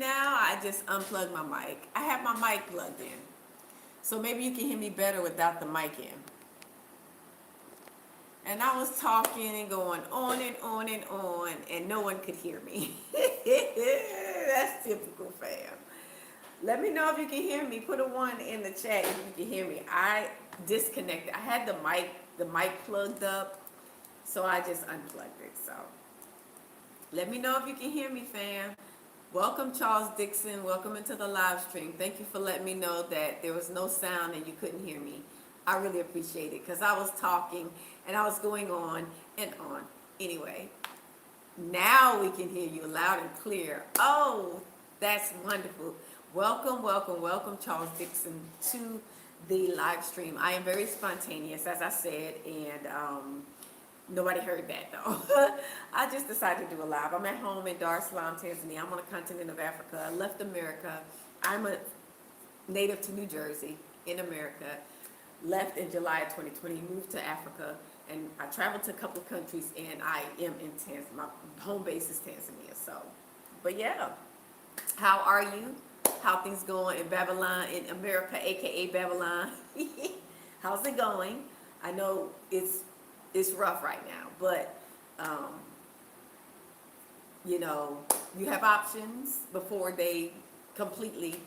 now? I just unplugged my mic. I have my mic plugged in. So maybe you can hear me better without the mic in. And I was talking and going on and on and on, and no one could hear me. That's typical, fam. Let me know if you can hear me. Put a one in the chat if you can hear me. I disconnected. I had the mic plugged up, so I just unplugged it. So let me know if you can hear me, fam. Welcome, Charles Dixon. Welcome into the live stream. Thank you for letting me know that there was no sound and you couldn't hear me. I really appreciate it because I was talking and I was going on and on. Anyway, now we can hear you loud and clear. Oh, that's wonderful. Welcome, welcome, welcome, Charles Dixon, to the live stream. I am very spontaneous, as I said, and nobody heard that though. I just decided to do a live. I'm at home in Dar Es Salaam, Tanzania. I'm on the continent of Africa. I left America. I'm a native to New Jersey in America. Left in July of 2020, moved to Africa, and I traveled to a couple of countries, and I am in Tanzania. My home base is Tanzania. So, but yeah, how are you? How things going in Babylon, in America, aka Babylon? How's it going? I know it's rough right now, but you know, you have options before they completely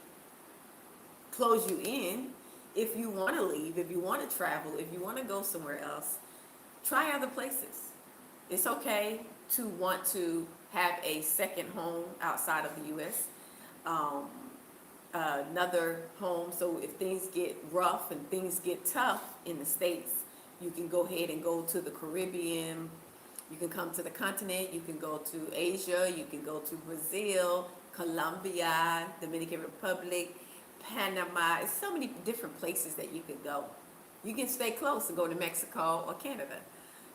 close you in. If you want to leave, if you want to travel, if you want to go somewhere else, try other places. It's okay to want to have a second home outside of the U.S., another home, so if things get rough and things get tough in the States, you can go ahead and go to the Caribbean, you can come to the continent, you can go to Asia, you can go to Brazil, Colombia, Dominican Republic, Panama. It's so many different places that you could go. You can stay close and go to Mexico or Canada.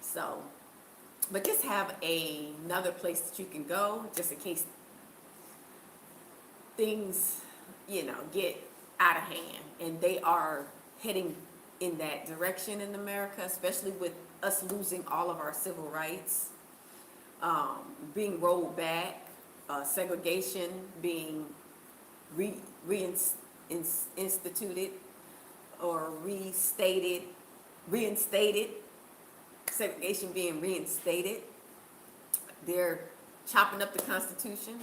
So, but just have another place that you can go, just in case things, get out of hand. And they are heading in that direction in America, especially with us losing all of our civil rights, being rolled back, segregation being reinstituted or reinstated, segregation being reinstated. They're chopping up the Constitution.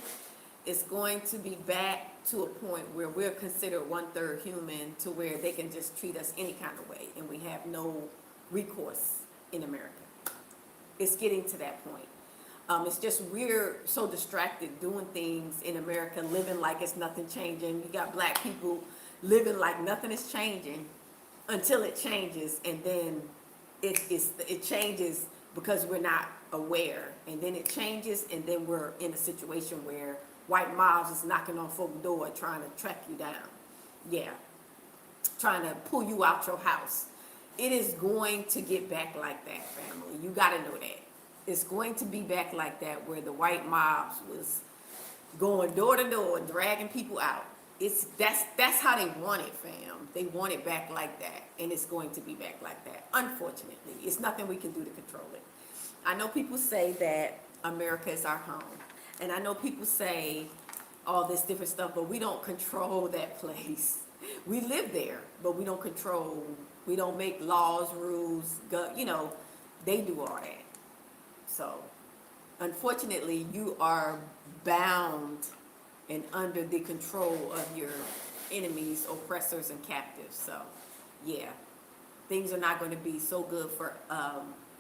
It's going to be back to a point where we're considered 1/3 human, to where they can just treat us any kind of way and we have no recourse in America. It's getting to that point. It's just we're so distracted doing things in America, living like it's nothing changing. You got black people living like nothing is changing until it changes, and then it changes because we're not aware, and then it changes, and then we're in a situation where white mobs is knocking on folks' door trying to track you down. Yeah, trying to pull you out your house. It is going to get back like that, family. You got to know that. It's going to be back like that, where the white mobs was going door to door, dragging people out. That's how they want it, fam. They want it back like that, and it's going to be back like that. Unfortunately, it's nothing we can do to control it. I know people say that America is our home, and I know people say all this different stuff, but we don't control that place. We live there, but we don't control. We don't make laws, rules. They do all that. So, unfortunately, you are bound and under the control of your enemies, oppressors, and captives. So, yeah, things are not going to be so good for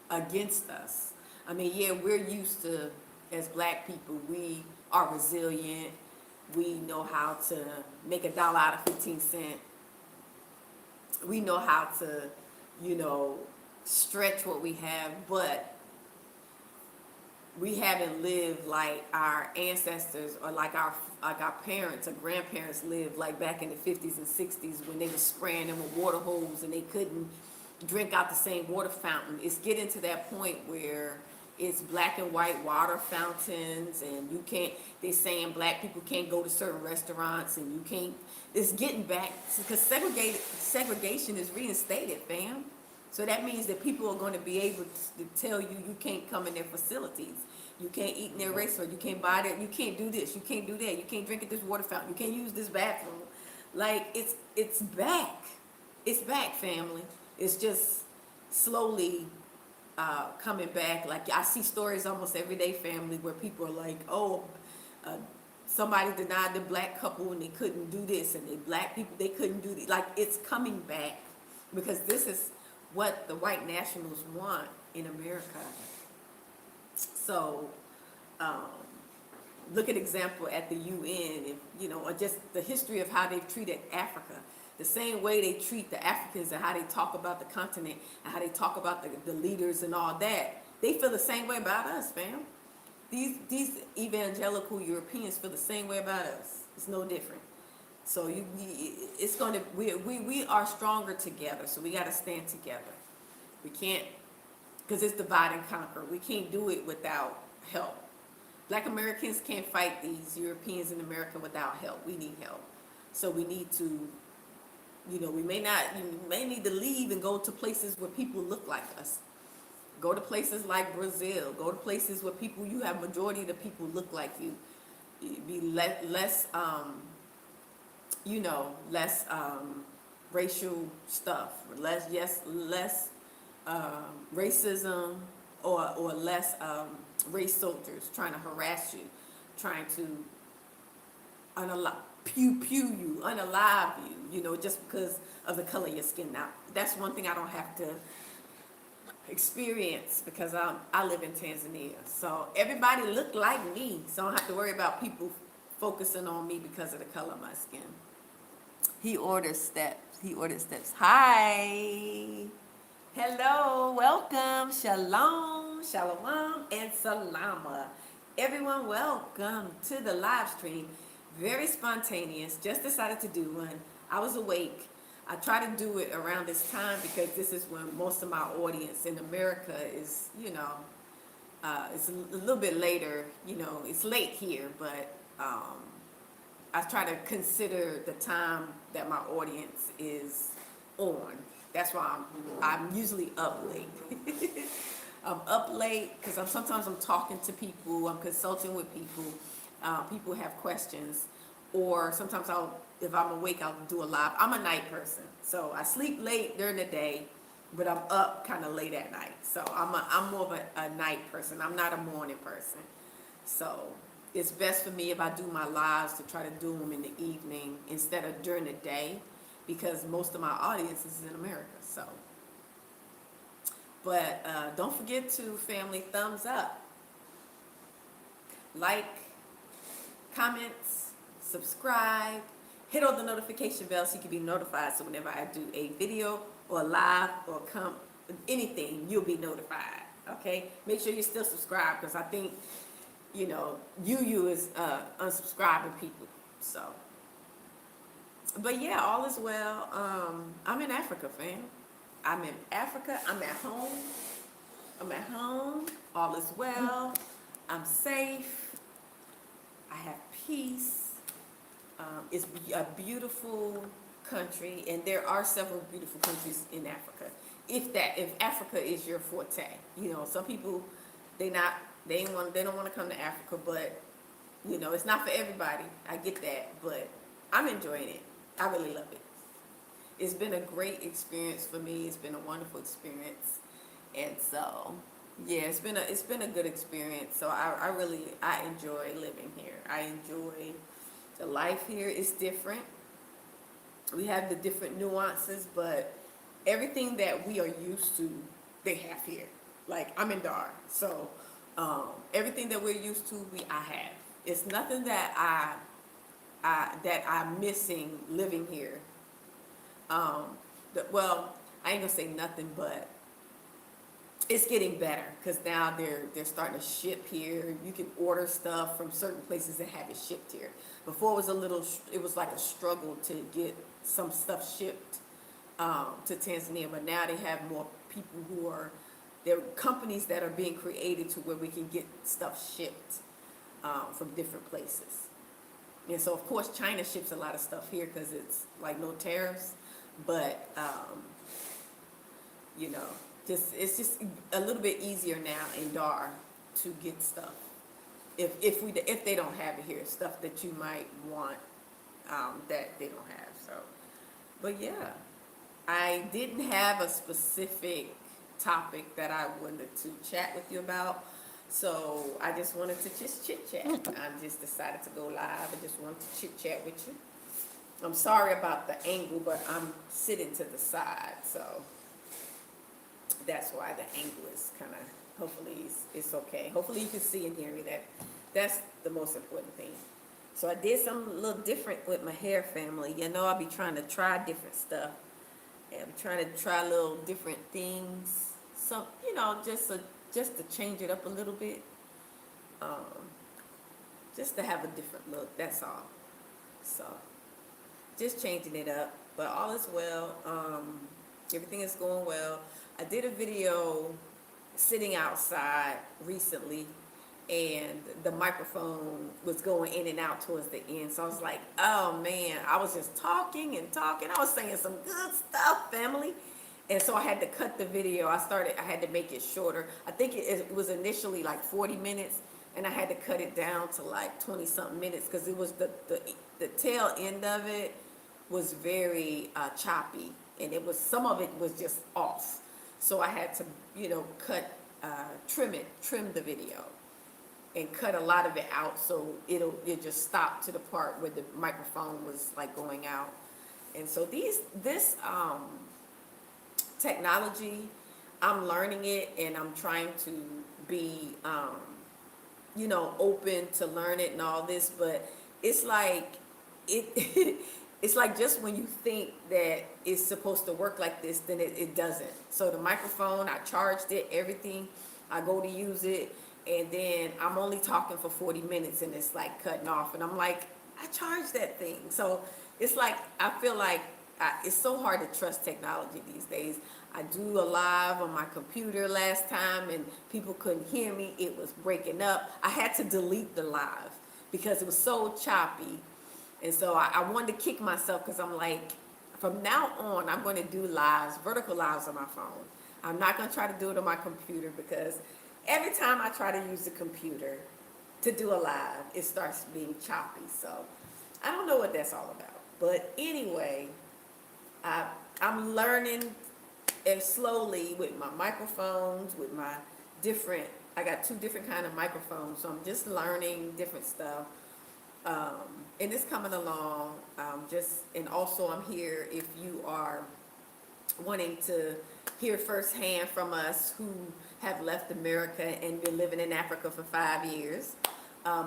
against us. I mean, yeah, we're used to, as black people, we are resilient. We know how to make $1 out of 15 cents. We know how to, stretch what we have, but we haven't lived like our ancestors, or like our parents or grandparents lived, like back in the 50s and 60s, when they were spraying them with water hose and they couldn't drink out the same water fountain. It's getting to that point where it's black and white water fountains, and they're saying black people can't go to certain restaurants, and you can't. It's getting back, because segregation is reinstated, fam. So that means that people are going to be able to tell you can't come in their facilities. You can't eat in their restaurant. You can't buy that. You can't do this. You can't do that. You can't drink at this water fountain. You can't use this bathroom. Like it's back. It's back, family. It's just slowly coming back. Like I see stories almost every day, family, where people are like, oh, uh, somebody denied the black couple and they couldn't do this, and the black people they couldn't do this. Like it's coming back because this is what the white nationals want in America. So, um, look at example at the UN, if, or just the history of how they've treated Africa. The same way they treat the Africans and how they talk about the continent and how they talk about the leaders and all that. They feel the same way about us, fam. These evangelical Europeans feel the same way about us. It's no different. So it's going to we are stronger together. So we got to stand together. We can't, because it's divide and conquer. We can't do it without help. Black Americans can't fight these Europeans in America without help. We need help. So we need to, we may need to leave and go to places where people look like us. Go to places like Brazil. Go to places where you have majority of the people look like you. Be less racial stuff. Less racism or less race soldiers trying to harass you, trying to pew you, unalive you, just because of the color of your skin. Now, that's one thing I don't have to experience because I live in Tanzania. So everybody look like me, so I don't have to worry about people focusing on me because of the color of my skin. He orders steps. Hi. Hello, welcome, shalom, shalom, and salama. Everyone, welcome to the live stream. Very spontaneous, just decided to do one. I was awake. I try to do it around this time because this is when most of my audience in America is, it's a little bit later, it's late here, but I try to consider the time that my audience is on. That's why I'm usually up late. I'm up late because sometimes I'm talking to people, I'm consulting with people. People have questions, or sometimes if I'm awake, I'll do a live. I'm a night person, so I sleep late during the day, but I'm up kind of late at night. So I'm more of a night person. I'm not a morning person. So it's best for me if I do my lives to try to do them in the evening instead of during the day, because most of my audience is in America. So, but don't forget to, family, thumbs up, like, comments, subscribe, hit on the notification bell so you can be notified. So whenever I do a video or live or anything, you'll be notified. Okay, make sure you're still subscribed, because I think you is unsubscribing people. So, but yeah, all is well. I'm in Africa, fam. I'm in Africa. I'm at home. All is well. I'm safe. I have peace. It's a beautiful country, and there are several beautiful countries in Africa. If Africa is your forte, some people they don't want to come to Africa, but it's not for everybody. I get that, but I'm enjoying it. I really love it. It's been a great experience for me. It's been a wonderful experience, and so yeah, it's been a good experience. So I enjoy living here. I enjoy the life here. It's different. We have the different nuances, but everything that we are used to, they have here. Like, I'm in Dar, so everything that we're used to, I have. It's nothing that I'm missing living here. Well, I ain't gonna say nothing, but it's getting better because now they're starting to ship here. You can order stuff from certain places and have it shipped here. Before it was like a struggle to get some stuff shipped to Tanzania, but now they have more people there are companies that are being created to where we can get stuff shipped from different places. And so, of course, China ships a lot of stuff here because it's like no tariffs, but it's just a little bit easier now in Dar to get stuff if they don't have it here, stuff that you might want that they don't have. So, but yeah, I didn't have a specific topic that I wanted to chat with you about. So I just wanted to just chit chat. I just decided to go live. I just wanted to chit chat with you. I'm sorry about the angle, but I'm sitting to the side, so that's why the angle is kind of, hopefully it's okay. Hopefully you can see and hear me. That's the most important thing. So I did something a little different with my hair, family. You know, I'll be trying to try different stuff. And I'm trying to try little different things. Some, you know, just to change it up a little bit. Just to have a different look, that's all. So just changing it up, but all is well. Everything is going well. I did a video sitting outside recently, and the microphone was going in and out towards the end. So I was like, oh man, I was just talking and talking. I was saying some good stuff, family. And so I had to cut the video. I had to make it shorter. I think it was initially like 40 minutes, and I had to cut it down to like 20 something minutes, because it was the tail end of it was very choppy, and some of it was just off. So I had to, you know, trim the video, and cut a lot of it out, so it just stopped to the part where the microphone was like going out. And so this technology, I'm learning it, and I'm trying to be you know, open to learn it and all this, but it's like it's like just when you think that it's supposed to work like this, then it doesn't. So the microphone, I charged it, everything, I go to use it, and then I'm only talking for 40 minutes, and it's like cutting off, and I'm like, I charged that thing. So it's like, I feel like it's so hard to trust technology these days. I do a live on my computer last time, and people couldn't hear me. It was breaking up. I had to delete the live because it was so choppy. And so I wanted to kick myself, because I'm like, from now on, I'm going to do lives, vertical lives on my phone. I'm not going to try to do it on my computer, because every time I try to use the computer to do a live, it starts being choppy. So I don't know what that's all about. But anyway, I'm learning slowly with my microphones, with my I got 2 different kind of microphones. So I'm just learning different stuff. And it's coming along, and also I'm here if you are wanting to hear firsthand from us who have left America and been living in Africa for 5 years.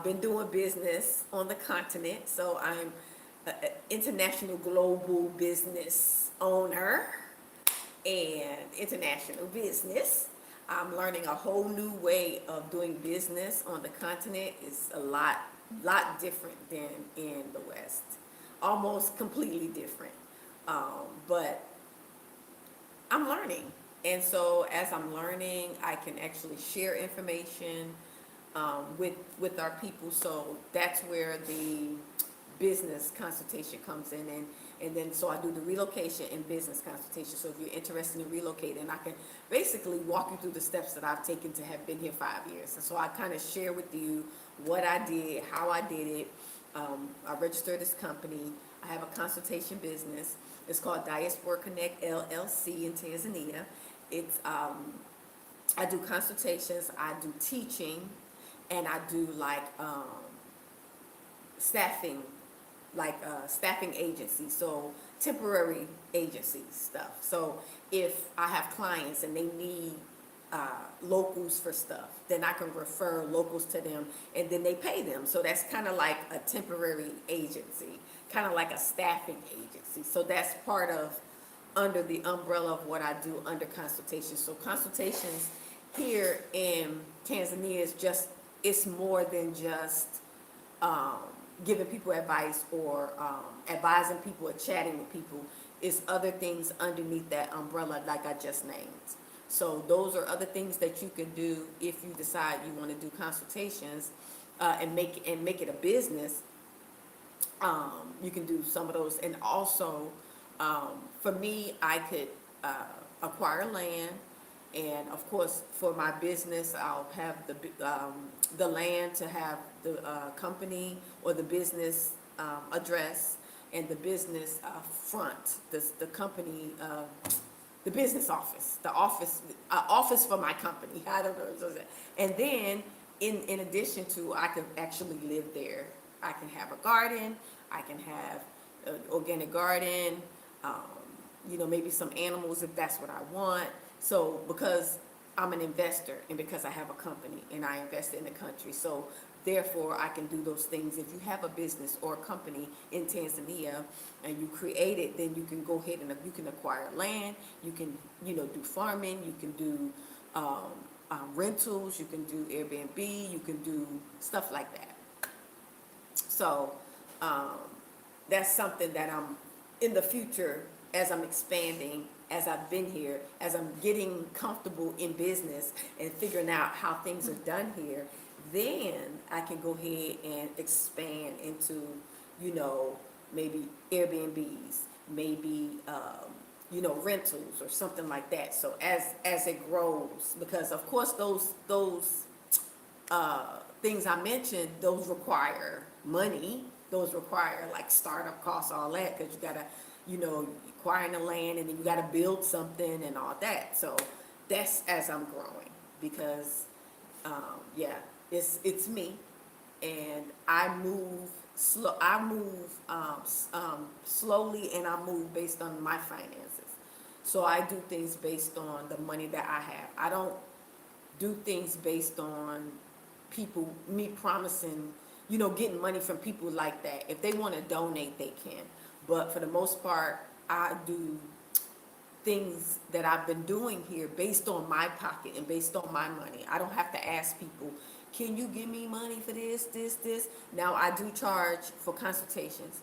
Been doing business on the continent, so I'm an international global business owner and international business. I'm learning a whole new way of doing business on the continent. It's a lot different than in the West, almost completely different. But I'm learning, and so as I'm learning, I can actually share information with our people. So that's where the business consultation comes in, and then so I do the relocation and business consultation. So if you're interested in relocating, I can basically walk you through the steps that I've taken to have been here 5 years. And so I kind of share with you what I did, how I did it. I registered this company. I have a consultation business. It's called Diaspora Connect LLC in Tanzania. It's I do consultations, I do teaching, and I do like staffing, staffing agencies, so temporary agency stuff. So if I have clients and they need locals for stuff, then I can refer locals to them, and then they pay them. So that's kind of like a temporary agency, kind of like a staffing agency. So that's part of, under the umbrella of what I do under consultations. So consultations here in Tanzania is it's more than just giving people advice or advising people or chatting with people. It's other things underneath that umbrella like I just named. So those are other things that you can do if you decide you want to do consultations and make it a business. You can do some of those, and also for me, I could acquire land And of course, for my business, I'll have the land to have the company or the business address, and the business front, the company, the business office, the office for my company. I don't know what to say. And then, in addition to, I can actually live there. I can have a garden. I can have an organic garden. Um, maybe some animals if that's what I want. So because I'm an investor and because I have a company and I invest in the country, so therefore I can do those things. If you have a business or a company in Tanzania and you create it, then you can go ahead and you can acquire land. You can do farming. You can do rentals. You can do Airbnb. You can do stuff like that. So um, that's something that I'm in the future, as I'm expanding, as I've been here, as I'm getting comfortable in business and figuring out how things are done here, then I can go ahead and expand into, maybe Airbnbs, maybe, rentals or something like that. So as it grows, because of course those things I mentioned, those require money. Those require like startup costs, all that, because you gotta, acquiring the land, and then you gotta build something and all that. So that's as I'm growing, because yeah, it's me, and I move slow. I move slowly, and I move based on my finances. So I do things based on the money that I have. I don't do things based on me promising, getting money from people like that. If they want to donate, they can. But for the most part, I do things that I've been doing here based on my pocket and based on my money. I don't have to ask people, can you give me money for this? Now, I do charge for consultations.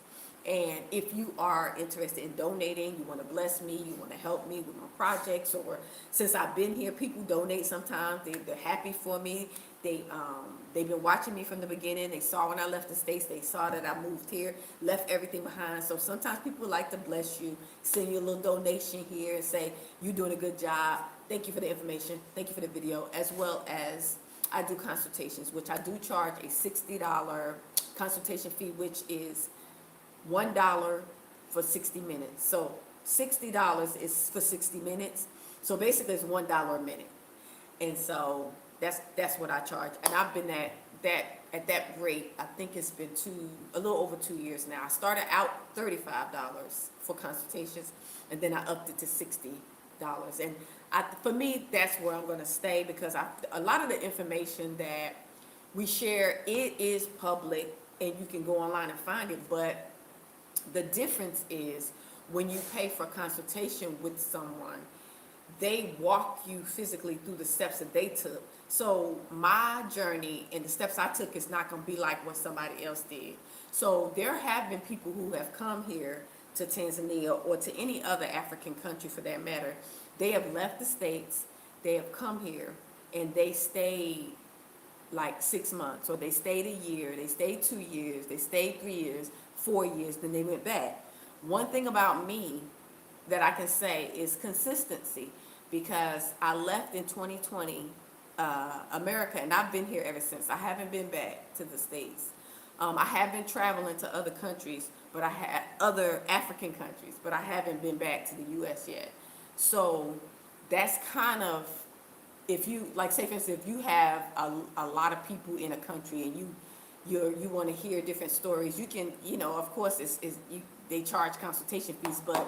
And if you are interested in donating, you want to bless me, you want to help me with my projects, or since I've been here, people donate sometimes. They're happy for me. They've been watching me from the beginning. They saw when I left the States. They saw that I moved here, left everything behind. So sometimes people like to bless you, send you a little donation here and say, you're doing a good job. Thank you for the information. Thank you for the video. As well as I do consultations, which I do charge a $60 consultation fee, which is $1 for 60 minutes. So $60 is for 60 minutes. So basically it's $1 a minute. And so that's what I charge. And I've been at that rate, I think it's been a little over 2 years now. I started out $35 for consultations, and then I upped it to $60. And for me, that's where I'm going to stay, because a lot of the information that we share, it is public, and you can go online and find it. But the difference is when you pay for consultation with someone, they walk you physically through the steps that they took. So my journey and the steps I took is not going to be like what somebody else did. So there have been people who have come here to Tanzania, or to any other African country for that matter. They have left the States, they have come here, and they stayed like 6 months, or they stayed a year, they stayed 2 years, they stayed 3 years, 4 years, then they went back. One thing about me that I can say is consistency, because I left in 2020 America, and I've been here ever since. I haven't been back to the States. I have been traveling to other countries, but I had other African countries, but I haven't been back to the U.S. yet. So that's kind of, if you, like, say for instance, if you have a lot of people in a country, and you want to hear different stories, you can, of course they charge consultation fees, but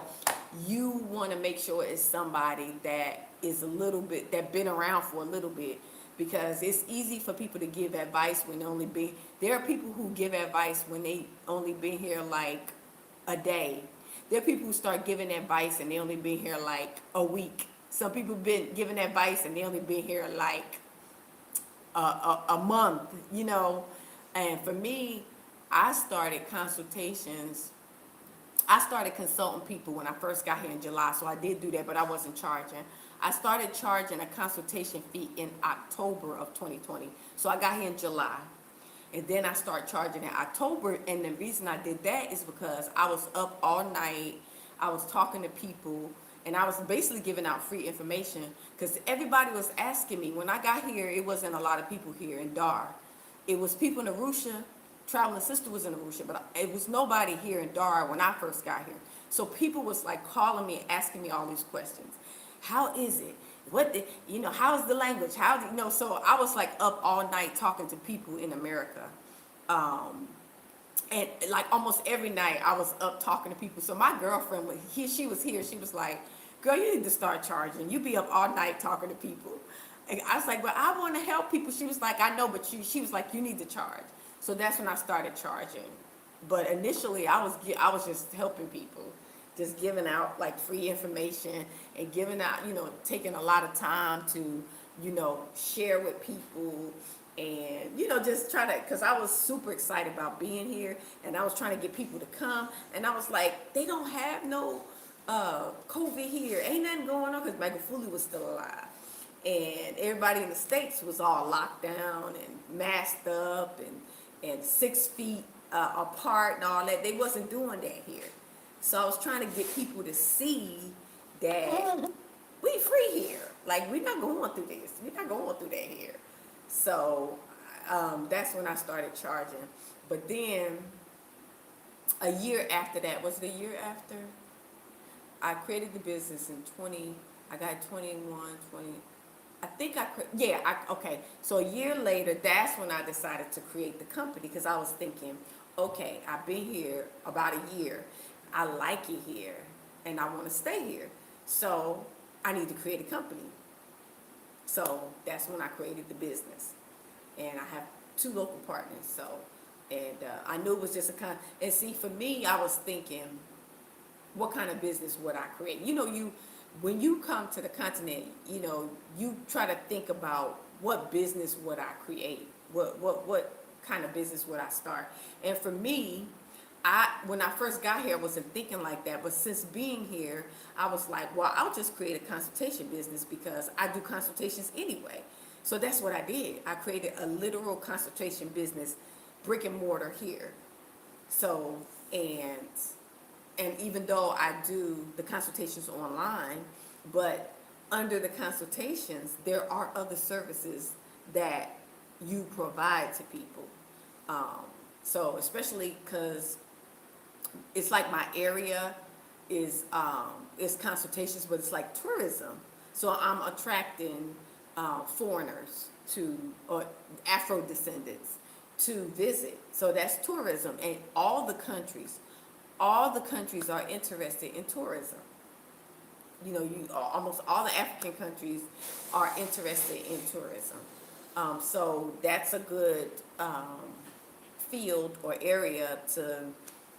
you want to make sure it's somebody that is a little bit, that been around for a little bit, because it's easy for people to give advice when there are people who give advice when they only been here like a day. There are people who start giving advice and they only been here like a week. Some people been giving advice and they only been here like a month, And for me, I started consulting people when I first got here in July, so I did do that, but I wasn't charging. I started charging a consultation fee in October of 2020. So I got here in July, and then I started charging in October, and the reason I did that is because I was up all night, I was talking to people, And I was basically giving out free information because everybody was asking me. When I got here, it wasn't a lot of people here in Dar. It was people in Arusha. Traveling sister was in Arusha, but it was nobody here in Dar when I first got here. So people was like calling me, asking me all these questions. How is it? What the, how's the language? How do you know? So I was like up all night talking to people in America. Um, and like almost every night I was up talking to people. So my girlfriend, she was here. She was like, "Girl, you need to start charging. You be up all night talking to people." And I was like, "But I want to help people." She was like, "I know, but she was like, you need to charge." So that's when I started charging. But initially, I was just helping people, just giving out like free information and giving out, taking a lot of time to, share with people and, just try to, because I was super excited about being here and I was trying to get people to come. And I was like, they don't have no COVID here. Ain't nothing going on because Magufuli was still alive. And everybody in the States was all locked down and masked up and 6 feet apart and all that. They wasn't doing that here. So I was trying to get people to see that we free here. Like, we're not going through this. We're not going through that here. So that's when I started charging. But then a year after that, was it a year after? I created the business in I got 21, 20. I think okay. So a year later, that's when I decided to create the company because I was thinking, okay, I've been here about a year. I like it here and I want to stay here. So I need to create a company. So that's when I created the business. And I have 2 local partners. So, and I knew it was just and see, for me, I was thinking, what kind of business would I create? When you come to the continent, you try to think about what business would I create? What kind of business would I start? And for me, when I first got here, I wasn't thinking like that. But since being here, I was like, well, I'll just create a consultation business because I do consultations anyway. So that's what I did. I created a literal consultation business, brick and mortar here. So, and even though I do the consultations online, but under the consultations, there are other services that you provide to people. So especially because it's like my area is consultations, but it's like tourism. So I'm attracting foreigners or Afro descendants to visit. So that's tourism, and all the countries are interested in tourism. Almost all the African countries are interested in tourism. So that's a good field or area to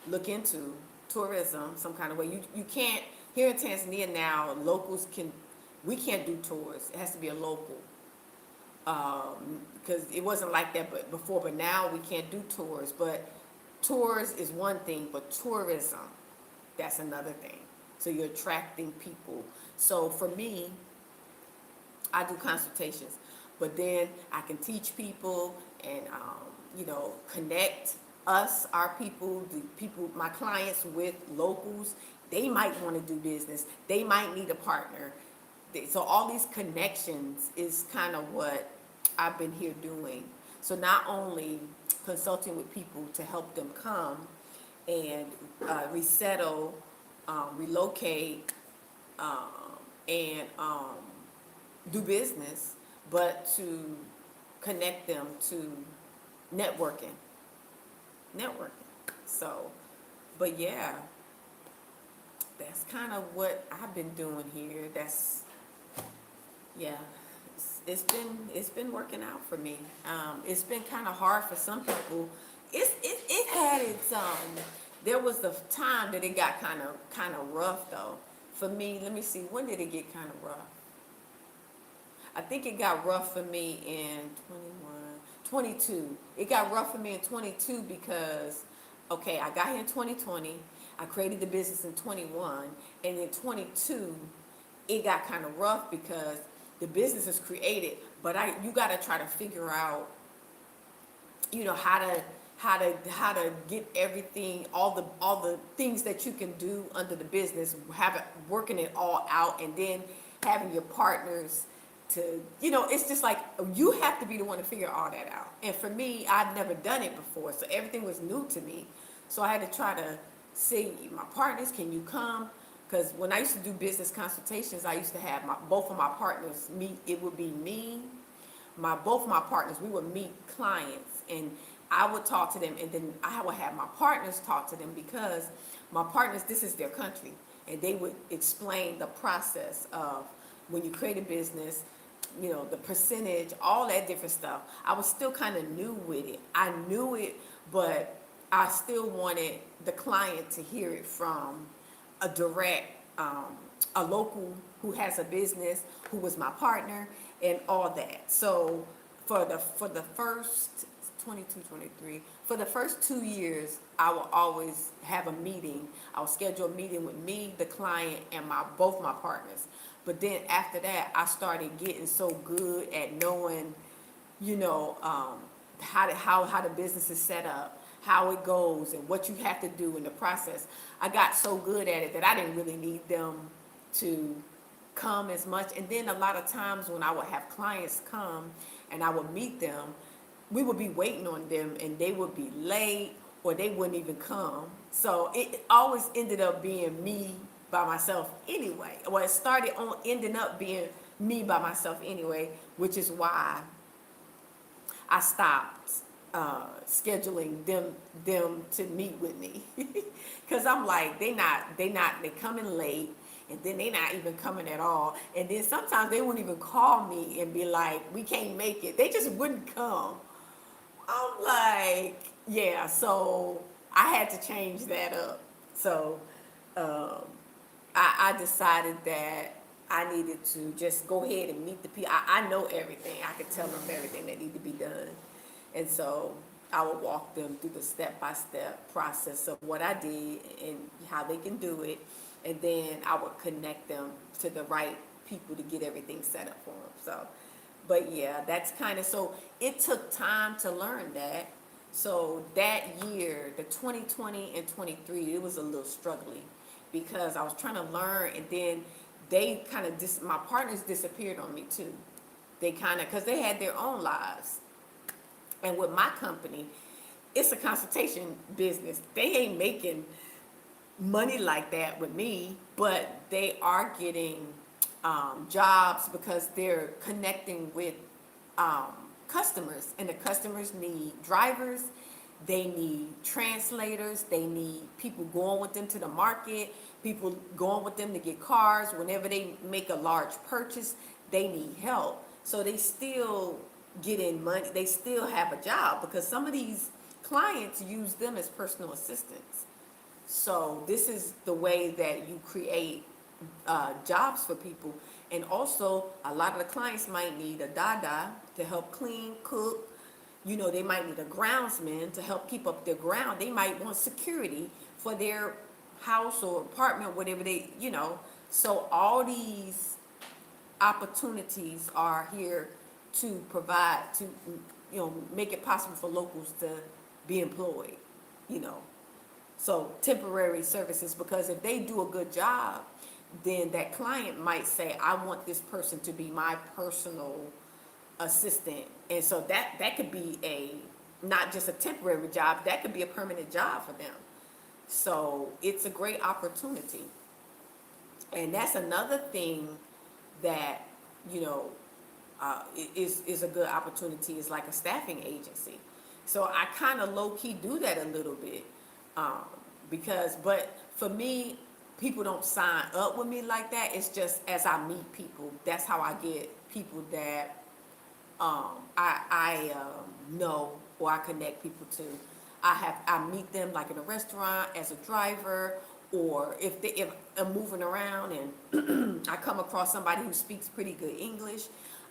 look into tourism some kind of way. You can't, here in Tanzania now, we can't do tours. It has to be a local. Because it wasn't like that before, but now we can't do tours. But tours is one thing, but tourism, that's another thing. So you're attracting people. So for me, I do consultations, but then I can teach people and, connect our people, my clients with locals. They might want to do business. They might need a partner. So all these connections is kind of what I've been here doing. So not only consulting with people to help them come and resettle, relocate, and do business, but to connect them to networking. So, but yeah, that's kind of what I've been doing here. Yeah, it's been working out for me. It's been kind of hard for some people. It had its there was the time that it got kind of rough though. For me, let me see, when did it get kind of rough? I think it got rough for me in 22. It got rough for me in 22 because, okay, I got here in 2020. I created the business in 21, and in 22, it got kind of rough because the business is created, but you got to try to figure out, how to how to get everything, all the things that you can do under the business, have it working it all out, and then having your partners to, it's just like you have to be the one to figure all that out. And for me, I've never done it before, so everything was new to me. So I had to try to see my partners, can you come? Because when I used to do business consultations, I used to have both of my partners meet. It would be me, both of my partners. We would meet clients, and I would talk to them, and then I would have my partners talk to them, because my partners, this is their country, and they would explain the process of when you create a business, the percentage, all that different stuff. I was still kind of new with it. I knew it, but I still wanted the client to hear it from a direct, a local who has a business, who was my partner, and all that. So for the first 22, 23, for the first 2 years, I will always have a meeting. I'll schedule a meeting with me, the client, and both my partners. But then after that, I started getting so good at knowing, how the business is set up, how it goes, and what you have to do in the process. I got so good at it that I didn't really need them to come as much. And then a lot of times when I would have clients come and I would meet them, we would be waiting on them, and they would be late, or they wouldn't even come. So it always ended up being me by myself anyway. Well, it started on ending up being me by myself anyway, which is why I stopped scheduling them to meet with me, because I'm like, they coming late, and then they not even coming at all, and then sometimes they wouldn't even call me and be like, we can't make it. They just wouldn't come. I'm like, yeah. So I had to change that up. So um, I decided that I needed to just go ahead and meet the people. I know everything. I could tell them everything that need to be done. And so I would walk them through the step-by-step process of what I did and how they can do it. And then I would connect them to the right people to get everything set up for them. So, but yeah, that's kind of, so it took time to learn that. So that year, the 2020 and 23, it was a little struggling, because I was trying to learn, and then they kind of, my partners disappeared on me too. They kind of, because they had their own lives. And with my company, it's a consultation business. They ain't making money like that with me, but they are getting jobs, because they're connecting with customers, and the customers need drivers, they need translators, they need people going with them to the market, people going with them to get cars. Whenever they make a large purchase, they need help. So they still get in money, they still have a job, because some of these clients use them as personal assistants. So this is the way that you create jobs for people. And also, a lot of the clients might need a dada to help clean, cook. They might need a groundsman to help keep up their ground. They might want security for their house or apartment, whatever So all these opportunities are here to provide, to make it possible for locals to be employed. you know so temporary services, because if they do a good job, then that client might say, I want this person to be my personal assistant. And so that could be not just a temporary job, that could be a permanent job for them. So it's a great opportunity. And that's another thing that, you know, is a good opportunity, is like a staffing agency. So I kind of low-key do that a little bit, but for me, people don't sign up with me like that. It's just as I meet people, that's how I get people that I know, or I connect people to. I meet them like in a restaurant as a driver, or if I'm moving around and I come across somebody who speaks pretty good English.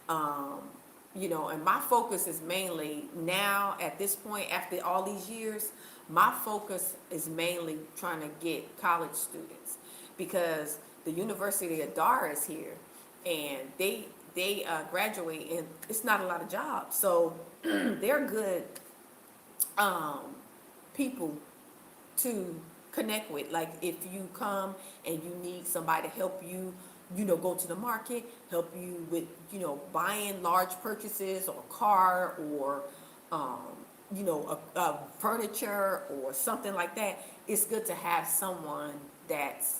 And my focus is mainly now, at this point, after all these years, my focus is mainly trying to get college students, because the University of Dar is here, and they graduate, and it's not a lot of jobs, so they're good um, people to connect with. Like if you come and you need somebody to help you, go to the market, help you with, buying large purchases or a car or, um, a furniture or something like that, it's good to have someone that's,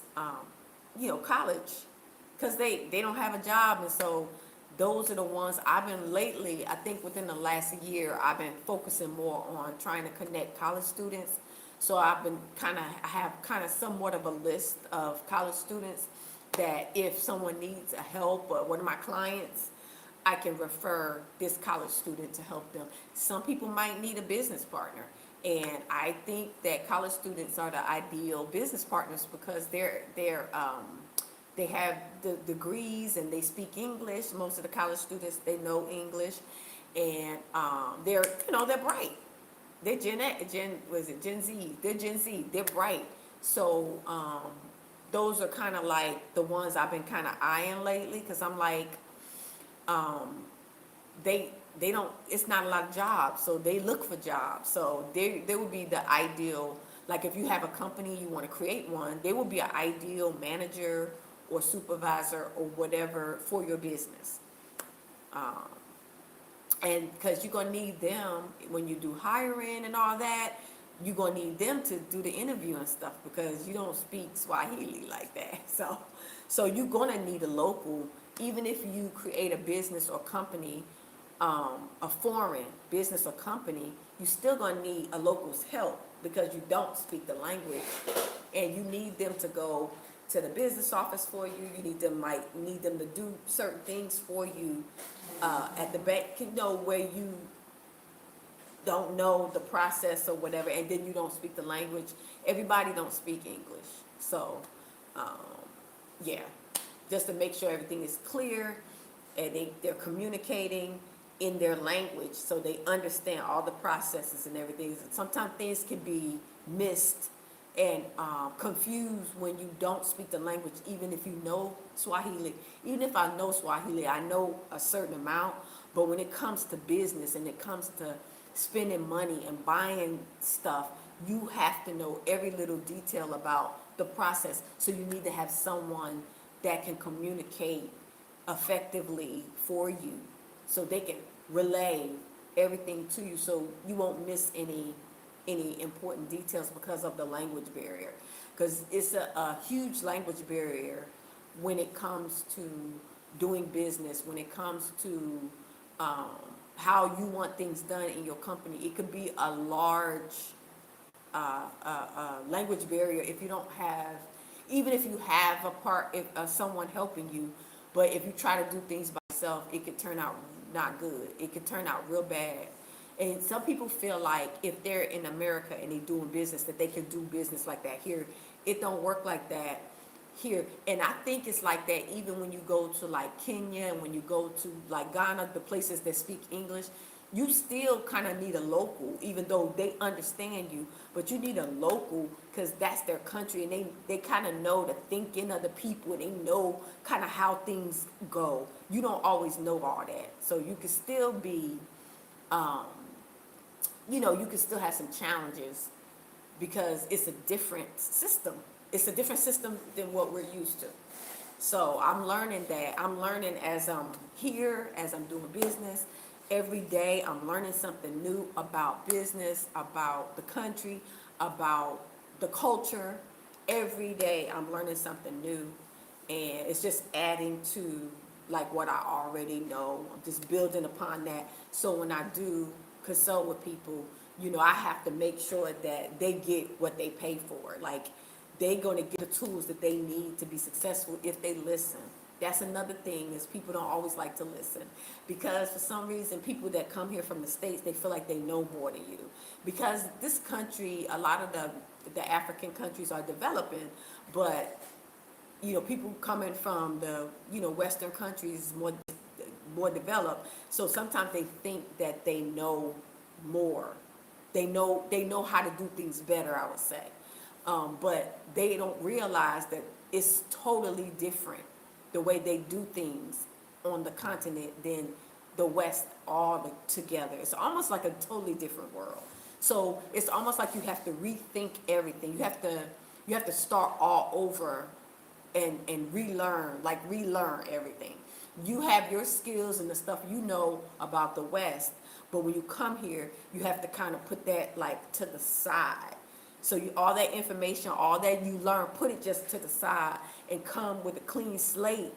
college, because they don't have a job, and so those are the ones I've been lately. I think within the last year, I've been focusing more on trying to connect college students. So I've been I have kind of somewhat of a list of college students that if someone needs a help, or one of my clients, I can refer this college student to help them. Some people might need a business partner, and I think that college students are the ideal business partners because they have the degrees and they speak English. Most of the college students, they know English, and they're bright. They're Gen Z? They're Gen Z. They're bright. So those are kind of like the ones I've been kind of eyeing lately, because I'm like, um, they they don't. It's not a lot of jobs, so they look for jobs. So they would be the ideal. Like if you have a company, you want to create one, they would be an ideal manager or supervisor or whatever for your business. Um, and because you're gonna need them when you do hiring and all that, you're gonna need them to do the interview and stuff because you don't speak Swahili like that. So you're gonna need a local, even if you create a business or company, a foreign business or company, you still gonna need a local's help because you don't speak the language, and you need them to go to the business office for you. You need them to do certain things for you at the bank, where you don't know the process or whatever, and then you don't speak the language. Everybody don't speak English, so um, yeah, just to make sure everything is clear and they're communicating in their language so they understand all the processes and everything. Sometimes things can be missed and confused when you don't speak the language, even if you know Swahili. Even if I know Swahili, I know a certain amount, but when it comes to business and it comes to spending money and buying stuff, you have to know every little detail about the process. So you need to have someone that can communicate effectively for you so they can relay everything to you so you won't miss any important details because of the language barrier, because it's a huge language barrier when it comes to doing business, when it comes to um, how you want things done in your company. It could be a large language barrier if you don't have, even if you have someone helping you, but if you try to do things by yourself, it could turn out not good. It could turn out real bad. And some people feel like if they're in America and they're doing business, that they can do business like that here. It don't work like that here. And I think it's like that even when you go to like Kenya and when you go to like Ghana, the places that speak English, you still kind of need a local, even though they understand you. But you need a local because that's their country, and they kind of know the thinking of the people, and they know kind of how things go. You don't always know all that. So you can still be, um, you can still have some challenges because it's a different system. It's a different system than what we're used to. So I'm learning that. I'm learning as I'm here, as I'm doing business. Every day I'm learning something new about business, about the country, about the culture. Every day I'm learning something new, and it's just adding to like what I already know. I'm just building upon that. So when I do consult with people, I have to make sure that they get what they pay for. Like they're going to get the tools that they need to be successful if they listen. That's another thing, is people don't always like to listen, because for some reason people that come here from the States, they feel like they know more than you, because this country, a lot of the African countries are developing, but people coming from the Western countries more developed, so sometimes they think that they know more. They know how to do things better, I would say. But they don't realize that it's totally different the way they do things on the continent than the West all together. It's almost like a totally different world. So it's almost like you have to rethink everything. You have to start all over and relearn everything. You have your skills and the stuff you know about the West, but when you come here, you have to kind of put that like to the side. So all that information, all that you learn, put it just to the side and come with a clean slate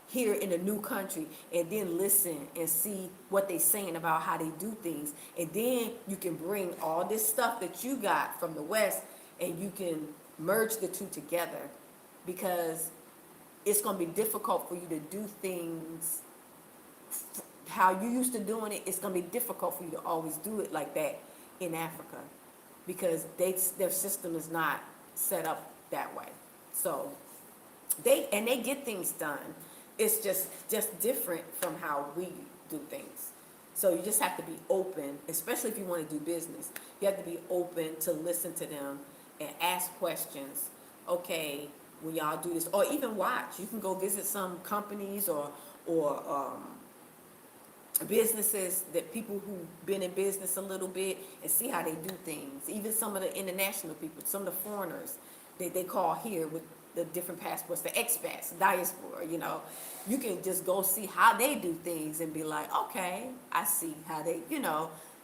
here in a new country, and then listen and see what they're saying about how they do things. And then you can bring all this stuff that you got from the West, and you can merge the two together, because it's going to be difficult for you to do things how you used to doing it. It's going to be difficult for you to always do it like that in Africa, because their system is not set up that way. So they get things done. It's just different from how we do things. So you just have to be open, especially if you want to do business. You have to be open to listen to them and ask questions. Okay, when y'all do this, or even watch. You can go visit some companies or businesses, that people who've been in business a little bit, and see how they do things. Even some of the international people, some of the foreigners they call here with the different passports, the expats, diaspora, you can just go see how they do things and be like, okay, I see how they,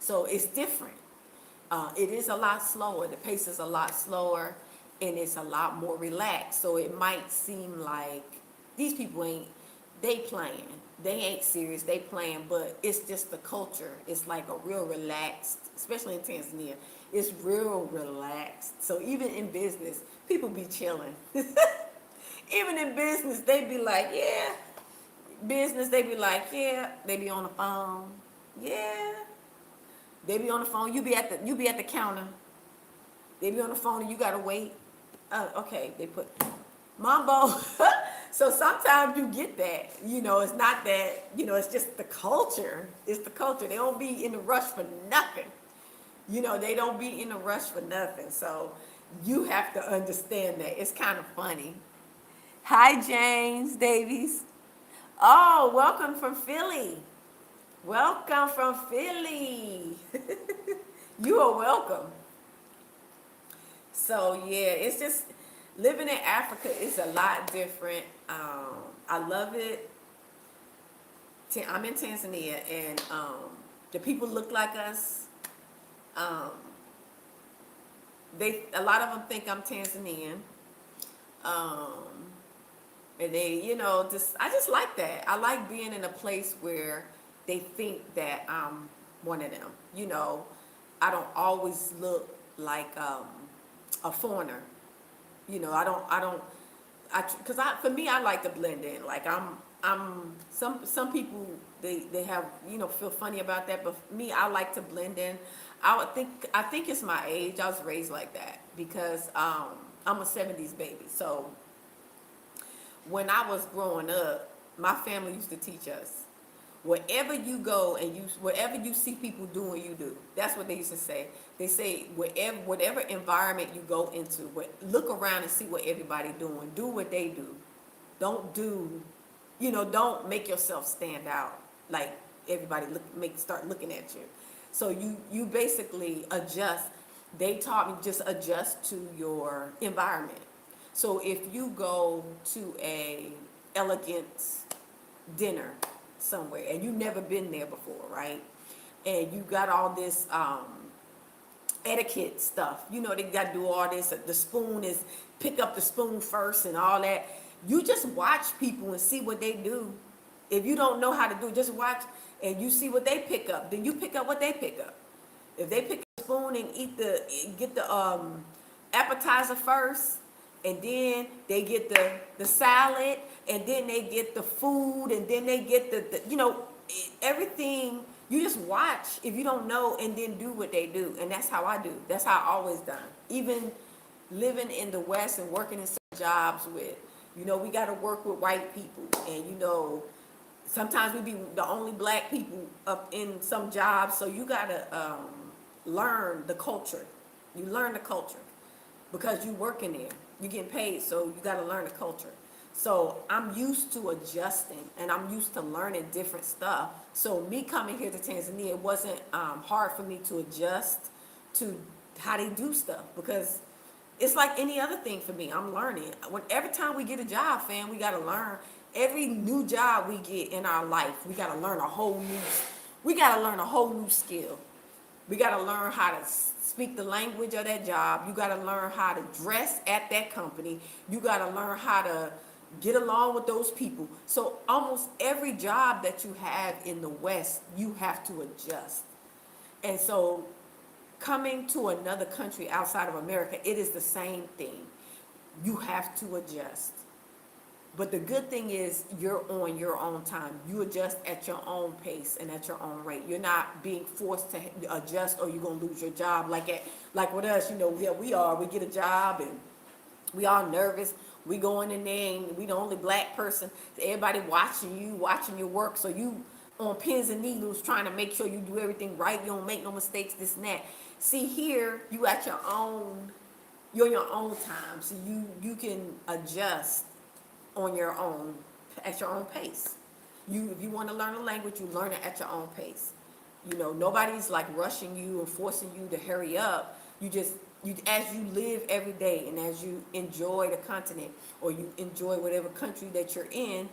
so it's different. It is a lot slower. The pace is a lot slower, and it's a lot more relaxed. So it might seem like these people they playing. They ain't serious, they playing, but it's just the culture. It's like a real relaxed, especially in Tanzania, it's real relaxed. So even in business, people be chilling. Even in business, they be like, yeah. Business, they be like, yeah. They be on the phone. Yeah. They be on the phone. You be at the counter. They be on the phone and you gotta wait. Okay, they put Mambo. So sometimes you get that, it's not that, it's just the culture. It's the culture. They don't be in a rush for nothing. They don't be in a rush for nothing. So you have to understand that. It's kind of funny. Hi, James Davies. Oh, welcome from Philly. Welcome from Philly. You are welcome. So yeah, it's just living in Africa is a lot different. I love it. I'm in Tanzania, and the people look like us. A lot of them think I'm Tanzanian, and they, I just like that. I like being in a place where they think that I'm one of them. I don't always look like a foreigner. Because for me, I like to blend in. Like some people, they have, feel funny about that, but for me, I like to blend in. I think it's my age. I was raised like that because I'm a 70s baby. So when I was growing up, my family used to teach us, wherever you go and whatever you see people doing, you do. That's what they used to say. They say whatever environment you go into, look around and see what everybody doing. Do what they do. Don't don't make yourself stand out like everybody start looking at you. So you basically adjust. They taught me just adjust to your environment. So if you go to a elegant dinner somewhere and you've never been there before, right? And you got all this etiquette stuff. They got to do all this. The spoon is, pick up the spoon first and all that. You just watch people and see what they do. If you don't know how to do it, just watch and you see what they pick up. Then you pick up what they pick up. If they pick up the spoon and get the appetizer first, and then they get the salad, and then they get the food, and then they get the everything. You just watch if you don't know, and then do what they do. And that's how I do. That's how I always done. Even living in the West and working in some jobs with, we got to work with white people. And, sometimes we be the only black people up in some jobs. So you got to learn the culture. You learn the culture because you working there. You getting paid, so you got to learn the culture. So I'm used to adjusting, and I'm used to learning different stuff. So me coming here to Tanzania, it wasn't hard for me to adjust to how they do stuff, because it's like any other thing for me. I'm learning. Every time we get a job, fam, we gotta learn. Every new job we get in our life, we gotta learn a whole new. We gotta learn a whole new skill. We gotta learn how to speak the language of that job. You gotta learn how to dress at that company. You gotta learn how to get along with those people. So almost every job that you have in the West, you have to adjust. And so coming to another country outside of America, it is the same thing. You have to adjust. But the good thing is you're on your own time. You adjust at your own pace and at your own rate. You're not being forced to adjust or you're gonna lose your job. Like with us, we get a job and we all nervous. We going in there and we the only black person. Everybody watching you, watching your work. So you on pins and needles trying to make sure you do everything right. You don't make no mistakes, this and that. See, here you at your own, you're on your own time. So you can adjust on your own, at your own pace. If you want to learn a language, you learn it at your own pace. Nobody's like rushing you and forcing you to hurry up. As you live every day and as you enjoy the continent or you enjoy whatever country that you're in,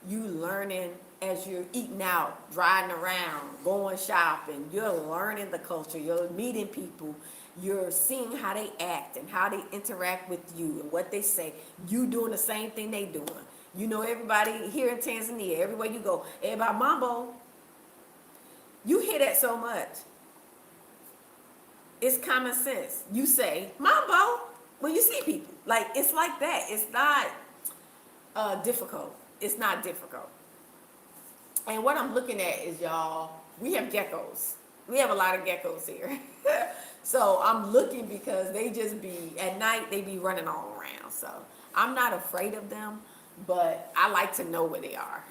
you learning as you're eating out, riding around, going shopping. You're learning the culture. You're meeting people. You're seeing how they act and how they interact with you and what they say. You doing the same thing they doing. Everybody here in Tanzania, everywhere you go, everybody mambo. You hear that so much. It's common sense. You say mambo when you see people. Like, it's like that. It's not difficult. It's not difficult. And what I'm looking at is, y'all, we have geckos. We have a lot of geckos here. So I'm looking because they just at night, they be running all around. So I'm not afraid of them, but I like to know where they are.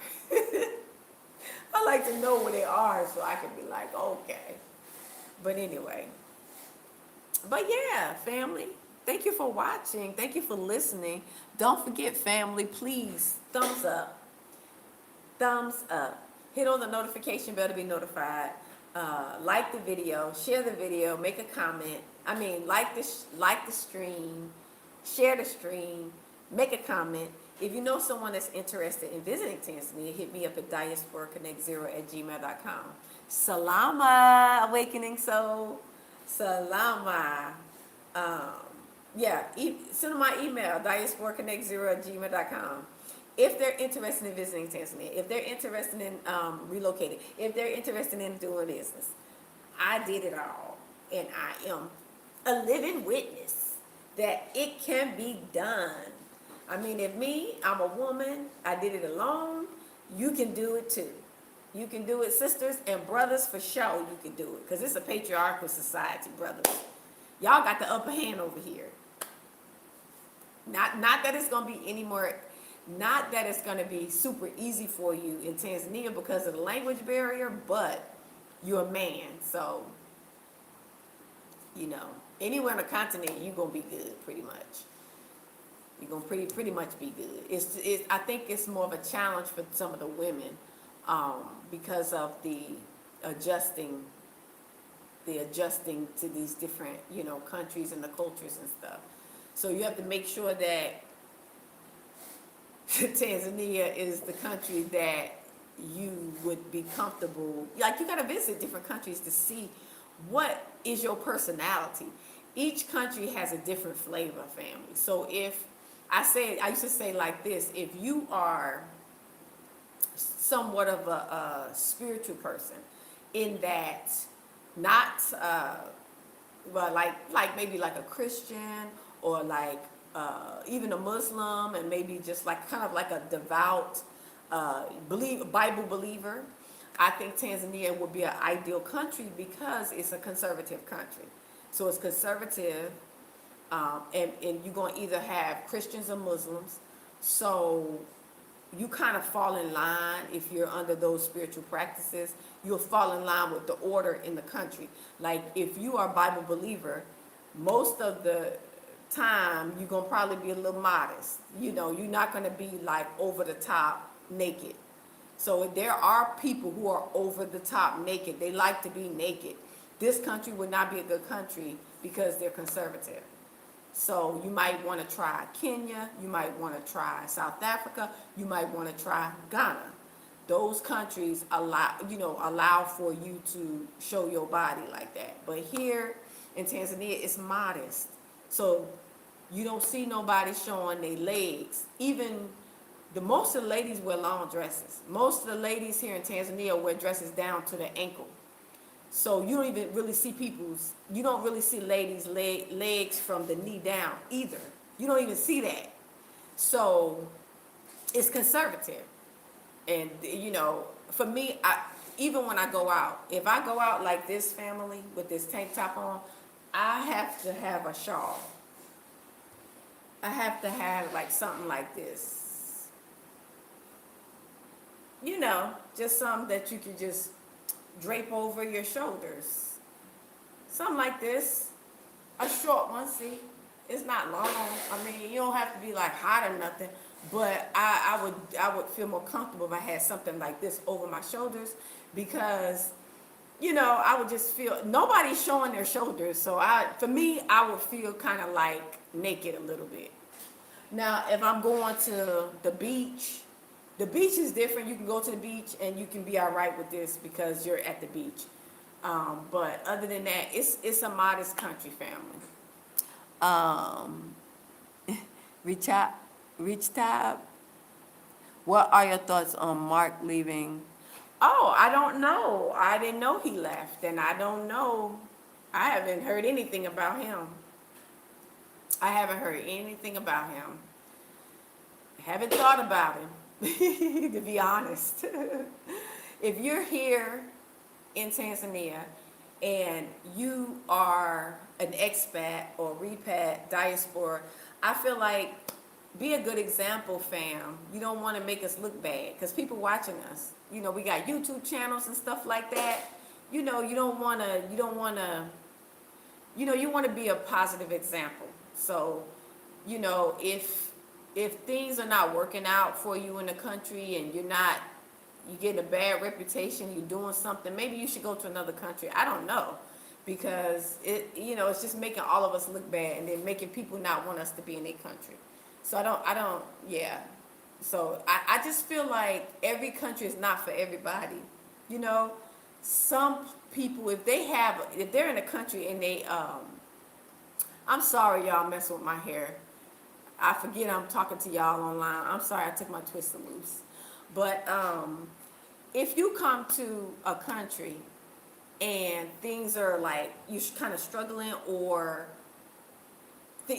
I like to know where they are so I can be like, okay. But anyway. But yeah, family, thank you for watching. Thank you for listening. Don't forget, family, please, thumbs up. Thumbs up. Hit on the notification bell to be notified. Like the video, share the video, make a comment. Like the stream, share the stream, make a comment. If you know someone that's interested in visiting Tanzania, hit me up at diasporaconnect0@gmail.com. Salama, awakening soul. Salama. Send them my email, diasporaconnect0@gmail.com. If they're interested in visiting Tanzania, if they're interested in relocating, if they're interested in doing business, I did it all. And I am a living witness that it can be done. I'm a woman, I did it alone, you can do it too. You can do it, sisters and brothers, for sure you can do it. Because it's a patriarchal society, brothers. Y'all got the upper hand over here. Not that it's going to be any more... Not that it's going to be super easy for you in Tanzania because of the language barrier, but you're a man. So, anywhere on the continent, you're going to be good, pretty much. You're going to pretty much be good. I think it's more of a challenge for some of the women because of the adjusting to these different, countries and the cultures and stuff. So you have to make sure that Tanzania is the country that you would be comfortable. Like, you got to visit different countries to see what is your personality. Each country has a different flavor, family. So I used to say like this: if you are somewhat of a spiritual person, in that not like maybe like a Christian or like even a Muslim, and maybe just like kind of like a devout Bible believer, I think Tanzania would be an ideal country because it's a conservative country. So it's conservative, and you're going to either have Christians or Muslims. So you kind of fall in line. If you're under those spiritual practices, you'll fall in line with the order in the country. Like, if you are a Bible believer, most of the time you're going to probably be a little modest. You're not going to be like over the top naked. So there are people who are over the top naked. They like to be naked. this country would not be a good country because they're conservative. So you might want to try Kenya, you might want to try South Africa, you might want to try Ghana. Those countries allow for you to show your body like that. But here in Tanzania, it's modest. So you don't see nobody showing their legs. Even most of the ladies wear long dresses. Most of the ladies here in Tanzania wear dresses down to the ankle. So you don't even really see you don't really see ladies' legs from the knee down either. You don't even see that. So it's conservative. And, for me, even when I go out, if I go out like this family with this tank top on, I have to have a shawl. I have to have like something like this. Just something that you can just drape over your shoulders. Something like this. A short one, see? It's not long. I mean, you don't have to be like hot or nothing. But I would feel more comfortable if I had something like this over my shoulders, because I would just feel nobody's showing their shoulders. So for me, I would feel kind of like naked a little bit. Now, if I'm going to the beach is different. You can go to the beach and you can be all right with this because you're at the beach. But other than that, it's a modest country, family. Um, Reach tab. What are your thoughts on Mark leaving? Oh, I don't know. I didn't know he left, and I don't know. I haven't heard anything about him. I haven't heard anything about him. Haven't thought about him, to be honest. If you're here in Tanzania and you are an expat or repat, diaspora, I feel like be a good example, fam. You don't want to make us look bad because people watching us. We got YouTube channels and stuff like that. You don't want to, you want to be a positive example. So, if things are not working out for you in the country and you're getting a bad reputation, you're doing something, maybe you should go to another country. I don't know. Because it's just making all of us look bad and then making people not want us to be in their country. So yeah. So I just feel like every country is not for everybody. Some people, if they're in a country and I'm sorry y'all messing with my hair. I forget I'm talking to y'all online. I'm sorry I took my twister loose. But if you come to a country and things are like you're kind of struggling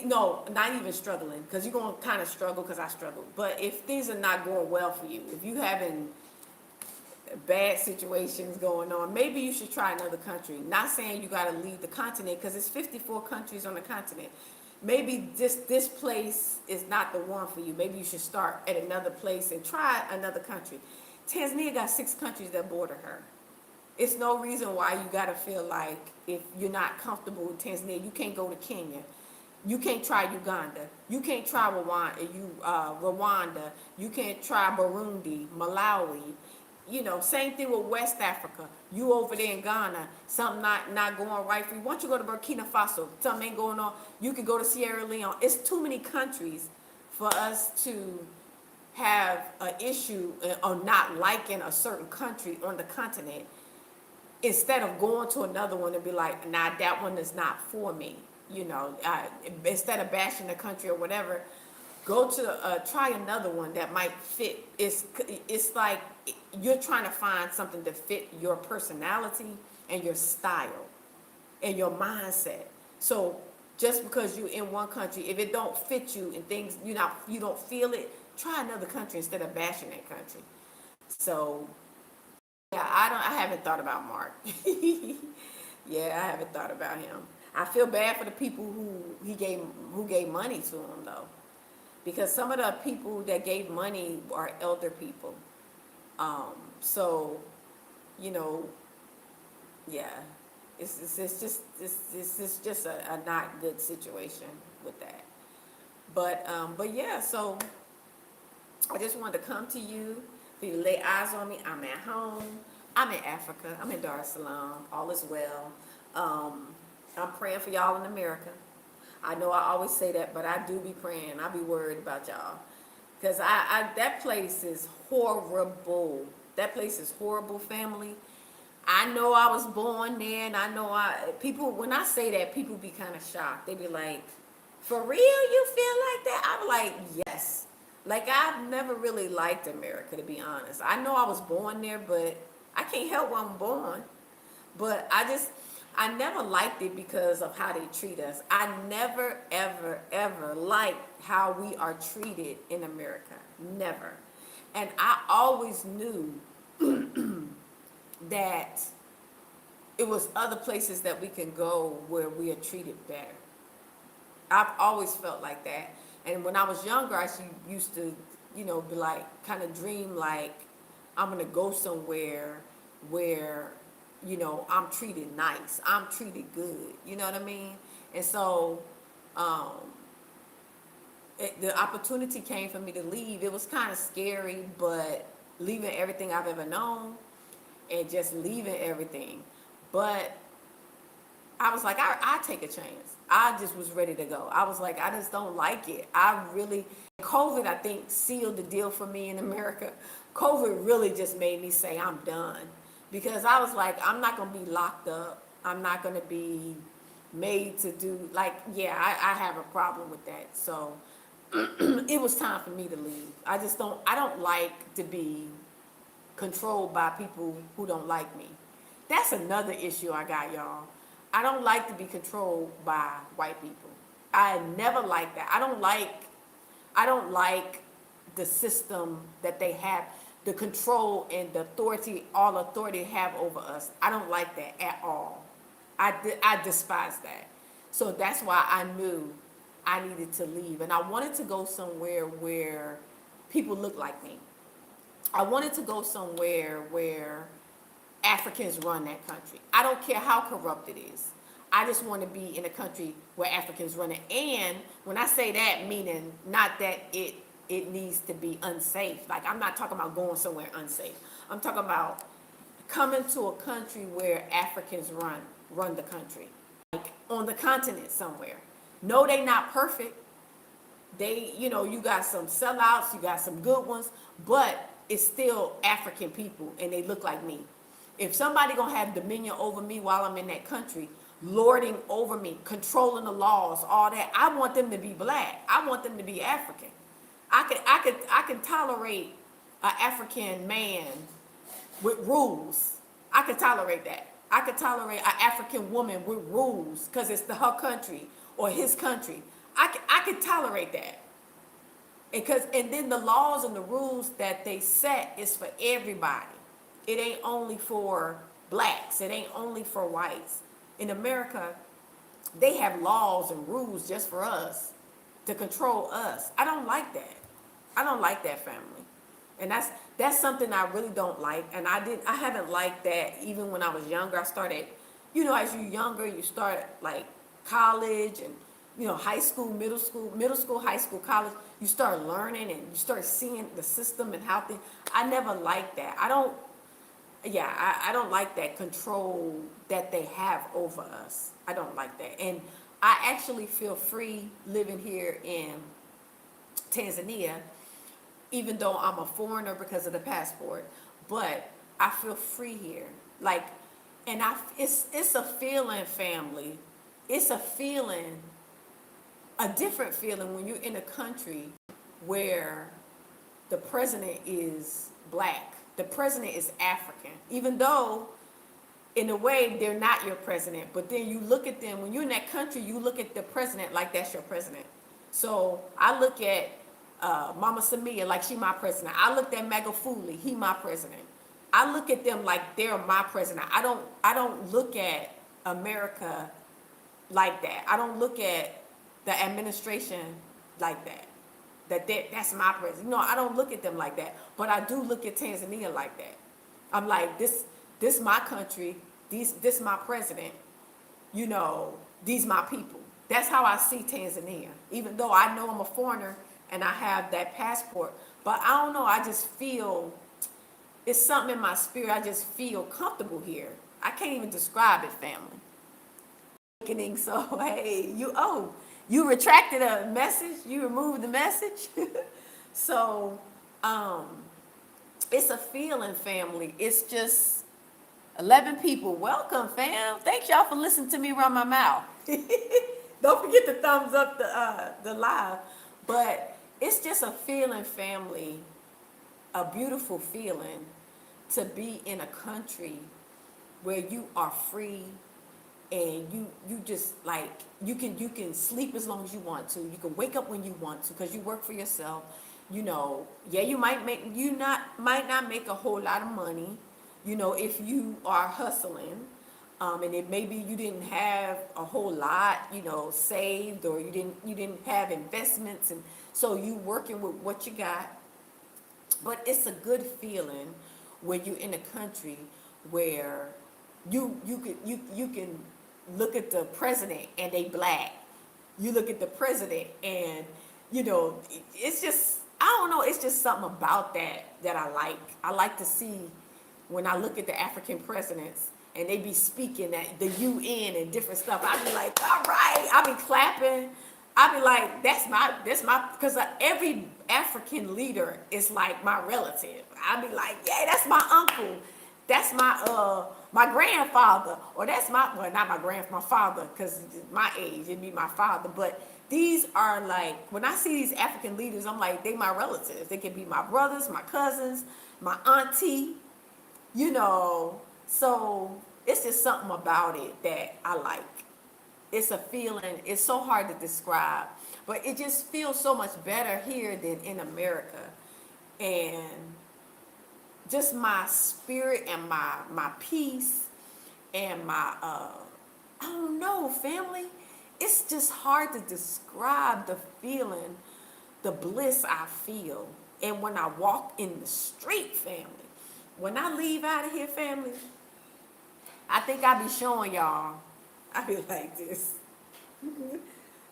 no, not even struggling, because you're going to kind of struggle because I struggle. But if things are not going well for you, if you having bad situations going on, maybe you should try another country. Not saying you got to leave the continent, because it's 54 countries on the continent. Maybe this place is not the one for you. Maybe you should start at another place and try another country. Tanzania got 6 countries that border her. It's no reason why you got to feel like if you're not comfortable with Tanzania, you can't go to Kenya. You can't try Uganda. You can't try Rwanda. You can't try Burundi, Malawi. Same thing with West Africa. You over there in Ghana, something not going right for you. Once you go to Burkina Faso, something ain't going on. You can go to Sierra Leone. It's too many countries for us to have an issue or not liking a certain country on the continent, instead of going to another one and be like, nah, that one is not for me. Instead of bashing the country or whatever, go to try another one that might fit. It's like you're trying to find something to fit your personality and your style and your mindset. So just because you're in one country, if it don't fit you and things you don't feel it, try another country instead of bashing that country. So yeah, I haven't thought about Mark. Yeah, I haven't thought about him. I feel bad for the people who gave money to him though, because some of the people that gave money are elder people. So, yeah, it's just a not good situation with that. But yeah, so I just wanted to come to you for you to lay eyes on me. I'm at home. I'm in Africa. I'm in Dar es Salaam. All is well. I'm praying for y'all in America. I know I always say that, but I do be praying. I be worried about y'all. Because that place is horrible. That place is horrible, family. I know I was born there, and I know people, when I say that, people be kind of shocked. They be like, for real, you feel like that? I'm like, yes. Like, I've never really liked America, to be honest. I know I was born there, but I can't help where I'm born. But I never liked it because of how they treat us. I never, ever, ever liked how we are treated in America. Never. And I always knew that it was other places that we can go where we are treated better. I've always felt like that. And when I was younger, used to, be like, kind of dream like I'm gonna go somewhere where, I'm treated nice, I'm treated good. You know what I mean? And so, um, the opportunity came for me to leave. It was kind of scary, but leaving everything I've ever known and just leaving everything. But I was like, I take a chance. I just was ready to go. I was like, I just don't like it. COVID, I think, sealed the deal for me in America. COVID really just made me say, I'm done. Because I was like, I'm not going to be locked up. I'm not going to be made to do, like, yeah, I have a problem with that. So it was time for me to leave. I don't like to be controlled by people who don't like me. That's another issue I got, y'all. I don't like to be controlled by white people. I never like that. I don't like the system that they have, the control and the authority, all authority have over us. I don't like that at all. I despise that. So that's why I knew I needed to leave. And I wanted to go somewhere where people look like me. I wanted to go somewhere where Africans run that country. I don't care how corrupt it is. I just want to be in a country where Africans run it. And when I say that, meaning not that it needs to be unsafe. Like, I'm not talking about going somewhere unsafe. I'm talking about coming to a country where Africans run the country. Like on the continent somewhere. No, they not perfect. You got some sellouts, you got some good ones, but it's still African people and they look like me. If somebody gonna have dominion over me while I'm in that country, lording over me, controlling the laws, all that, I want them to be black. I want them to be African. I can tolerate an African man with rules. I can tolerate that. I could tolerate an African woman with rules because it's her country or his country. I could tolerate that. And then the laws and the rules that they set is for everybody. It ain't only for blacks. It ain't only for whites. In America, they have laws and rules just for us to control us. I don't like that. I don't like that, family. And that's something I really don't like. And I haven't liked that even when I was younger. I started, as you're younger, you start like college and high school, middle school, high school, college. You start learning and you start seeing the system and how things. I never liked that. I don't like that control that they have over us. I don't like that. And I actually feel free living here in Tanzania, even though I'm a foreigner because of the passport, but I feel free here. Like, and it's a feeling, family. It's a feeling, a different feeling when you're in a country where the president is black. The president is African, even though in a way they're not your president. But then you look at them, when you're in that country, you look at the president like that's your president. So I look at Mama Samia like she my president. I looked at Magufuli, he my president. I look at them like they're my president. I don't look at America like that. I don't look at the administration like that. That's my president. No, I don't look at them like that. But I do look at Tanzania like that. I'm like, this my country, this my president, these my people. That's how I see Tanzania. Even though I know I'm a foreigner and I have that passport. But I don't know, I just feel, it's something in my spirit, I just feel comfortable here. I can't even describe it, family. awakening. So hey, you retracted a message, you removed the message. So um, it's a feeling, family. It's just 11 people. Welcome, fam. Thanks y'all for listening to me run my mouth. Don't forget to thumbs up the live. But it's just a feeling, family, a beautiful feeling to be in a country where you are free and you just like you can sleep as long as you want to. You can wake up when you want to because you work for yourself. Yeah, you might not make a whole lot of money, if you are hustling. And it maybe you didn't have a whole lot, saved, or you didn't have investments, and so you working with what you got. But it's a good feeling when you're in a country where you can look at the president and they black. You look at the president and it's just, I don't know, it's just something about that I like. I like to see when I look at the African presidents and they be speaking at the UN and different stuff. I be like, all right. I be clapping. I be like, because every African leader is like my relative. I be like, yeah, that's my uncle. That's my grandfather, or that's well, not my father, because my age, it'd be my father. But these are like, when I see these African leaders, I'm like, they my relatives. They can be my brothers, my cousins, my auntie, So it's just something about it that I like. It's a feeling. It's so hard to describe, but it just feels so much better here than in America. And just my spirit and my peace and my I don't know, family. It's just hard to describe the feeling, the bliss I feel. And when I walk in the street, family, when I leave out of here, family, I think I be showing y'all. I be like this.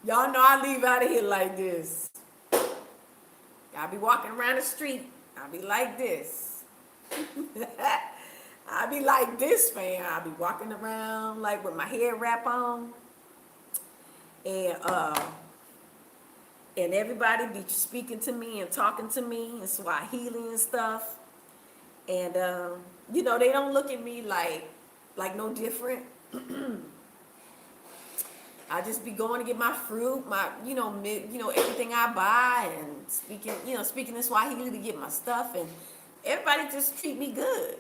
Y'all know I leave out of here like this. I be walking around the street. I be like this. I be like this, fam. I be walking around like with my head wrap on, and everybody be speaking to me and talking to me in Swahili and stuff, and they don't look at me like no different. I just be going to get my fruit, my everything I buy, and speaking in Swahili to get my stuff, and everybody just treat me good.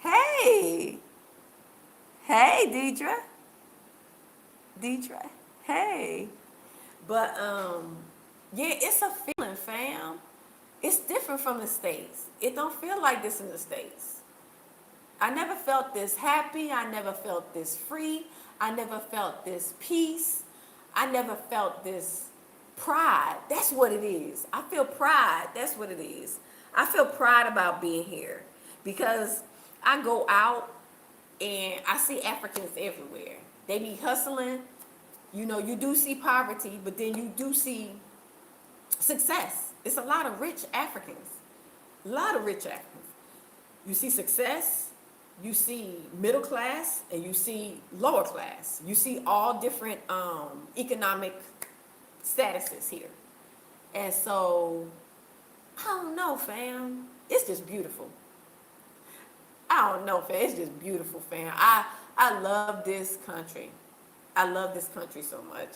Hey, Deidre, hey, but yeah, it's a feeling, fam. It's different from the States. It don't feel like this in the States. I never felt this happy. I never felt this free. I never felt this peace. I never felt this pride. That's what it is. I feel pride. That's what it is. I feel pride about being here because I go out and I see Africans everywhere. They be hustling. You do see poverty, but then you do see success. It's a lot of rich Africans. A lot of rich Africans. You see success, you see middle class, and you see lower class. You see all different economic statuses here. And so, I don't know, fam. It's just beautiful. I don't know, fam. It's just beautiful, fam. I love this country. I love this country so much.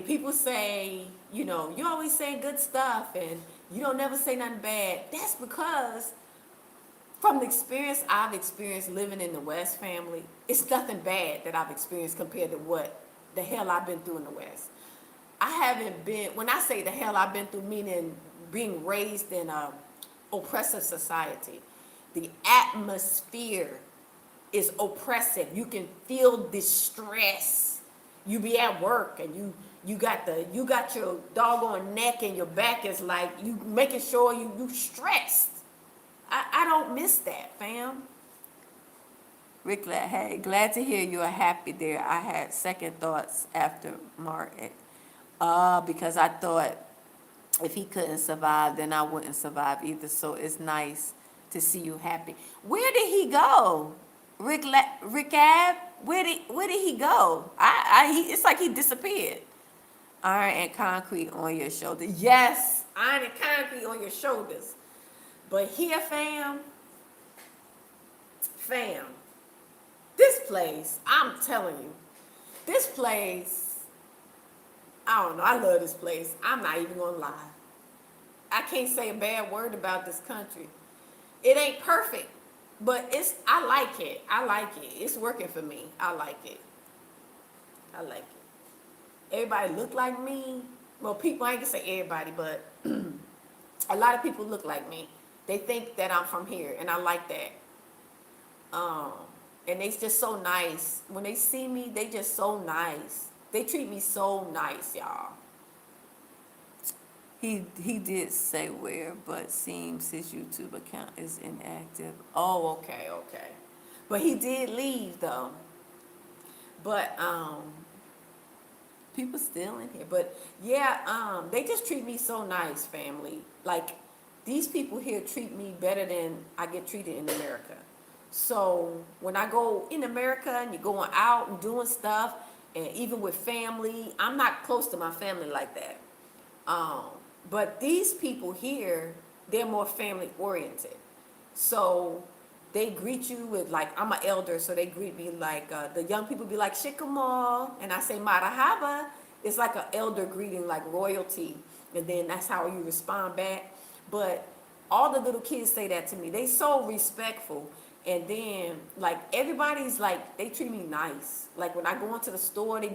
People say, you always say good stuff and you don't never say nothing bad. That's because from the experience I've experienced living in the West, family, it's nothing bad that I've experienced compared to what the hell I've been through in the West. I haven't been, when I say the hell I've been through, meaning being raised in a oppressive society. The atmosphere is oppressive. You can feel distress. You be at work and you got your doggone neck and your back is like you making sure you stressed. I don't miss that, fam. Rick, hey, glad to hear you are happy there. I had second thoughts after Mark, because I thought if he couldn't survive, then I wouldn't survive either. So it's nice to see you happy. Where did he go? Rick Ab? Where did he go? It's like he disappeared. Iron and concrete on your shoulder. Yes, iron and concrete on your shoulders. But here, fam, this place, I'm telling you, this place, I don't know, I love this place. I'm not even gonna lie. I can't say a bad word about this country. It ain't perfect, but I like it. I like it. It's working for me. I like it. I like it. Everybody look like me. Well, people, I ain't gonna say everybody, but a lot of people look like me. They think that I'm from here, and I like that. Um, and they just so nice. When they see me, they just so nice. They treat me so nice, y'all. He did say where, but seems his YouTube account is inactive. Oh, okay. But he did leave though. But people still in here. But yeah, they just treat me so nice, family. Like these people here treat me better than I get treated in America. So when I go in America and you're going out and doing stuff, and even with family, I'm not close to my family like that. Um, but these people here, they're more family oriented. So they greet you with like, I'm an elder, so they greet me like, the young people be like, Shikamal, and I say Marahaba. It's like an elder greeting, like royalty. And then that's how you respond back. But all the little kids say that to me. They so respectful. And then like everybody's like, they treat me nice. Like when I go into the store, they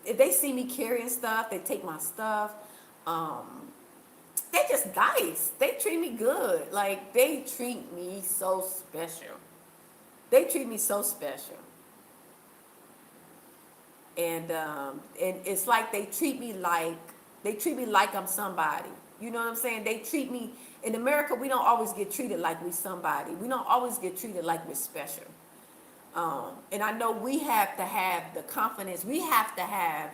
if they see me carrying stuff, they take my stuff. Um, they just nice. They treat me good. Like they treat me so special. They treat me so special. And it's like they treat me like I'm somebody. You know what I'm saying? They treat me in America. We don't always get treated like we somebody. We don't always get treated like we're special. And I know we have to have the confidence. We have to have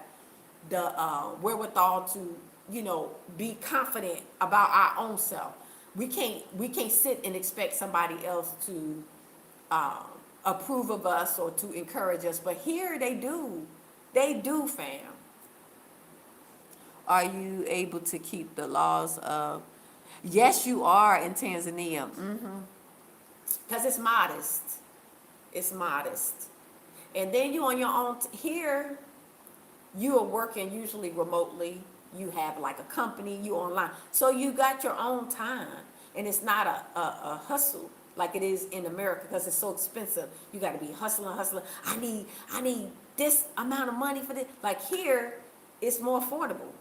the wherewithal to, be confident about our own self. We can't sit and expect somebody else to uh, approve of us or to encourage us. But here they do, fam. Are you able to keep the laws of? Yes, you are in Tanzania. Because it's modest. It's modest. And then you on your own here. You are working usually remotely. You have like a company, you online. So you got your own time. And it's not a hustle like it is in America because it's so expensive. You got to be hustling. I need this amount of money for this. Like here, it's more affordable.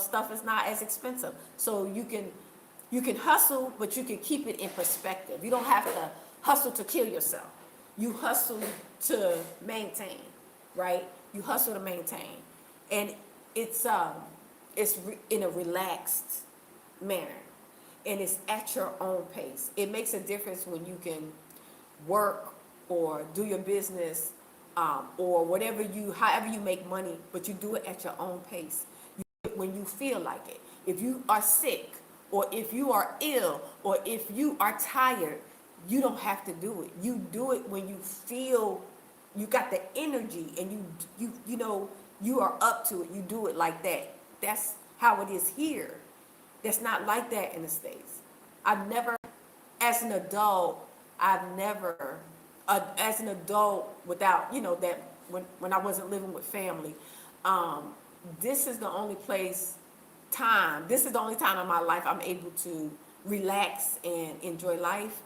Stuff is not as expensive. So you can hustle, but you can keep it in perspective. You don't have to hustle to kill yourself. You hustle to maintain, right? You hustle to maintain. And it's in a relaxed manner, and it's at your own pace. It makes a difference when you can work or do your business, or however you make money, but you do it at your own pace. You do it when you feel like it. If you are sick, or if you are ill, or if you are tired, you don't have to do it. You do it when you feel you got the energy, and you are up to it. You do it like that. That's how it is here. That's not like that in the States. I've never, as an adult, as an adult without, that when I wasn't living with family, um, this is the only this is the only time in my life I'm able to relax and enjoy life,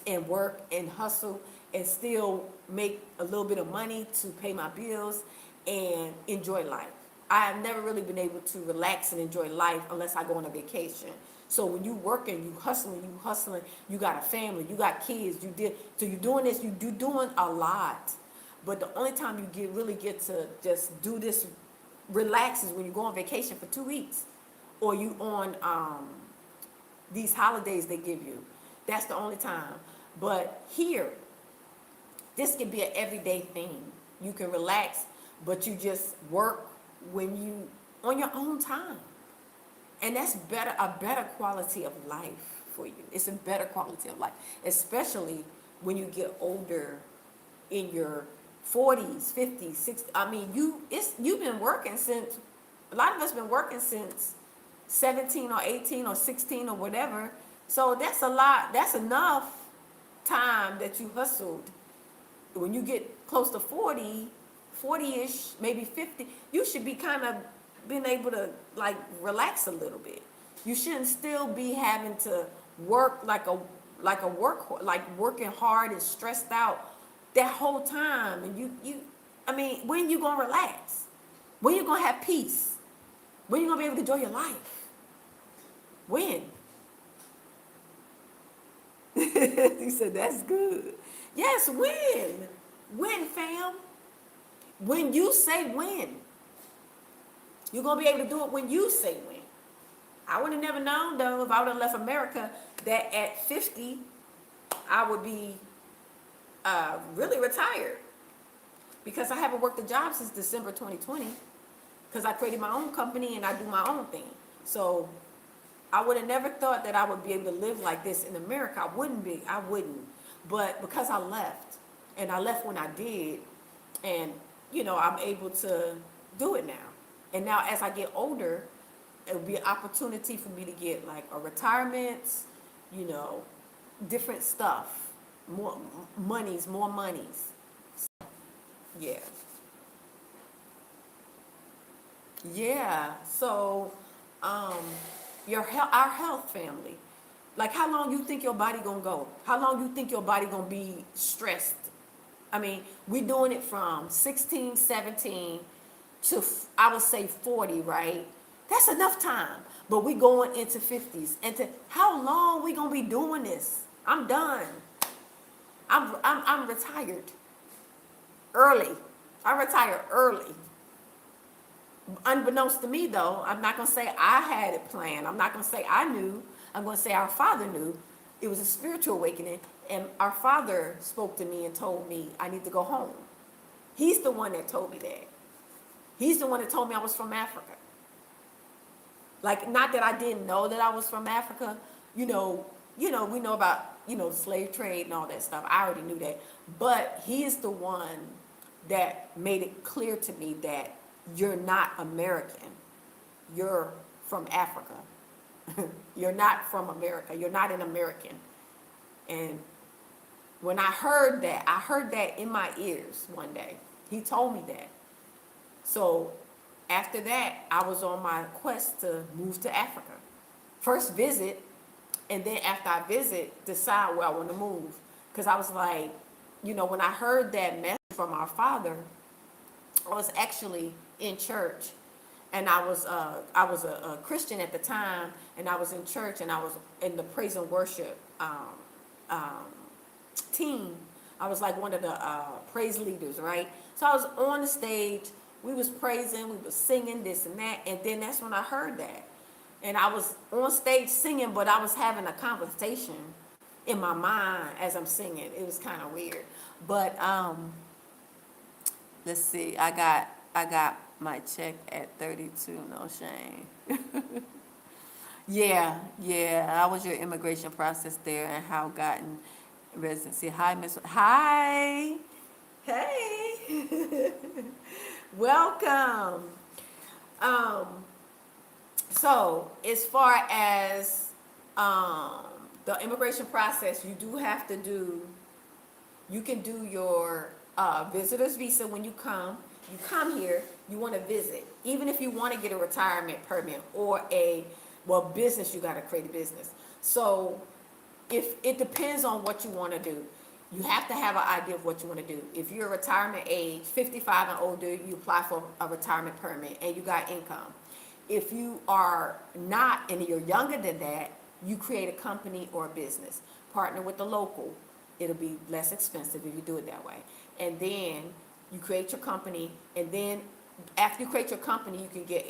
and work and hustle and still make a little bit of money to pay my bills and enjoy life. I have never really been able to relax and enjoy life unless I go on a vacation. So when you working, you hustling, you got a family, you got kids, so you're doing this, you're doing a lot. But the only time you really get to just do this, relax, is when you go on vacation for 2 weeks, or you on these holidays they give you. That's the only time. But here, this can be an everyday thing. You can relax, but you just work when you on your own time. And that's a better quality of life for you. It's a better quality of life, especially when you get older in your 40s, 50s, 60s. I mean, you've been working since, a lot of us been working since 17 or 18 or 16 or whatever. So that's a lot, that's enough time that you hustled. When you get close to 40, 40-ish, maybe 50, you should be kind of being able to like relax a little bit. You shouldn't still be having to work like working hard and stressed out that whole time. And I mean, when you gonna relax? When you gonna have peace? When you gonna be able to enjoy your life? When? He said, that's good. Yes, when? When, fam? When you say when. You're going to be able to do it when you say when. I would have never known, though, if I would have left America, that at 50, I would be really retired. Because I haven't worked a job since December 2020. Because I created my own company and I do my own thing. So I would have never thought that I would be able to live like this in America. I wouldn't. But because I left, and I left when I did, and, you know, I'm able to do it now. And now as I get older, it will be an opportunity for me to get like a retirement, you know, different stuff, more monies. Yeah. Yeah. So, our health family. Like, how long you think your body gonna go? How long you think your body gonna be stressed? I mean, we doing it from 16, 17 to, I would say 40, right? That's enough time. But we going into 50s. And to how long we gonna be doing this? I'm done. I'm retired early. I retired early. Unbeknownst to me, though, I'm not gonna say I had it planned. I'm not gonna say I knew. I'm gonna say our Father knew. It was a spiritual awakening, and our Father spoke to me and told me I need to go home. He's the one that told me that. He's the one that told me I was from Africa. Like, not that I didn't know that I was from Africa. We know about, slave trade and all that stuff. I already knew that. But he is the one that made it clear to me that you're not American. You're from Africa. You're not from America. You're not an American. And when I heard that in my ears one day. He told me that. So after that, I was on my quest to move to Africa. First visit, and then after I visit, decide where I want to move. Because I was like, when I heard that message from our Father, I was actually in church. And I was a Christian at the time, and I was in church, and I was in the praise and worship team. I was like one of the praise leaders, right? So I was on the stage. We was praising, we was singing this and that, and then that's when I heard that. And I was on stage singing, but I was having a conversation in my mind as I'm singing. It was kind of weird. But let's see. I got my check at 32. No shame. Yeah. How was your immigration process there, and how gotten residency? Hi, Miss. Hi. Hey. Welcome. So as far as the immigration process, you can do your visitor's visa when you come. You come here, you want to visit. Even if you want to get a retirement permit or business, you got to create a business. So if it depends on what you want to do. You have to have an idea of what you want to do. If you're retirement age, 55 and older, you apply for a retirement permit and you got income. If you are not and you're younger than that, you create a company or a business. Partner with the local. It'll be less expensive if you do it that way. And then you create your company, and then after you create your company, you can get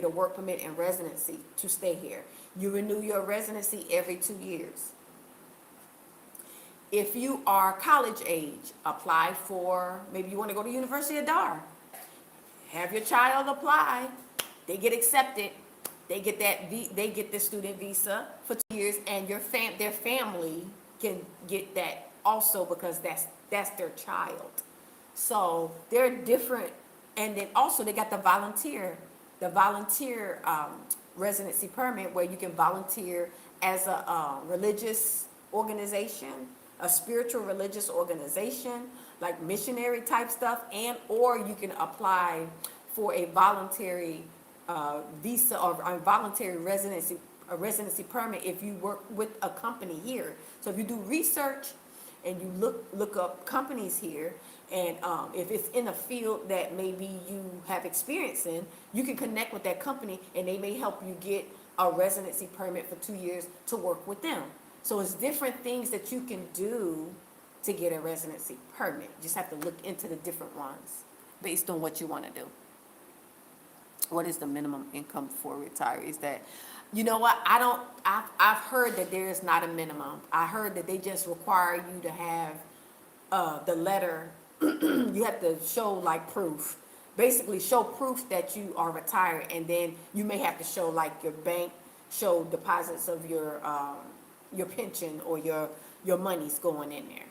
a work permit and residency to stay here. You renew your residency every 2 years. If you are college age, apply for, maybe you want to go to University of Dar. Have your child apply. They get accepted. They get the student visa for 2 years, and their family can get that also because that's their child. So they're different, and then also they got the volunteer residency permit where you can volunteer as a religious organization, a spiritual religious organization, like missionary type stuff, and or you can apply for a voluntary visa or a voluntary residency a residency permit if you work with a company here. So if you do research and you look up companies here, and if it's in a field that maybe you have experience in, you can connect with that company and they may help you get a residency permit for 2 years to work with them. So it's different things that you can do to get a residency permit. You just have to look into the different ones based on what you want to do. What is the minimum income for retirees? That, you know what, I've heard that there is not a minimum. I heard that they just require you to have the letter. You have to show like proof, basically show proof that you are retired, and then you may have to show like your bank, show deposits of your pension or your money's going in there.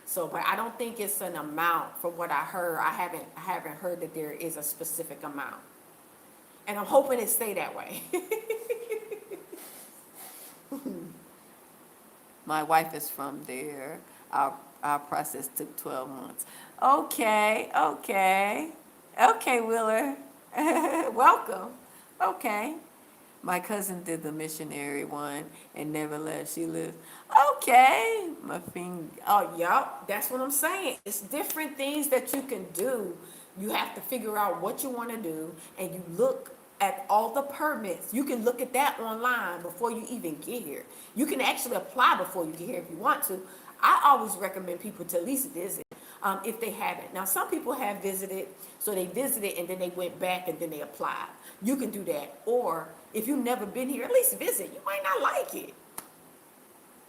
So, but I don't think it's an amount. From what I heard, I haven't heard that there is a specific amount, and I'm hoping it stay that way. My wife is from there. Our process took 12 months. Okay, Wheeler. Welcome. Okay. My cousin did the missionary one and never left. She lived. Okay. My finger. Oh, yep. That's what I'm saying. It's different things that you can do. You have to figure out what you want to do, and you look at all the permits. You can look at that online before you even get here. You can actually apply before you get here if you want to. I always recommend people to at least visit if they haven't. Now, some people have visited, so they visited and then they went back and then they applied. You can do that. Or if you've never been here, at least visit. You might not like it.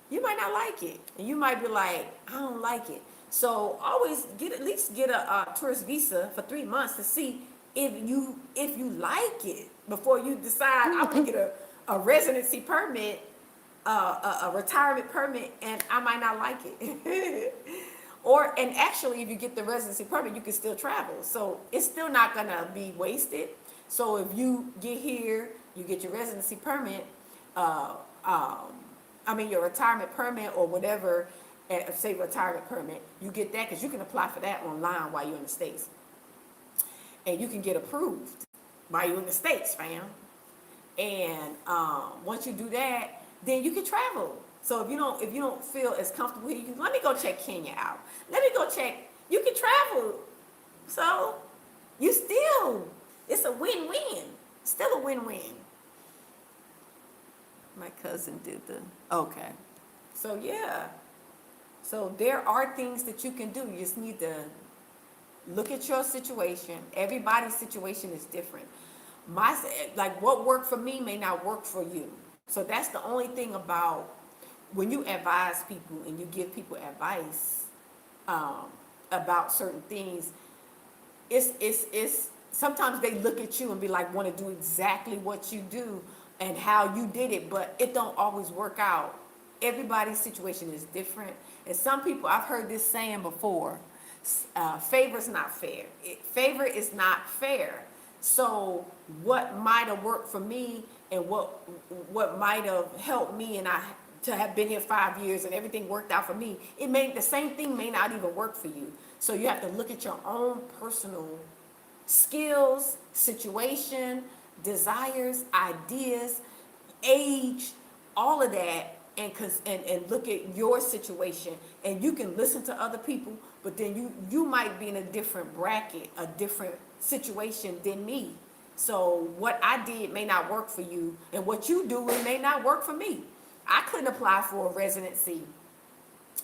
You might not like it. And you might be like, I don't like it. So always at least get a tourist visa for 3 months to see if you like it before you decide I want to get a residency permit, a retirement permit, and I might not like it. And actually, if you get the residency permit, you can still travel. So it's still not gonna be wasted. So if you get here, you get your residency permit, your retirement permit or whatever, say retirement permit, you get that because you can apply for that online while you're in the States. And you can get approved while you're in the States, fam. And once you do that, then you can travel. So if you don't feel as comfortable here, let me go check Kenya out. Let me go check. You can travel. So it's a win-win. Still a win-win. My cousin did okay. So yeah. So there are things that you can do. You just need to look at your situation. Everybody's situation is different. What worked for me may not work for you. So that's the only thing about when you advise people and you give people advice about certain things. It's sometimes they look at you and be like, want to do exactly what you do and how you did it, but it don't always work out. Everybody's situation is different, and some people, I've heard this saying before, favor is not fair. Favor is not fair. So what might have worked for me and what might have helped me and I to have been here 5 years and everything worked out for me, the same thing may not even work for you. So you have to look at your own personal skills, situation, desires, ideas, age, all of that, and look at your situation. And you can listen to other people, but then you might be in a different bracket, a different situation than me. So what I did may not work for you, and what you do may not work for me. I couldn't apply for a residency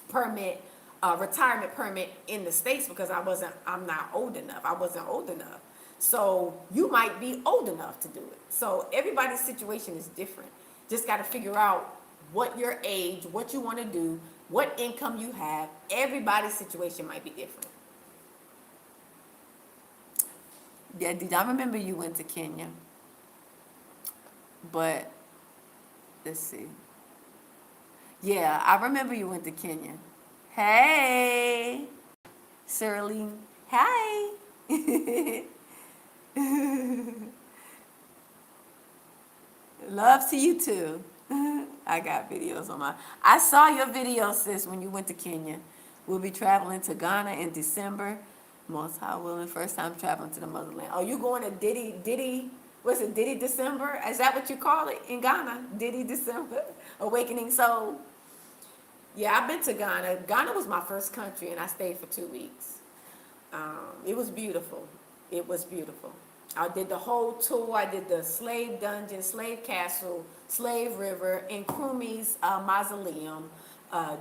permit, retirement permit in the States because I'm not old enough. I wasn't old enough. So you might be old enough to do it. So everybody's situation is different. Just got to figure out what your age, what you want to do, what income you have. Everybody's situation might be different. Yeah, I remember you went to Kenya. But let's see. Yeah, I remember you went to Kenya. Hey, Shirley. Hi. Love to you too. I got videos on my. I saw your video, sis, when you went to Kenya. We'll be traveling to Ghana in December. Most high willing, first time traveling to the motherland. Oh, you going to Diddy? What's it, Diddy December? Is that what you call it in Ghana? Diddy December? Awakening Soul? Yeah, I've been to Ghana. Ghana was my first country, and I stayed for 2 weeks. It was beautiful. It was beautiful. I did the whole tour. I did the slave dungeon, slave castle, slave river, Nkrumah's mausoleum,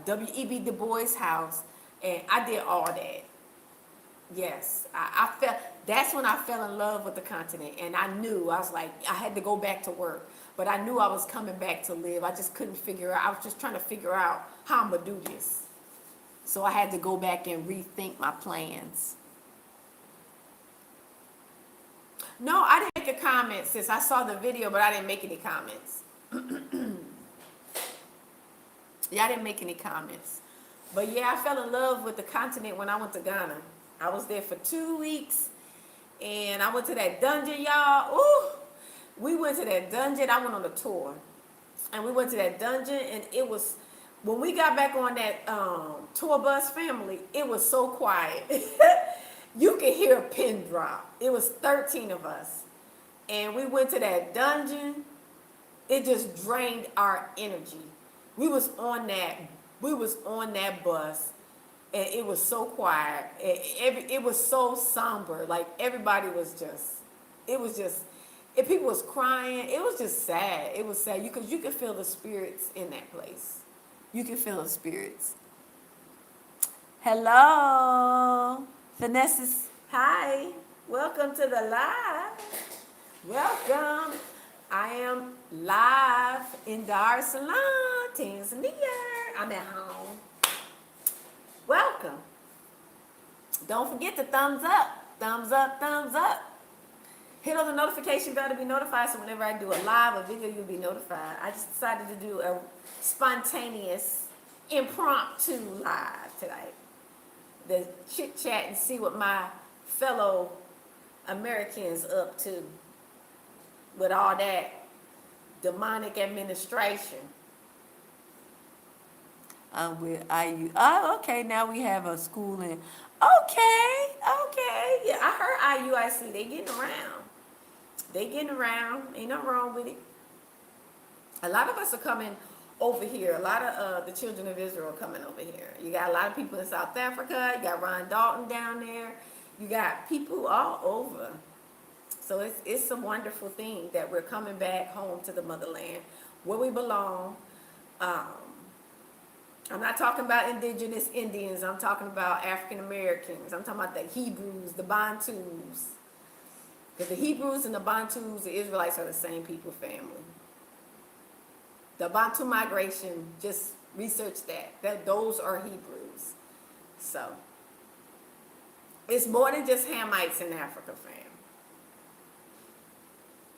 W.E.B. Du Bois' house, and I did all that. Yes, I felt. That's when I fell in love with the continent, and I knew I was like I had to go back to work, but I knew I was coming back to live. I just couldn't figure out. I was just trying to figure out how I'm gonna do this. So I had to go back and rethink my plans. No, I didn't make a comment, sis. I saw the video, but I didn't make any comments. Yeah, I didn't make any comments. But yeah, I fell in love with the continent when I went to Ghana. I was there for 2 weeks, and I went to that dungeon, y'all. Ooh, we went to that dungeon. I went on a tour, and we went to that dungeon, and it was when we got back on that tour bus, family. It was so quiet. You could hear a pin drop. It was 13 of us, and we went to that dungeon. It just drained our energy. We was on that. We was on that bus, and it was so quiet. It was so somber. Like everybody was just. It was just. If people was crying, it was just sad. It was sad. You could feel the spirits in that place. You can feel the spirits. Hello, Vanessa. Hi. Welcome to the live. Welcome. I am live in Dar es Salaam, Tanzania. I'm at home. Welcome. Don't forget to thumbs up. Thumbs up, thumbs up. Hit on the notification bell to be notified, so whenever I do a live, a video, you'll be notified. I just decided to do a spontaneous, impromptu live tonight. The chit chat and see what my fellow Americans up to with all that demonic administration. With IU. Oh, okay. Now we have a school in. Okay. Yeah, I heard IUIC. They getting around. They getting around. Ain't nothing wrong with it. A lot of us are coming over here. A lot of the children of Israel are coming over here. You got a lot of people in South Africa. You got Ron Dalton down there. You got people all over. So it's a wonderful thing that we're coming back home to the motherland where we belong. I'm not talking about indigenous Indians. I'm talking about African Americans. I'm talking about the Hebrews, the Bantus. Because the Hebrews and the Bantus, the Israelites are the same people family. The Bantu migration, just research that those are Hebrews. So it's more than just Hamites in Africa, fam.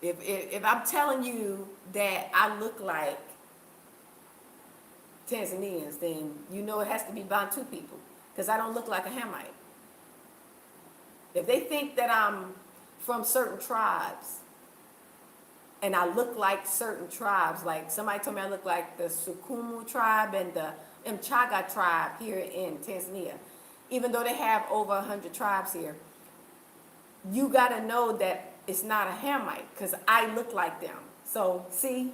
If I'm telling you that I look like Tanzanians, then you know it has to be Bantu people, because I don't look like a Hamite. If they think that I'm from certain tribes and I look like certain tribes, like somebody told me I look like the Sukumu tribe and the Mchaga tribe here in Tanzania, even though they have over 100 tribes here, you got to know that it's not a Hamite, because I look like them. So see,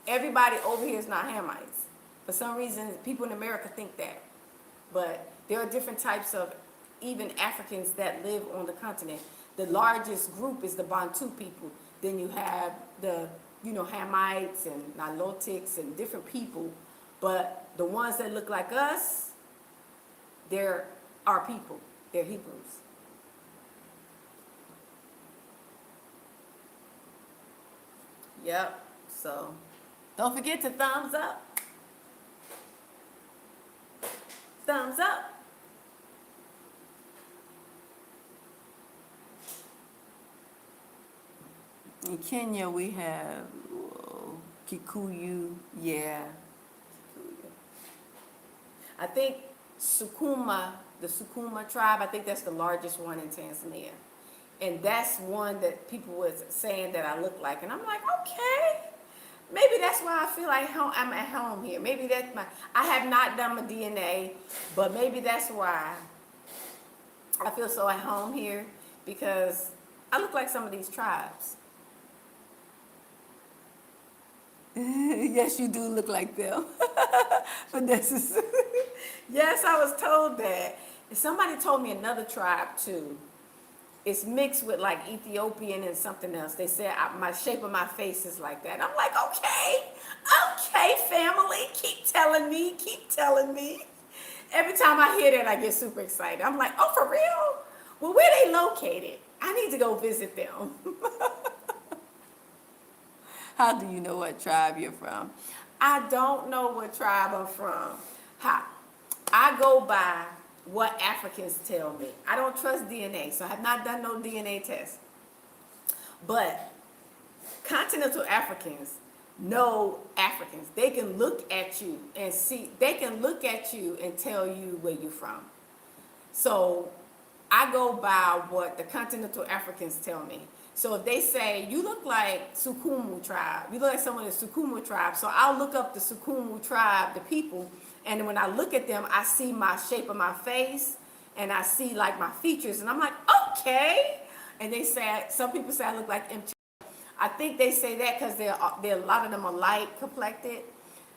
everybody over here is not Hamites. For some reason, people in America think that. But there are different types of even Africans that live on the continent. The largest group is the Bantu people. Then you have the, Hamites and Nilotics and different people. But the ones that look like us, they're our people. They're Hebrews. Yep. So don't forget to thumbs up. Thumbs up. In Kenya, we have Kikuyu. Yeah. I think The Sukuma tribe. I think that's the largest one in Tanzania. And that's one that people was saying that I look like. And I'm like, okay, maybe that's why I feel like I'm at home here. Maybe that's I have not done my DNA, but maybe that's why I feel so at home here, because I look like some of these tribes. Yes, you do look like them. But this is, yes, I was told that. And somebody told me another tribe too. It's mixed with like Ethiopian and something else. They said my shape of my face is like that. I'm like, okay, family, keep telling me, keep telling me. Every time I hear that, I get super excited. I'm like, oh, for real? Well, where they located? I need to go visit them. How do you know what tribe you're from? I don't know what tribe I'm from. How? I go by what Africans tell me. I don't trust DNA, so I have not done no DNA test. But continental Africans know Africans. They can look at you and see, they can look at you and tell you where you're from. So I go by what the continental Africans tell me. So if they say, you look like Sukumu tribe, you look like someone in the Sukumu tribe, so I'll look up the Sukumu tribe, the people, and when I look at them, I see my shape of my face, and I see like my features, and I'm like, okay. And they say, some people say I look like MT. I think they say that because they're a lot of them are light complected.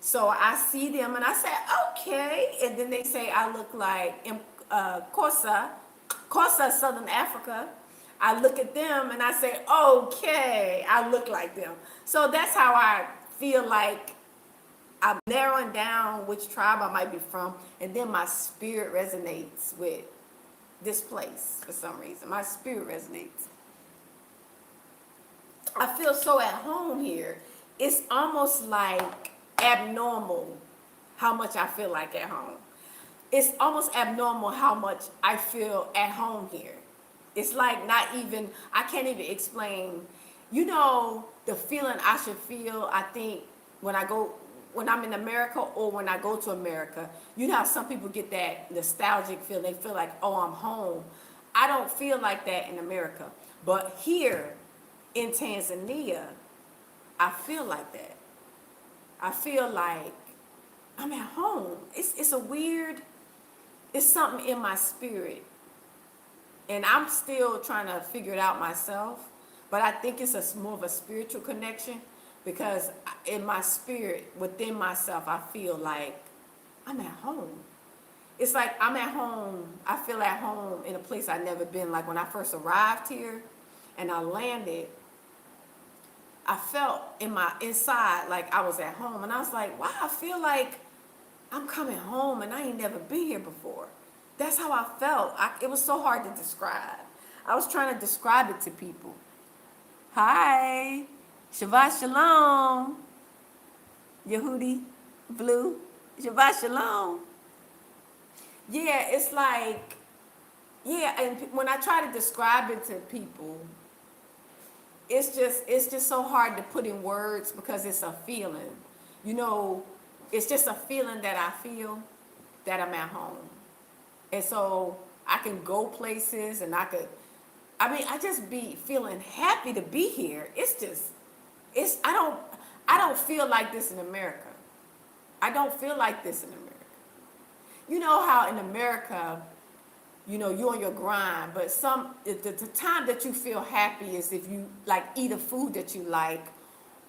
So I see them and I say, okay. And then they say I look like Kosa, Southern Africa. I look at them and I say, okay, I look like them. So that's how I feel like I'm narrowing down which tribe I might be from. And then my spirit resonates with this place for some reason. My spirit resonates. I feel so at home here. It's almost like abnormal how much I feel like at home. It's almost abnormal how much I feel at home here. It's like not even, I can't even explain, the feeling I should feel, I think, when I'm in America or when I go to America. You know how some people get that nostalgic feel. They feel like, oh, I'm home. I don't feel like that in America. But here in Tanzania, I feel like that. I feel like I'm at home. It's something in my spirit. And I'm still trying to figure it out myself. But I think it's more of a spiritual connection, because in my spirit, within myself, I feel like I'm at home. It's like I'm at home. I feel at home in a place I've never been. Like when I first arrived here and I landed, I felt in my inside like I was at home. And I was like, wow, I feel like I'm coming home and I ain't never been here before. That's how I felt. It was so hard to describe. I was trying to describe it to people. Hi, Shabbat Shalom, Yehudi, Blue, Shabbat Shalom. Yeah, it's like, yeah, and when I try to describe it to people, it's just so hard to put in words because it's a feeling. It's just a feeling that I feel that I'm at home. And so I can go places and I just be feeling happy to be here. I don't feel like this in America. I don't feel like this in America. You know how in America, you're on your grind, but the time that you feel happy is if you like eat a food that you like,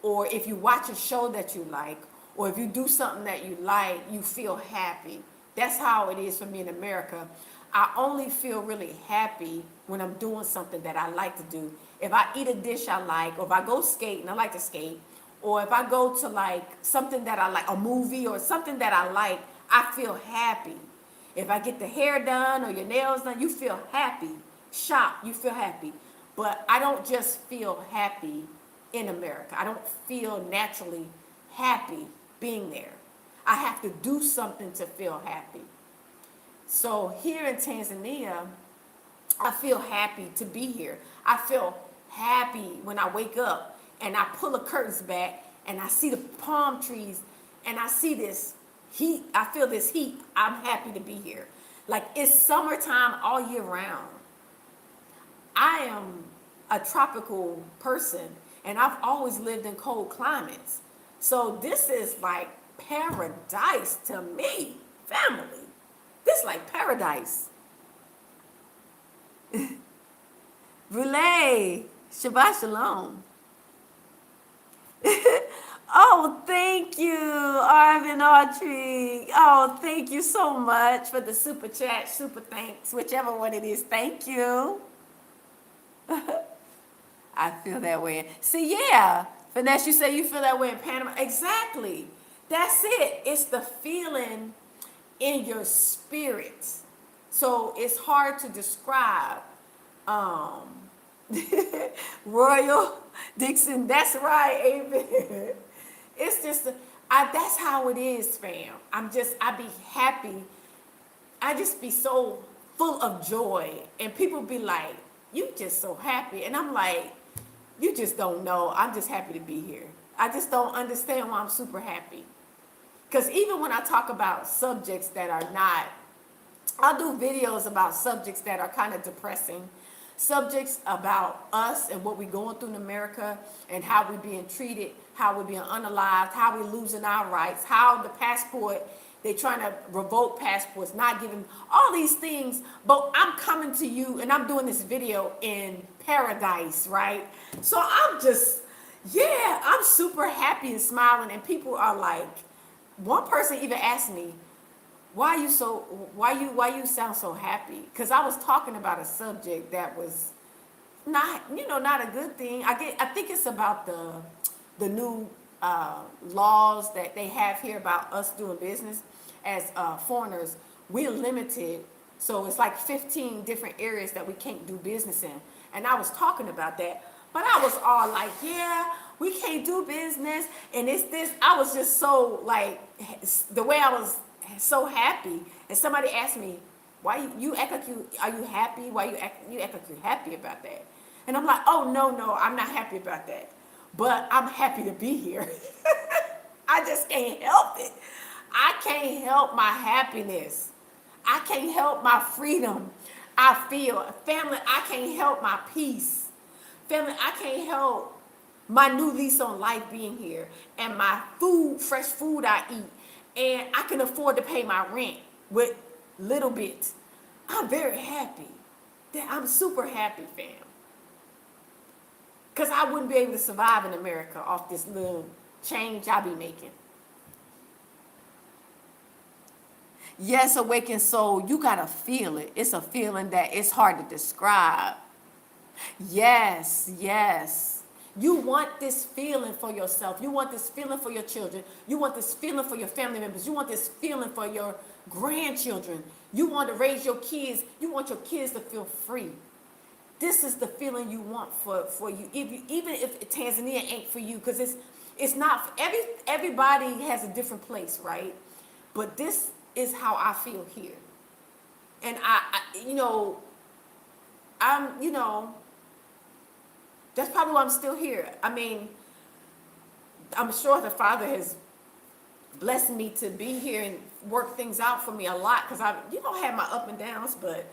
or if you watch a show that you like, or if you do something that you like, you feel happy. That's how it is for me in America. I only feel really happy when I'm doing something that I like to do. If I eat a dish I like, or if I go skate, and I like to skate, or if I go to like something that I like, a movie or something that I like, I feel happy. If I get the hair done or your nails done, you feel happy. Shop, you feel happy. But I don't just feel happy in America. I don't feel naturally happy being there. I have to do something to feel happy. So here in Tanzania, I feel happy to be here. I feel happy when I wake up and I pull the curtains back and I see the palm trees and I see this heat. I feel this heat. I'm happy to be here. Like it's summertime all year round. I am a tropical person and I've always lived in cold climates. So this is like paradise to me, family. This is like paradise. Brule, Shabbat Shalom. Oh, thank you, Arvin Autry. Oh, thank you so much for the super chat, super thanks, whichever one it is. Thank you. I feel that way. See, yeah, Finesse, you say you feel that way in Panama. Exactly. That's it. It's the feeling in your spirit. So it's hard to describe. Um, Royal Dixon, that's right, amen. It's just, that's how it is, fam. I be happy. I just be so full of joy. And people be like, you just so happy. And I'm like, you just don't know. I'm just happy to be here. I just don't understand why I'm super happy. Because even when I talk about subjects that are not, I'll do videos about subjects that are kind of depressing, subjects about us and what we're going through in America and how we're being treated, how we're being unalived, how we're losing our rights, how the passport, they're trying to revoke passports, not giving all these things. But I'm coming to you and I'm doing this video in paradise, right? So I'm just, yeah, I'm super happy and smiling. And people are like, one person even asked me, why you sound so happy? Because I was talking about a subject that was not a good thing. I think it's about the new laws that they have here about us doing business as foreigners. We're limited, so it's like 15 different areas that we can't do business in. And I was talking about that, but I was all like, yeah, we can't do business, and it's this. I was just so like, the way I was so happy, and somebody asked me, why you act like are you happy? Why you act like you're happy about that? And I'm like, oh no, I'm not happy about that, but I'm happy to be here. I just can't help it. I can't help my happiness. I can't help my freedom. I feel family. I can't help my peace. Family, I can't help my new lease on life being here and my food, fresh food I eat. And I can afford to pay my rent with little bits. I'm very happy. I'm super happy, fam. Because I wouldn't be able to survive in America off this little change I be making. Yes, awakened soul, you got to feel it. It's a feeling that it's hard to describe. Yes. You want this feeling for yourself. You want this feeling for your children. You want this feeling for your family members. You want this feeling for your grandchildren. You want to raise your kids. You want your kids to feel free. This is the feeling you want for you. Even if Tanzania ain't for you, because it's not for everybody has a different place, right? But this is how I feel here. And that's probably why I'm still here. I mean, I'm sure the Father has blessed me to be here and work things out for me a lot, because I have my up and downs, but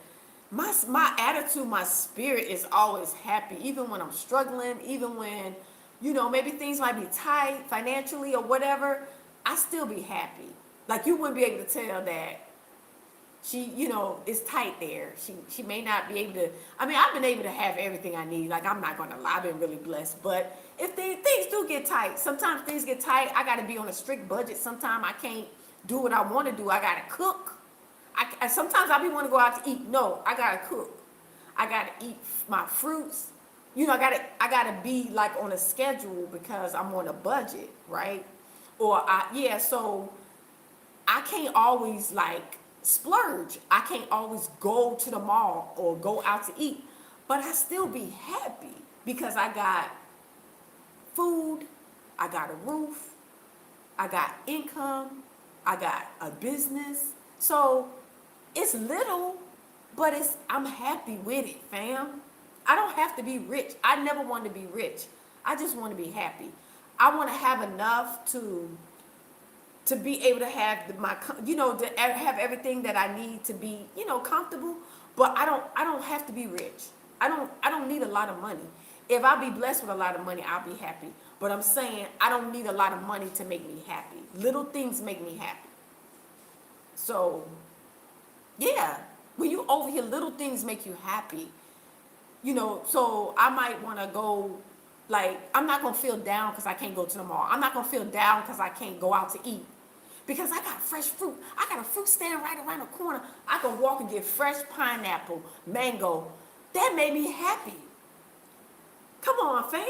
my attitude, my spirit is always happy, even when I'm struggling, even when maybe things might be tight financially or whatever. I still be happy. Like, you wouldn't be able to tell that she, is tight there. She may not be able to. I mean, I've been able to have everything I need. Like, I'm not gonna lie, I've been really blessed. But if things do get tight, sometimes things get tight. I gotta be on a strict budget. Sometimes I can't do what I want to do. I gotta cook. Sometimes I be want to go out to eat. No, I gotta cook. I gotta eat my fruits. I gotta be like on a schedule because I'm on a budget, right? So I can't always like splurge. I can't always go to the mall or go out to eat, but I still be happy because I got food, I got a roof, I got income, I got a business. So it's little, but I'm happy with it, fam. I don't have to be rich. I never wanted to be rich. I just want to be happy. I want to have enough to to be able to have to have everything that I need to be, comfortable. But I don't have to be rich. I don't need a lot of money. If I be blessed with a lot of money, I'll be happy. But I'm saying I don't need a lot of money to make me happy. Little things make me happy. So, yeah, when you over here, little things make you happy. So I might want to go, like, I'm not going to feel down because I can't go to the mall. I'm not going to feel down because I can't go out to eat. Because I got fresh fruit. I got a fruit stand right around the corner. I can walk and get fresh pineapple, mango. That made me happy. Come on, fam.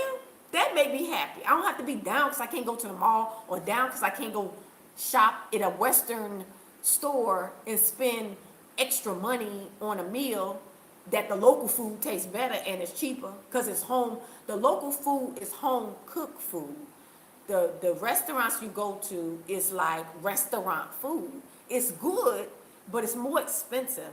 That made me happy. I don't have to be down because I can't go to the mall or down because I can't go shop at a Western store and spend extra money on a meal that the local food tastes better and it's cheaper because it's home. The local food is home cooked food. The restaurants you go to is like restaurant food. It's good, but it's more expensive,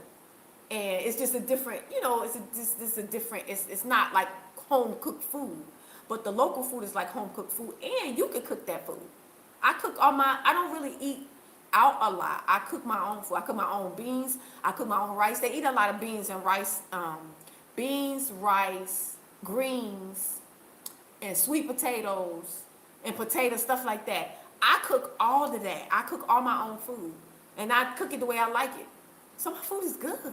and it's just a different. It's a different. It's not like home cooked food, but the local food is like home cooked food, and you can cook that food. I don't really eat out a lot. I cook my own food. I cook my own beans. I cook my own rice. They eat a lot of beans and rice. Beans, rice, greens, and sweet potatoes and potatoes, stuff like that. I cook all of that. I cook all my own food. And I cook it the way I like it. So my food is good.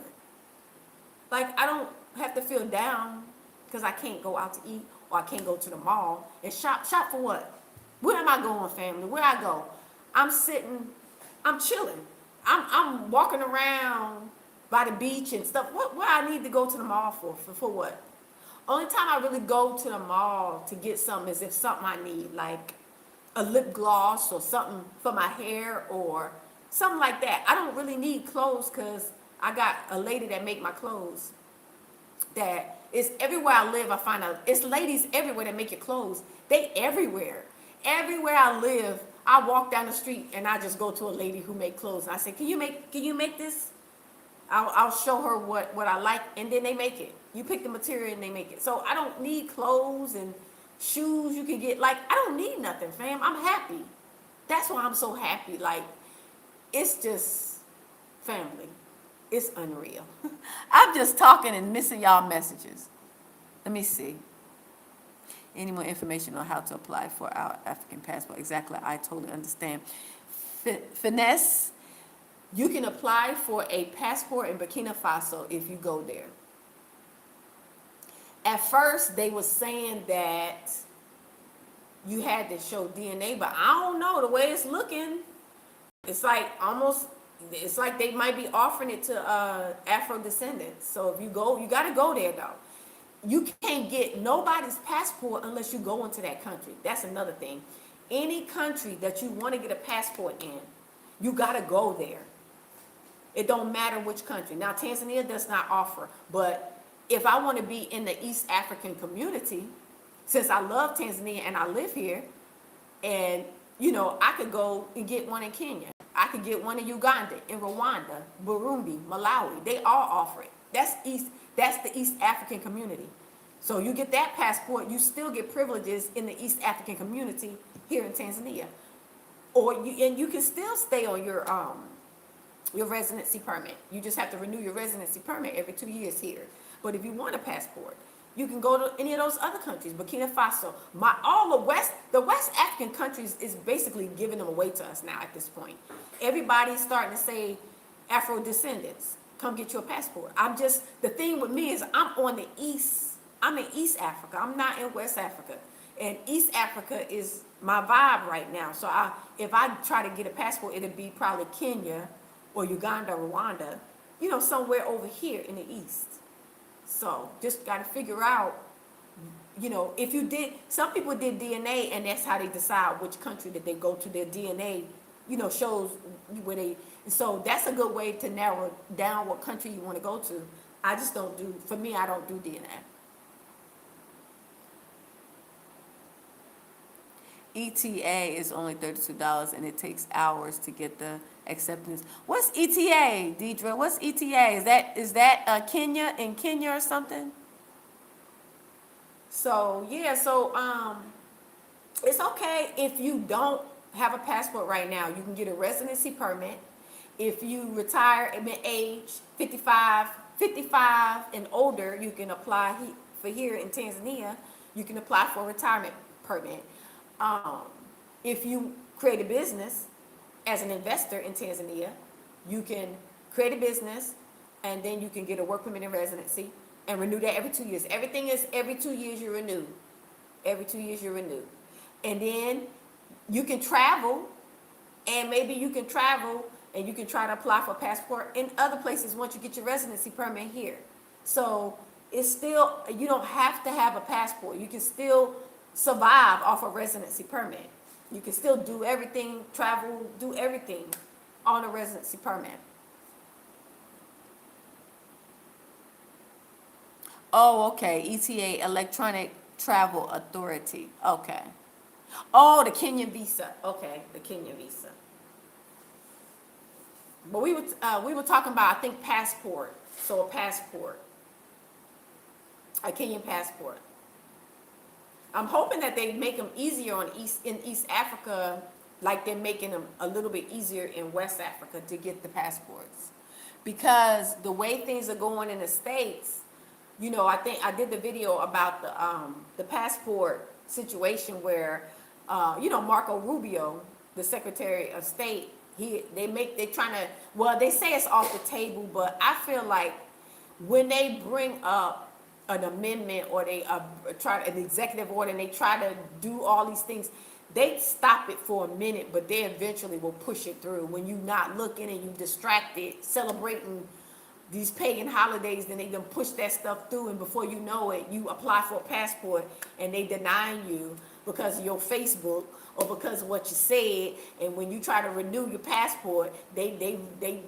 Like, I don't have to feel down because I can't go out to eat or I can't go to the mall and shop. Shop for what? Where am I going, family? Where I go? I'm sitting, I'm chilling. I'm walking around by the beach and stuff. What I need to go to the mall for what? Only time I really go to the mall to get something is if something I need, like a lip gloss or something for my hair or something like that. I don't really need clothes because I got a lady that make my clothes. That is everywhere I live. I find out it's ladies everywhere that make your clothes. They everywhere. Everywhere I live, I walk down the street and I just go to a lady who make clothes. And I say, can you make this? I'll show her what I like, and then they make it. You pick the material and they make it. So I don't need clothes and shoes you can get. Like, I don't need nothing, fam. I'm happy. That's why I'm so happy. Like, it's just family. It's unreal. I'm just talking and missing y'all messages. Let me see. Any more information on how to apply for our African passport? Exactly. I totally understand. Finesse. You can apply for a passport in Burkina Faso if you go there. At first, they were saying that you had to show DNA, but I don't know. The way it's looking, it's like they might be offering it to Afro descendants. So if you go, you got to go there, though. You can't get nobody's passport unless you go into that country. That's another thing. Any country that you want to get a passport in, you got to go there. It don't matter which country. Now, Tanzania does not offer, but if I want to be in the East African community, since I love Tanzania and I live here, and, I could go and get one in Kenya. I could get one in Uganda, in Rwanda, Burundi, Malawi. They all offer it. That's the East African community. So you get that passport, you still get privileges in the East African community here in Tanzania. You can still stay on your residency permit. You just have to renew your residency permit every 2 years here. But if you want a passport, you can go to any of those other countries, Burkina Faso. The West African countries is basically giving them away to us now at this point. Everybody's starting to say Afro descendants, come get your passport. The thing with me is I'm on the East. I'm in East Africa. I'm not in West Africa. And East Africa is my vibe right now. So if I try to get a passport, it'd be probably Kenya or Uganda, Rwanda, somewhere over here in the East. So just got to figure out, if you did, some people did DNA and that's how they decide which country that they go to. Their DNA, shows where they, so that's a good way to narrow down what country you want to go to. I don't do DNA. ETA is only $32 and it takes hours to get the acceptance. What's ETA, Deidre? What's ETA? Is that Kenya in Kenya or something? So yeah, it's okay if you don't have a passport right now, you can get a residency permit. If you retire at age 55 and older, you can apply for here in Tanzania. You can apply for a retirement permit. Um, if you create a business as an investor in Tanzania, you can create a business and then you can get a work permit and residency and renew that every 2 years. Everything is every 2 years you renew. Every 2 years you renew. And then you can travel, and maybe you can travel and you can try to apply for a passport in other places once you get your residency permit here. So it's still, you don't have to have a passport. You can still survive off a residency permit. You can still do everything, travel, do everything on a residency permit. Oh, okay. ETA, Electronic Travel Authority. Okay. Oh, the Kenyan visa. Okay, the Kenyan visa. But we were talking about, I think, passport. So a passport, a Kenyan passport. I'm hoping that they make them easier in East Africa, like they're making them a little bit easier in West Africa to get the passports, because the way things are going in the States. I think I did the video about the passport situation where, Marco Rubio, the Secretary of State, they say it's off the table, but I feel like when they bring up an amendment or they try an executive order and they try to do all these things, they stop it for a minute, but they eventually will push it through. When you're not looking and you distracted, celebrating these pagan holidays, then they done push that stuff through, and before you know it, you apply for a passport and they deny you because of your Facebook or because of what you said. And when you try to renew your passport, they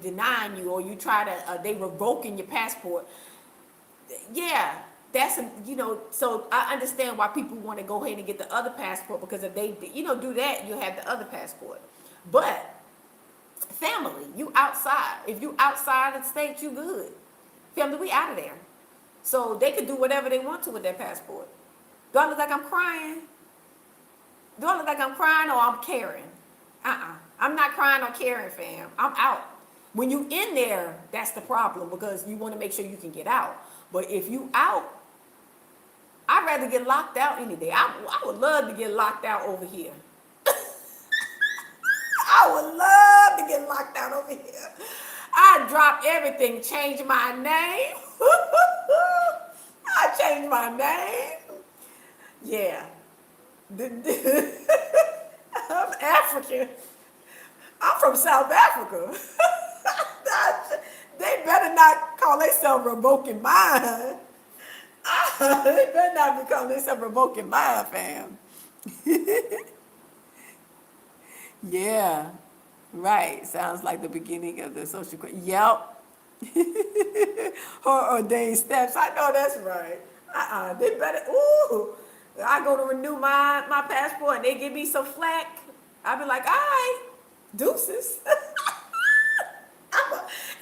deny you, or you try to they revoking your passport. Yeah, so I understand why people want to go ahead and get the other passport, because if they do that, you have the other passport. But family, you outside. If you outside the state, you good. Family, we out of there. So they can do whatever they want to with their passport. Do I look like I'm crying? Do I look like I'm crying or I'm caring? I'm not crying or caring, fam. I'm out. When you in there, that's the problem, because you want to make sure you can get out. But if you out, I'd rather get locked out any day. I would love to get locked out over here. I would love to get locked out over here. I'd drop everything, change my name. I change my name. Yeah. I'm African. I'm from South Africa. They better not call themselves revoking mine. They better not be calling themselves revoking mine, fam. Yeah, right. Sounds like the beginning of the social. Yep. Her ordained steps. I know that's right. They better. Ooh, I go to renew my passport and they give me some flack. I be like, all right, deuces.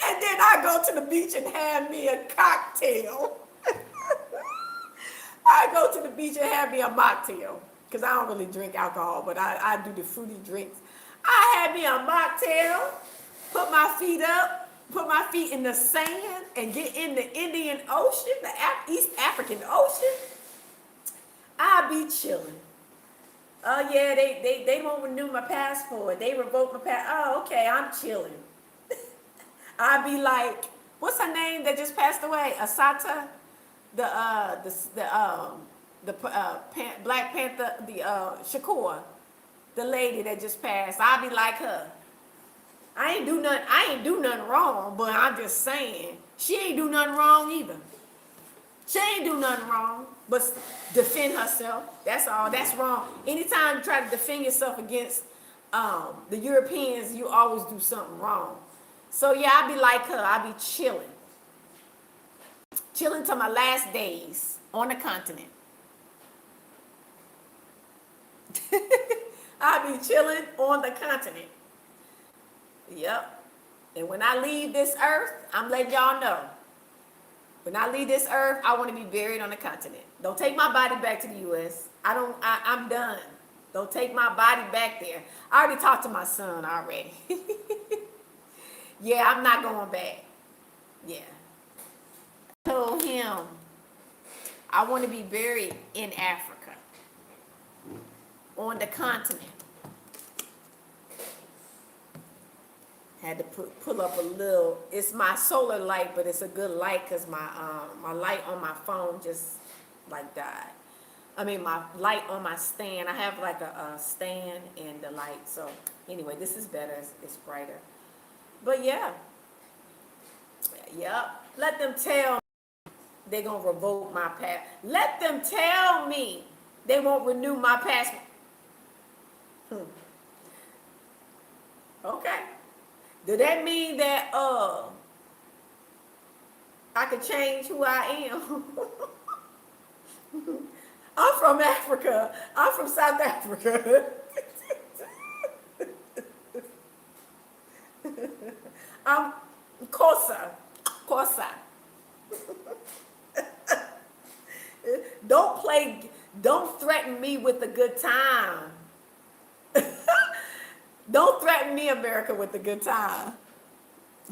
And then I go to the beach and have me a cocktail. I go to the beach and have me a mocktail, because I don't really drink alcohol, but I do the fruity drinks. I had me a mocktail, put my feet up, put my feet in the sand, and get in the Indian Ocean, the East African Ocean. I'll be chilling. Oh yeah, they won't renew my passport. They revoked my passport. Oh, okay, I'm chilling. I'll be like, what's her name that just passed away? Asata, Black Panther, Shakur, the lady that just passed. I'll be like her. I ain't do nothing wrong, but I'm just saying, she ain't do nothing wrong either. She ain't do nothing wrong, but defend herself. That's all. That's wrong. Anytime you try to defend yourself against the Europeans, you always do something wrong. So yeah, I be like her. I be chilling till my last days on the continent. I be chilling on the continent. Yep. And when I leave this earth, I'm letting y'all know. When I leave this earth, I want to be buried on the continent. Don't take my body back to the U.S. I'm done. Don't take my body back there. I already talked to my son already. Yeah, I'm not going back. Yeah. I told him I want to be buried in Africa, on the continent. Had to pull up a little. It's my solar light, but it's a good light because my light on my phone just like died. I mean, my light on my stand. I have like a stand and the light. So anyway, this is better. It's brighter. But yeah, yep. Let them tell me they're gonna revoke my pass. Let them tell me they won't renew my passport. Okay. Does that mean that I could change who I am? I'm from Africa. I'm from South Africa. I'm Kosa. Kosa. Don't threaten me with a good time. Don't threaten me, America, with a good time.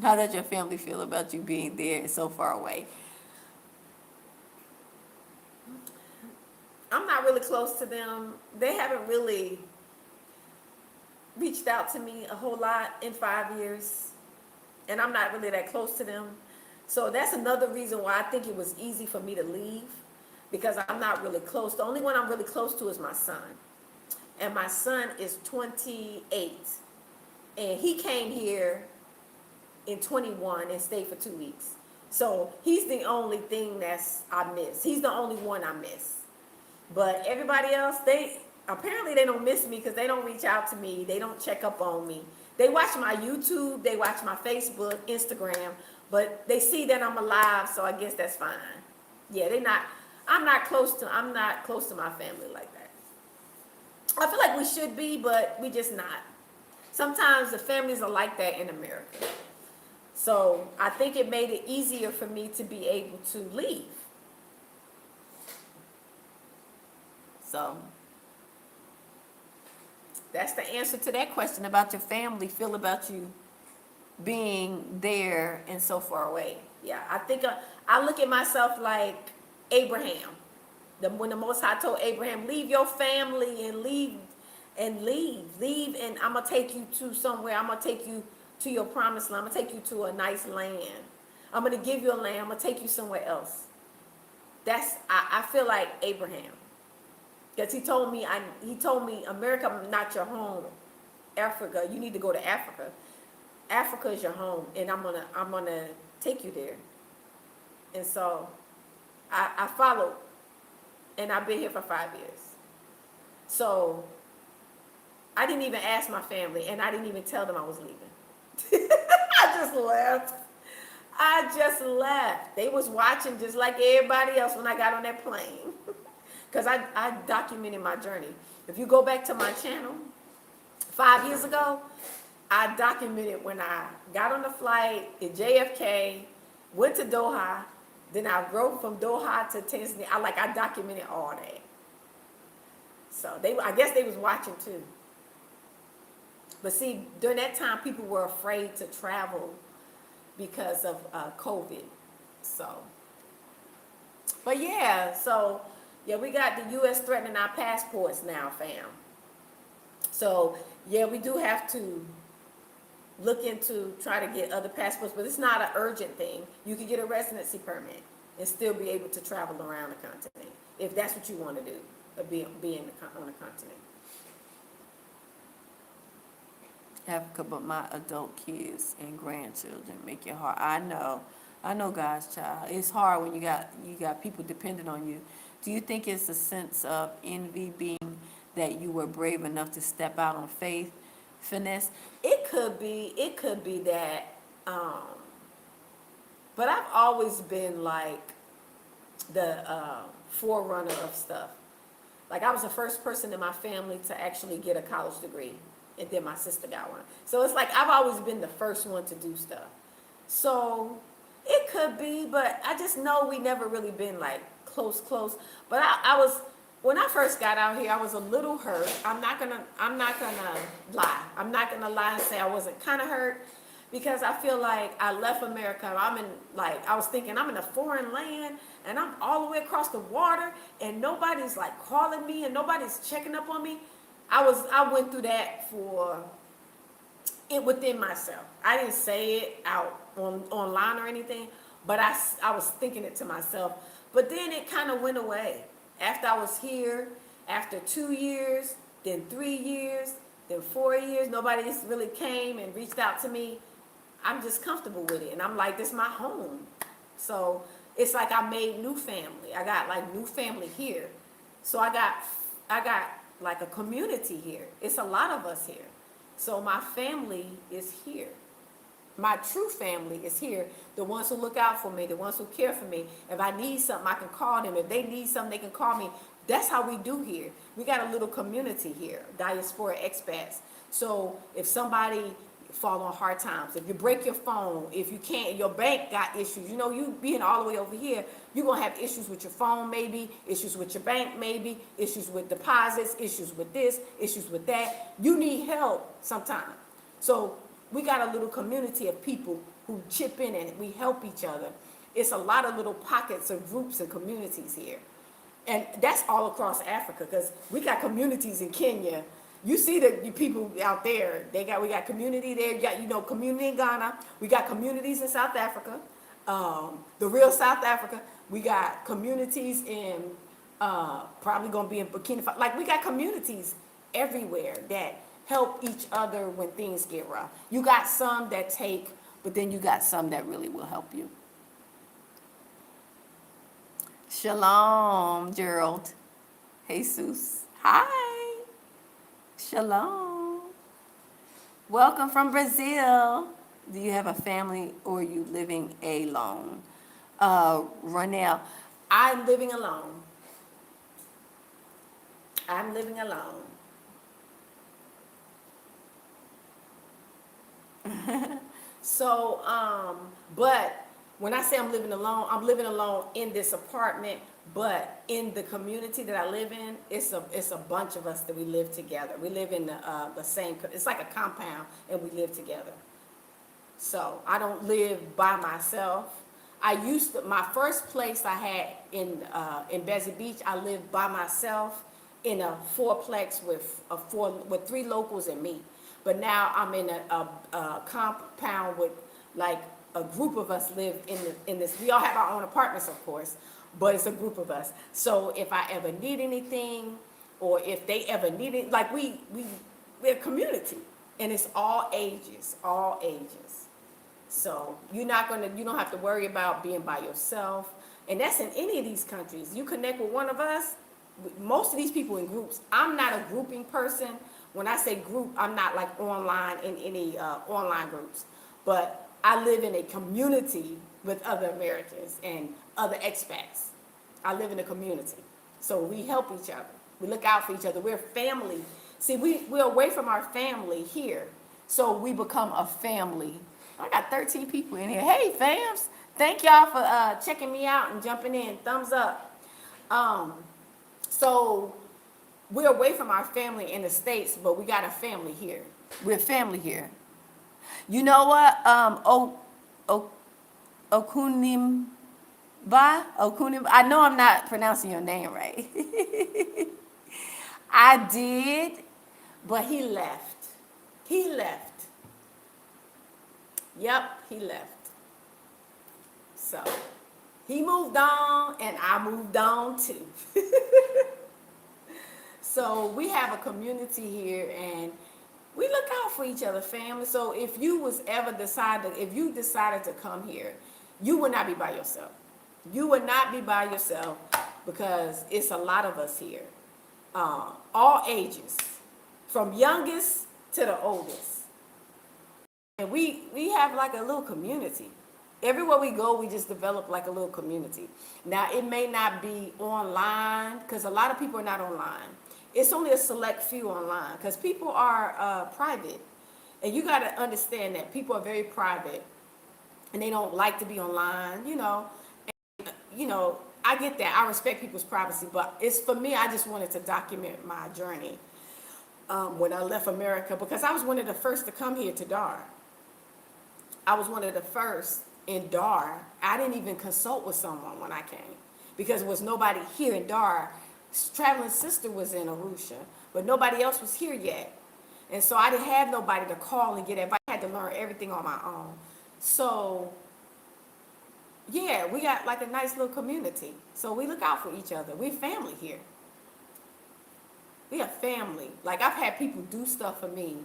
How does your family feel about you being there and so far away? I'm not really close to them. They haven't really reached out to me a whole lot in 5 years, and I'm not really that close to them. So that's another reason why I think it was easy for me to leave, because I'm not really close. The only one I'm really close to is my son. And my son is 28. And he came here in 21 and stayed for 2 weeks. So he's the only thing I miss. He's the only one I miss. But everybody else, apparently they don't miss me because they don't reach out to me. They don't check up on me. They watch my YouTube, they watch my Facebook, Instagram, but they see that I'm alive, so I guess that's fine. Yeah, I'm not close to my family like that. I feel like we should be, but we just not. Sometimes the families are like that in America. So I think it made it easier for me to be able to leave. So that's the answer to that question about your family feel about you being there and so far away. Yeah, I think I look at myself like Abraham. When the Most High told Abraham, leave your family and leave, and I'm gonna take you to somewhere. I'm gonna take you to your promised land. I'm gonna take you to a nice land. I'm gonna give you a land. I'm gonna take you somewhere else. I feel like Abraham, because he told me, America, not your home. Africa, you need to go to Africa. Africa is your home, and I'm gonna take you there. And so I followed, and I've been here for 5 years. So I didn't even ask my family, and I didn't even tell them I was leaving. I just left. They was watching just like everybody else when I got on that plane. Because I documented my journey. If you go back to my channel, 5 years ago, I documented when I got on the flight at JFK, went to Doha, then I rode from Doha to Tanzania. I documented all that. So I guess they was watching too. But see, during that time, people were afraid to travel because of COVID. So, but yeah, we got the U.S. threatening our passports now, fam. So yeah, we do have to look into try to get other passports, but it's not an urgent thing. You can get a residency permit and still be able to travel around the continent if that's what you want to do, be on the continent. Africa, but my adult kids and grandchildren make it hard. I know, God's child. It's hard when you got people dependent on you. Do you think it's a sense of envy being that you were brave enough to step out on faith, finesse? It could be that. But I've always been like the forerunner of stuff. Like I was the first person in my family to actually get a college degree, and then my sister got one. So it's like I've always been the first one to do stuff. So it could be, but I just know we never really been like close. But I was When I first got out here, I was a little hurt. I'm not gonna lie. I'm not gonna lie and say I wasn't kind of hurt, because I feel like I left America. I was thinking I'm in a foreign land and I'm all the way across the water and nobody's like calling me and nobody's checking up on me. I went through that for it within myself. I didn't say it out online or anything, but I was thinking it to myself. But then it kind of went away after I was here. After 2 years, then 3 years, then 4 years, nobody just really came and reached out to me. I'm just comfortable with it, and I'm like, this is my home. So it's like I made new family. I got like new family here. So I got like a community here. It's a lot of us here. So my family is here. My true family is here. The ones who look out for me, the ones who care for me. If I need something, I can call them. If they need something, they can call me. That's how we do here. We got a little community here, diaspora expats. So if somebody fall on hard times, if you break your phone, if you can't, your bank got issues, you being all the way over here, you're going to have issues with your phone maybe, issues with your bank maybe, issues with deposits, issues with this, issues with that. You need help sometimes. So we got a little community of people who chip in and we help each other. It's a lot of little pockets of groups and communities here. And that's all across Africa, because we got communities in Kenya. You see the people out there, we got community there, you got, community in Ghana, we got communities in South Africa, the real South Africa, we got communities in, probably gonna be in Burkina Faso, like we got communities everywhere that help each other when things get rough. You got some that take, but then you got some that really will help you. Shalom, Gerald. Jesus. Hi. Shalom. Welcome from Brazil. Do you have a family or are you living alone? Ronell, I'm living alone. I'm living alone. So, but when I say I'm living alone in this apartment, but in the community that I live in, it's a bunch of us that we live together. We live in the same, it's like a compound, and we live together. So I don't live by myself. My first place I had in Bessie Beach, I lived by myself in a fourplex with 3 locals and me. But now I'm in a compound with like a group of us live in this. We all have our own apartments, of course, but it's a group of us. So if I ever need anything, or if they ever need it, like we're a community, and it's all ages, all ages. So you don't have to worry about being by yourself, and that's in any of these countries. You connect with one of us. Most of these people in groups. I'm not a grouping person. When I say group, I'm not like online in any online groups, but I live in a community with other Americans and other expats. I live in a community. So we help each other. We look out for each other. We're family. See, we're away from our family here. So we become a family. I got 13 people in here. Hey, fams. Thank y'all for checking me out and jumping in. Thumbs up. So we're away from our family in the States, but we got a family here. We're family here. You know what? Okunimba? I know I'm not pronouncing your name right. I did, but he left. He left. Yep, he left. So he moved on, and I moved on too. So we have a community here, and we look out for each other, family. So if you decided to come here, you would not be by yourself. You would not be by yourself, because it's a lot of us here, all ages, from youngest to the oldest. And we have like a little community. Everywhere we go, we just develop like a little community. Now, it may not be online, because a lot of people are not online. It's only a select few online, because people are private. And you got to understand that people are very private, and they don't like to be online, And, I get that. I respect people's privacy, but it's for me. I just wanted to document my journey when I left America because I was one of the first to come here to Dar. I was one of the first in Dar. I didn't even consult with someone when I came because there was nobody here in Dar. Traveling sister was in Arusha, but nobody else was here yet. And so I didn't have nobody to call and get advice. I had to learn everything on my own. So yeah, we got like a nice little community. So we look out for each other. We're family here. We are family. Like I've had people do stuff for me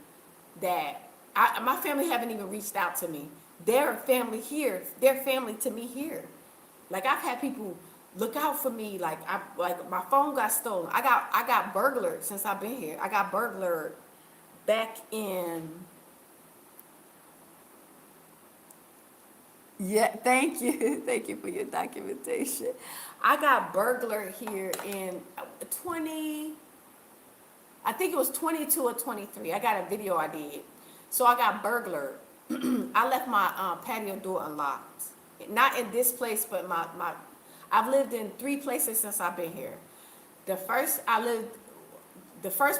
that my family haven't even reached out to me. They're family here. They're family to me here. Like I've had people look out for me. Like my phone got stolen. I got burglared since I've been here. I got burglared back in. Yeah, thank you. Thank you for your documentation. I got burglar here in 20, I think it was 22 or 23. I got a video I did. So I got burglar. I left my patio door unlocked. Not in this place, but I've lived in 3 places since I've been here. The first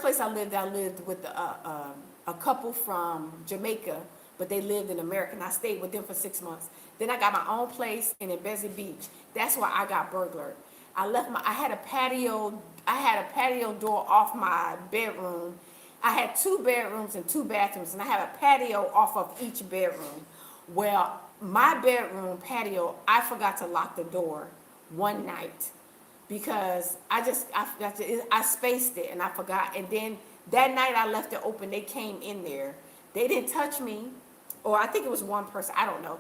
place I lived with a couple from Jamaica, but they lived in America, and I stayed with them for 6 months. Then I got my own place in Mbezi Beach. That's why I got burglared. I had a patio door off my bedroom. I had 2 bedrooms and 2 bathrooms, and I had a patio off of each bedroom. Well, my bedroom patio, I forgot to lock the door one night because I spaced it and I forgot. And then that night I left it open. They came in there. They didn't touch me, or I think it was one person. I don't know.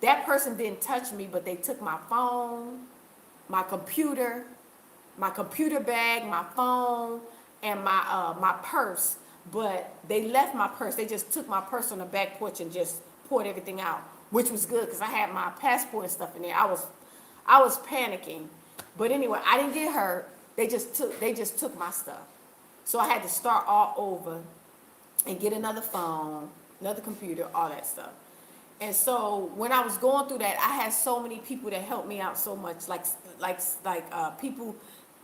That person didn't touch me, but they took my phone, my computer bag, my phone, and my purse. But they left my purse. They just took my purse on the back porch and just poured everything out, which was good because I had my passport and stuff in there. I was panicking, but anyway, I didn't get hurt. They just took my stuff, so I had to start all over and get another phone, another computer, all that stuff. And so when I was going through that, I had so many people that helped me out so much. People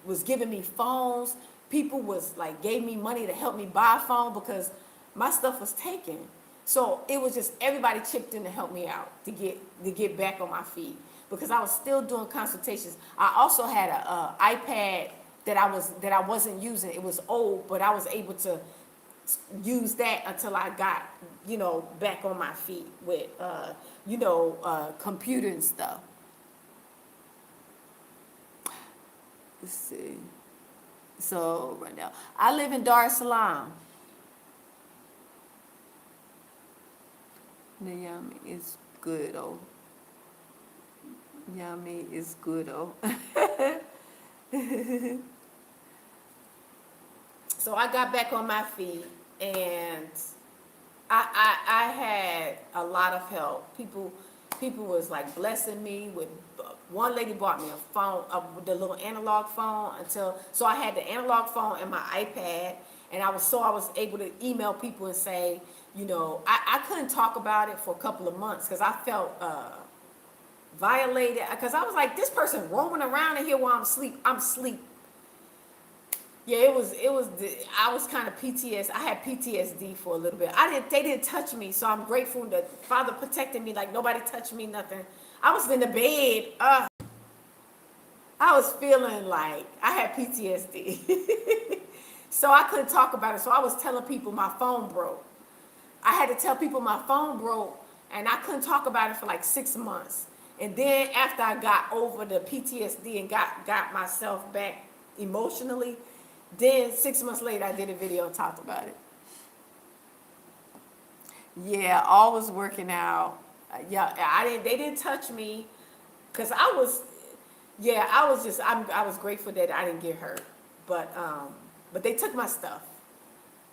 was giving me phones. People was like gave me money to help me buy a phone because my stuff was taken. So it was just everybody chipped in to help me out to get back on my feet because I was still doing consultations. I also had a iPad that I wasn't using. It was old, but I was able to use that until I got, back on my feet with, computer and stuff. Let's see. So right now, I live in Dar es Salaam. The yummy is good, oh. Yummy is good, oh. So I got back on my feet, and I had a lot of help. People was like blessing me with. One lady bought me a phone, the little analog phone so I had the analog phone and my iPad, and I was able to email people and say, I couldn't talk about it for a couple of months because I felt violated because I was like, this person roaming around in here while I'm asleep. Yeah, I was kind of PTSD. I had PTSD for a little bit. They didn't touch me, so I'm grateful that Father protected me. Like nobody touched me, nothing. I was in the bed. I was feeling like I had PTSD, so I couldn't talk about it. So I was telling people my phone broke. I had to tell people my phone broke, and I couldn't talk about it for like 6 months. And then after I got over the PTSD and got myself back emotionally. Then 6 months later, I did a video and talked about it. Yeah, all was working out. Yeah, they didn't touch me, cause I was grateful that I didn't get hurt, but they took my stuff.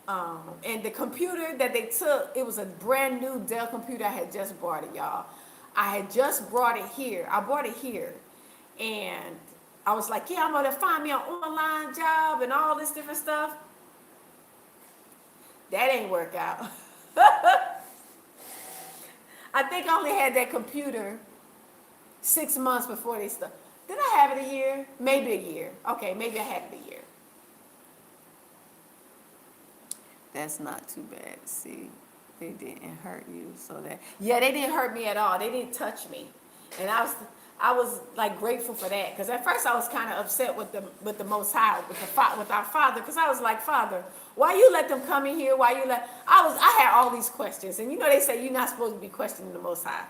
And the computer that they took, it was a brand new Dell computer. I had just bought it, y'all. I had just brought it here. I bought it here, and I was like, yeah, I'm gonna find me an online job and all this different stuff. That ain't work out. I think I only had that computer 6 months before they started. Did I have it a year? Maybe a year. Okay, maybe I had it a year. That's not too bad. See, they didn't hurt you, so that yeah, they didn't hurt me at all. They didn't touch me, and I was like grateful for that because at first I was kind of upset with the Most High with our Father because I was like, Father, why you let them come in here? Why you let I had all these questions, and you know they say you're not supposed to be questioning the Most High,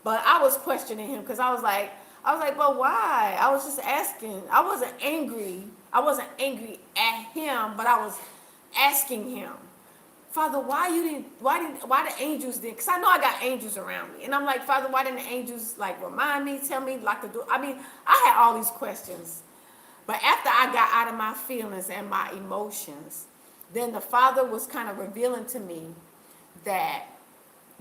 but I was questioning him because I was like, but why? I was just asking. I wasn't angry. I wasn't angry at him, but I was asking him, Father, why the angels did? Because I know I got angels around me. And I'm like, Father, why didn't the angels like remind me, tell me, like to do? I mean, I had all these questions. But after I got out of my feelings and my emotions, then the Father was kind of revealing to me that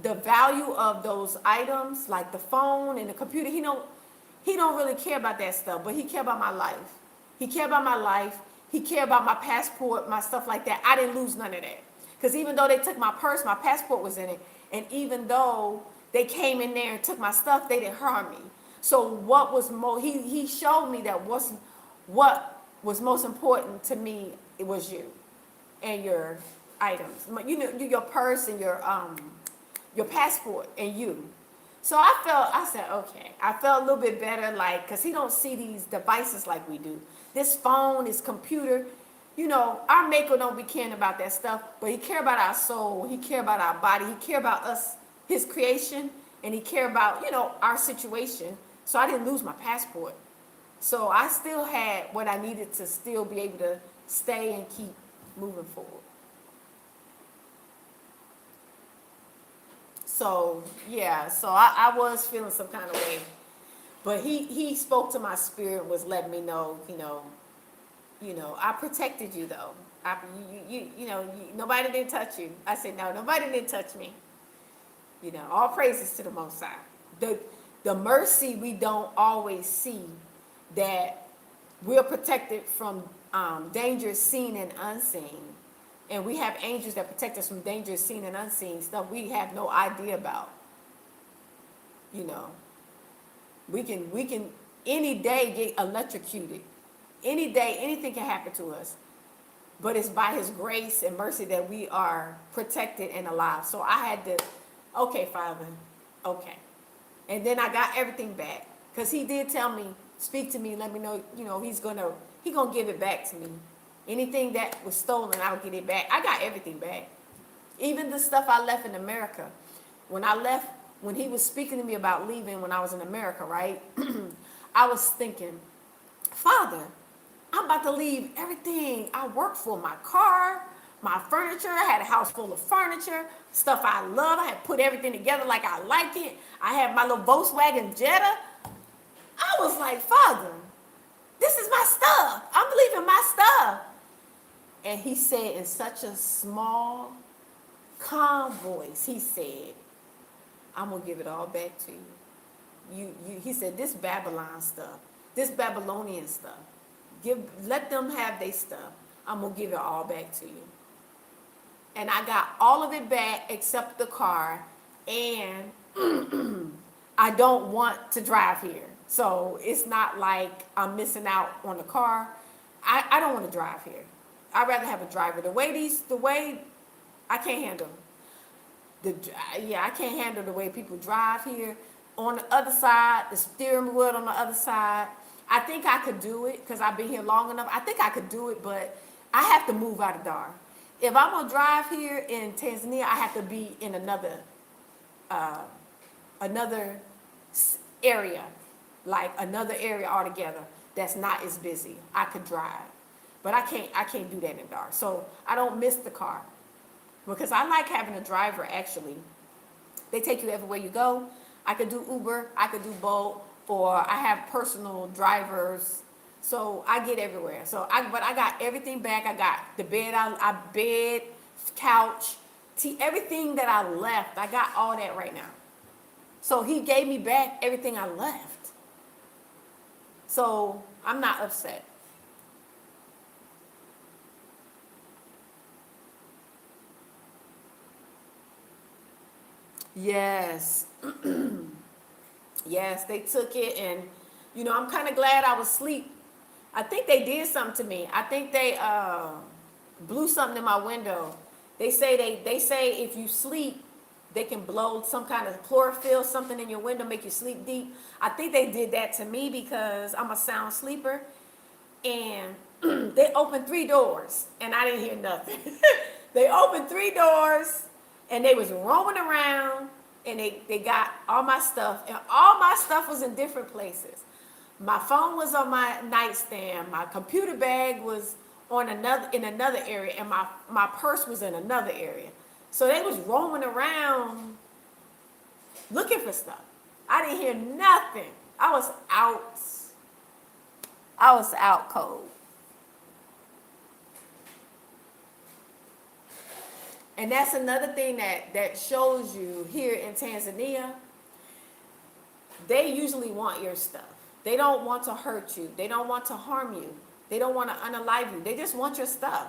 the value of those items, like the phone and the computer, he don't really care about that stuff, but he care about my life. He care about my life. He care about my passport, my stuff like that. I didn't lose none of that. Because even though they took my purse, my passport was in it. And even though they came in there and took my stuff, they didn't harm me. So what was he showed me that what was most important to me, it was you and your items. You know, your purse and your passport and you. So I said, okay. I felt a little bit better, like, because he don't see these devices like we do. This phone, this computer, our maker don't be caring about that stuff, but he care about our soul. He care about our body. He care about us, his creation, and he care about, our situation. So I didn't lose my passport. So I still had what I needed to still be able to stay and keep moving forward. So yeah, so I was feeling some kind of way, but he spoke to my spirit, was letting me know, I protected you though. Nobody didn't touch you. I said, no, nobody didn't touch me. All praises to the Most High. The mercy we don't always see, that we're protected from danger seen and unseen. And we have angels that protect us from danger seen and unseen, stuff we have no idea about. You know, we can any day get electrocuted. Any day, anything can happen to us. But it's by his grace and mercy that we are protected and alive. So I had to, okay, Father, okay. And then I got everything back. Because he did tell me, speak to me, let me know, he's gonna give it back to me. Anything that was stolen, I'll get it back. I got everything back. Even the stuff I left in America. When I left, when he was speaking to me about leaving when I was in America, right? I was thinking, Father, I'm about to leave everything I worked for, my car, my furniture. I had a house full of furniture, stuff I love. I had put everything together like I like it. I had my little Volkswagen Jetta. I was like, Father, this is my stuff. I'm leaving my stuff. And he said in such a small, calm voice, he said, I'm going to give it all back to you. He said, this Babylon stuff, this Babylonian stuff, let them have their stuff. I'm going to give it all back to you. And I got all of it back except the car. And I don't want to drive here. So it's not like I'm missing out on the car. I don't want to drive here. I'd rather have a driver. The way I can't handle I can't handle the way people drive here. On the other side, the steering wheel on the other side. I think I could do it because I've been here long enough. I think I could do it, but I have to move out of Dar. If I'm gonna drive here in Tanzania, I have to be in another area, like another area altogether that's not as busy. I could drive, but I can't do that in Dar. So I don't miss the car because I like having a driver. Actually, they take you everywhere you go. I could do Uber, I could do Bolt, or I have personal drivers. So I get everywhere. But I got everything back. I got the bed, bed, couch, everything that I left. I got all that right now. So he gave me back everything I left. So I'm not upset. Yes. Yes, they took it, and I'm kind of glad I was asleep. I think they did something to me. I think they blew something in my window. They say if you sleep, they can blow some kind of chlorophyll, something in your window, make you sleep deep. I think they did that to me because I'm a sound sleeper, and they opened 3 doors, and I didn't hear nothing. They opened 3 doors, and they was roaming around, and they got all my stuff, and all my stuff was in different places. My phone was on my nightstand. My computer bag was in another area, and my purse was in another area. So they was roaming around looking for stuff. I didn't hear nothing. I was out. I was out cold. And that's another thing that shows you here in Tanzania. They usually want your stuff. They don't want to hurt you. They don't want to harm you. They don't want to unalive you. They just want your stuff.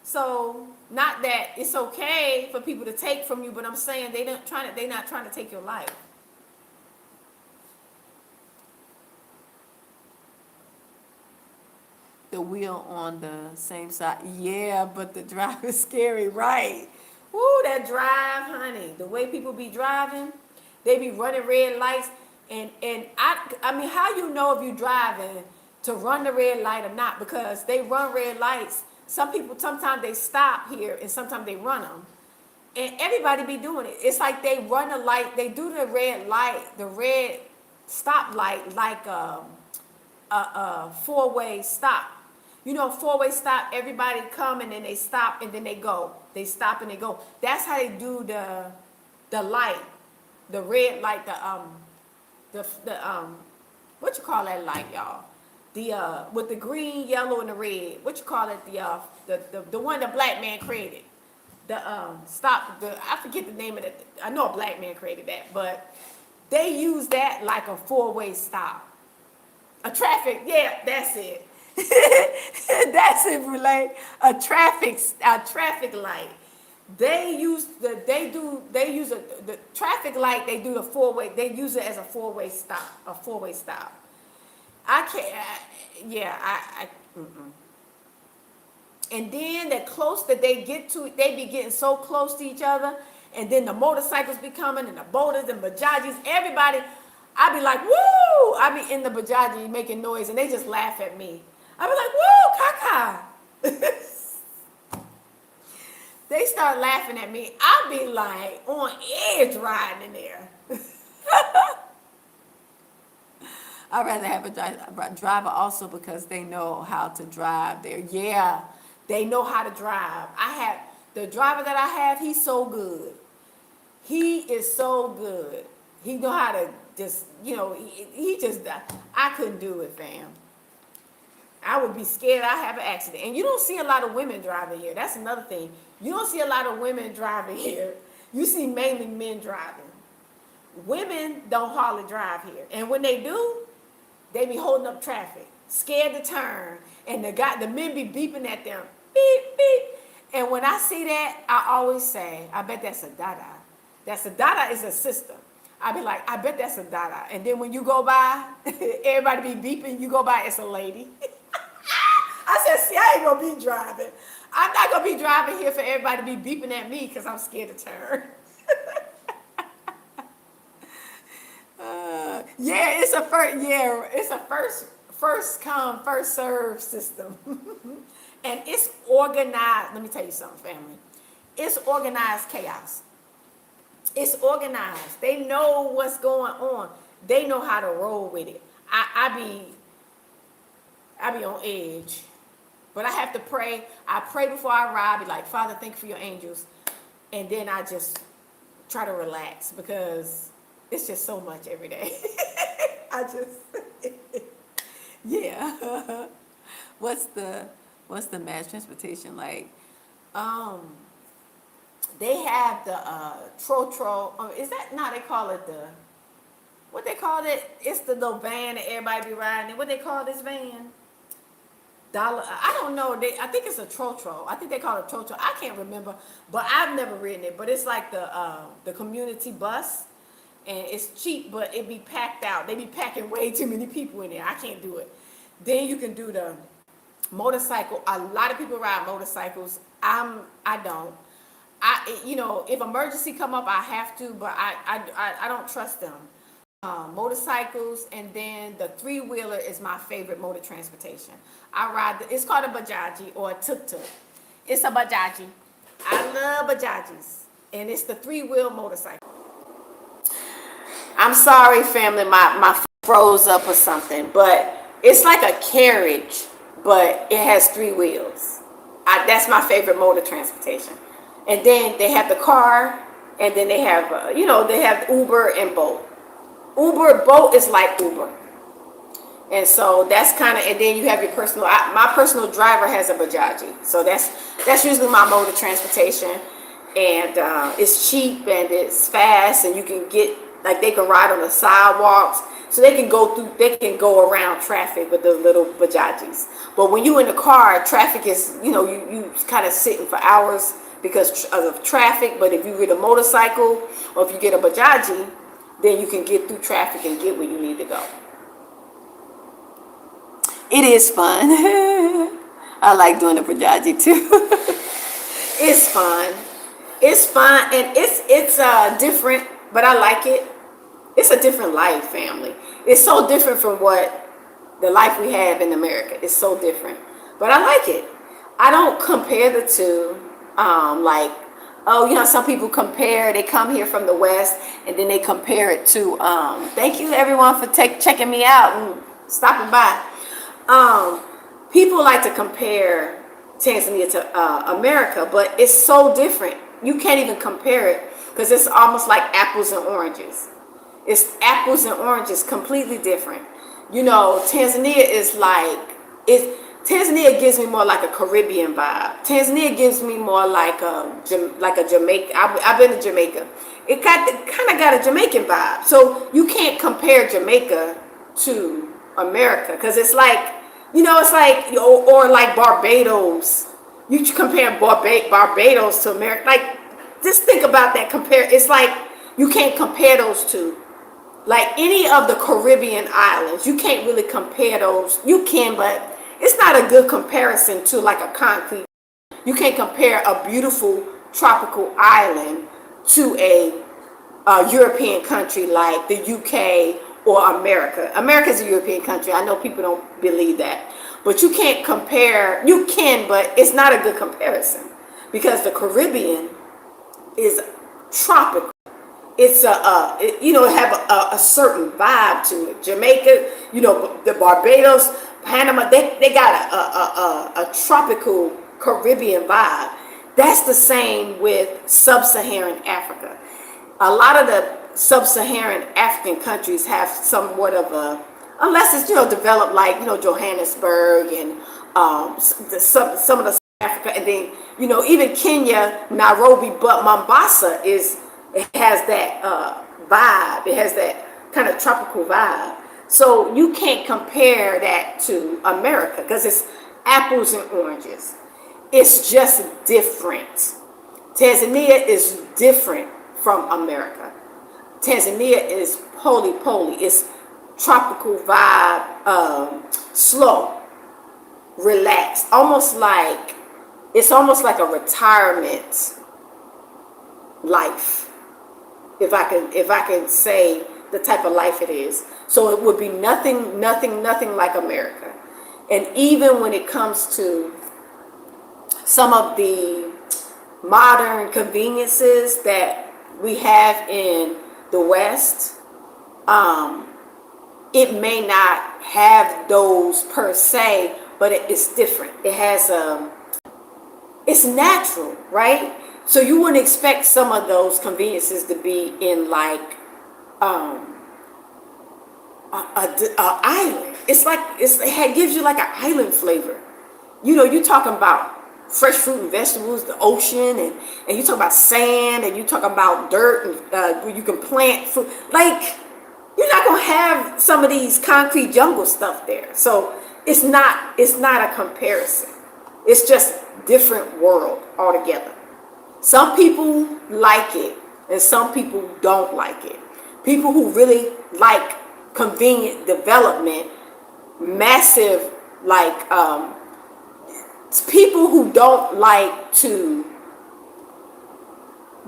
So, not that it's okay for people to take from you, but I'm saying they're not trying to take your life. The wheel on the same side. Yeah, but the drive is scary, right? Woo, that drive, honey. The way people be driving, they be running red lights. And I mean, how you know if you driving to run the red light or not? Because they run red lights. Some people, sometimes they stop here and sometimes they run them. And everybody be doing it. It's like they run a light, they do the red light, the red stop light like a four-way stop. Four-way stop, everybody come and then they stop and then they go. They stop and they go. That's how they do the light, the red light, the what you call that light, y'all? The with the green, yellow, and the red. What you call it? The one the black man created. I forget the name of it. I know a black man created that, but they use that like a four-way stop. A traffic, yeah, that's it. That's it, relate. A traffic light. They use the traffic light. They do the four-way. They use it as a four-way stop. A four-way stop. I can't. Mm-mm. And then the close that they get to it, they be getting so close to each other. And then the motorcycles be coming, and the boaters and bajajis, everybody. I be like, woo! I be in the bajaji making noise, and they just laugh at me. I be like, woo, caca. They start laughing at me. I be like on edge riding in there. I'd rather have a driver also because they know how to drive there. Yeah, they know how to drive. The driver that I have, he's so good. He is so good. He know how to just, I couldn't do it, fam. I would be scared I have an accident. And you don't see a lot of women driving here. That's another thing. You don't see a lot of women driving here. You see mainly men driving. Women don't hardly drive here. And when they do, they be holding up traffic, scared to turn. And the men be beeping at them. Beep, beep. And when I see that, I always say, I bet that's a dada. Dada is a sister. I be like, I bet that's a dada. And then when you go by, everybody be beeping, you go by, it's a lady. I said, see, I ain't gonna be driving. I'm not gonna be driving here for everybody to be beeping at me because I'm scared to turn. It's a first come, first serve system. And it's organized. Let me tell you something, family. It's organized chaos. It's organized. They know what's going on. They know how to roll with it. I be on edge. But I have to pray. I pray before I ride. Be like, Father, thank you for your angels. And then I just try to relax because it's just so much every day. Yeah. What's the mass transportation like? They have the trotro. Is that not? They call it what they call it? It's the little van that everybody be riding. What they call this van? I don't know. I think it's a trotro. I think they call it trotro. I can't remember, but I've never ridden it. But it's like the community bus. and it's cheap, but it be packed out. They be packing way too many people in there. I can't do it. Then you can do the motorcycle. A lot of people ride motorcycles. I don't. If emergency come up, I have to, but I don't trust them. Motorcycles, and then the three-wheeler is my favorite mode of transportation. It's called a bajaji or a tuk-tuk. It's a bajaji. I love bajajis, and it's the three-wheel motorcycle. I'm sorry, family, my phone froze up or something, but it's like a carriage, but it has three wheels. That's my favorite mode of transportation. And then they have the car, and then they have, they have Uber and Bolt. Bolt is like Uber. And so that's kind of, and then you have your my personal driver has a bajaji. So that's usually my mode of transportation. And it's cheap and it's fast, and you can get, like, they can ride on the sidewalks. So they can go around traffic with the little bajajis. But when you're in the car, traffic is, you kind of sitting for hours because of traffic. But if you get a motorcycle or if you get a bajaji, then you can get through traffic and get where you need to go. It is fun. I like doing the bajaji too. It's fun. It's fun, and it's different, but I like it. It's a different life, family. It's so different from what the life we have in America. It's so different, but I like it. I don't compare the two. Some people compare. They come here from the West, and then they compare it to. Thank you, everyone, for checking me out and stopping by. People like to compare Tanzania to America, but it's so different. You can't even compare it because it's almost like apples and oranges. It's apples and oranges, completely different. Tanzania is Tanzania gives me more like a Caribbean vibe. Tanzania gives me more like a Jamaica. I've been to Jamaica. It kind of got a Jamaican vibe. So you can't compare Jamaica to America because it's like, or like Barbados. You compare Barbados to America. Like, just think about that. It's like you can't compare those two. Like any of the Caribbean islands, you can't really compare those. You can, but it's not a good comparison to like a concrete. You can't compare a beautiful tropical island to a European country like the UK or America. America's a European country. I know people don't believe that. But you can't compare. You can, but it's not a good comparison because the Caribbean is tropical. It's it have a certain vibe to it. Jamaica, the Barbados, Panama, they got a tropical Caribbean vibe. That's the same with sub-Saharan Africa. A lot of the sub-Saharan African countries have somewhat of a, unless it's developed like Johannesburg and some of the South Africa, and then even Kenya, Nairobi, but Mombasa it has that vibe. It has that kind of tropical vibe. So you can't compare that to America because it's apples and oranges. It's just different. Tanzania is different from America. Tanzania is poly. It's tropical vibe, slow, relaxed, it's almost like a retirement life. If I can say the type of life it is. So it would be nothing like America. And even when it comes to some of the modern conveniences that we have in the West, it may not have those per se, but it's different. It has it's natural, right? So you wouldn't expect some of those conveniences to be in like an island. It gives you like an island flavor. You're talking about fresh fruit and vegetables, the ocean, and you talk about sand, and you talk about dirt, and where you can plant fruit. Like, you're not gonna have some of these concrete jungle stuff there. So it's not a comparison. It's just different world altogether. Some people like it and some people don't like it. people who really like convenient development, massive, like, people who don't like to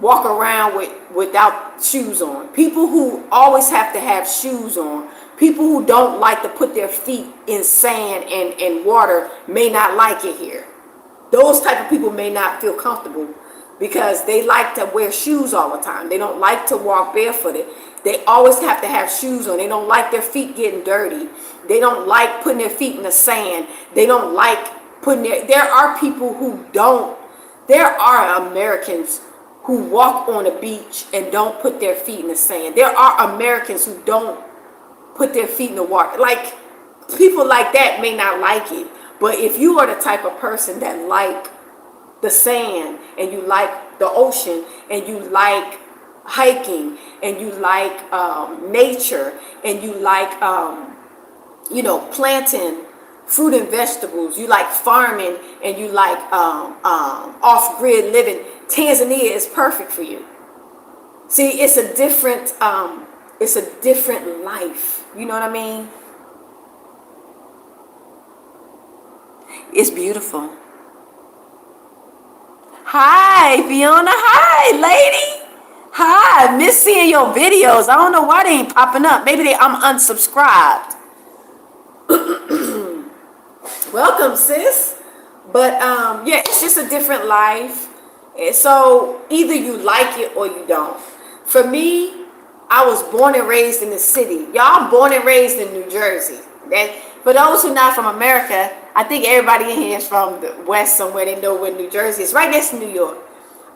walk around without shoes on, people who always have to have shoes on, people who don't like to put their feet in sand and water may not like it here. Those type of people may not feel comfortable because they like to wear shoes all the time. They don't like to walk barefooted. They always have to have shoes on. They don't like their feet getting dirty. They don't like putting their feet in the sand. They don't like putting there are people who don't, there are Americans who walk on the beach and don't put their feet in the sand. There are Americans who don't put their feet in the water. Like, people like that may not like it. But if you are the type of person that like the sand and you like the ocean and you like hiking and you like nature and you like, planting fruit and vegetables, you like farming and you like off-grid living, Tanzania is perfect for you. See, it's a different life. You know what I mean? It's beautiful. Hi, Fiona. Hi, lady. Hi, miss seeing your videos. I don't know why they ain't popping up. Maybe I'm unsubscribed. Welcome, sis. But yeah, it's just a different life. And so either you like it or you don't. For me, I was born and raised in the city. Y'all, I'm born and raised in New Jersey. For those who are not from America, I think everybody in here is from the West somewhere. They know where New Jersey is. Right next to New York.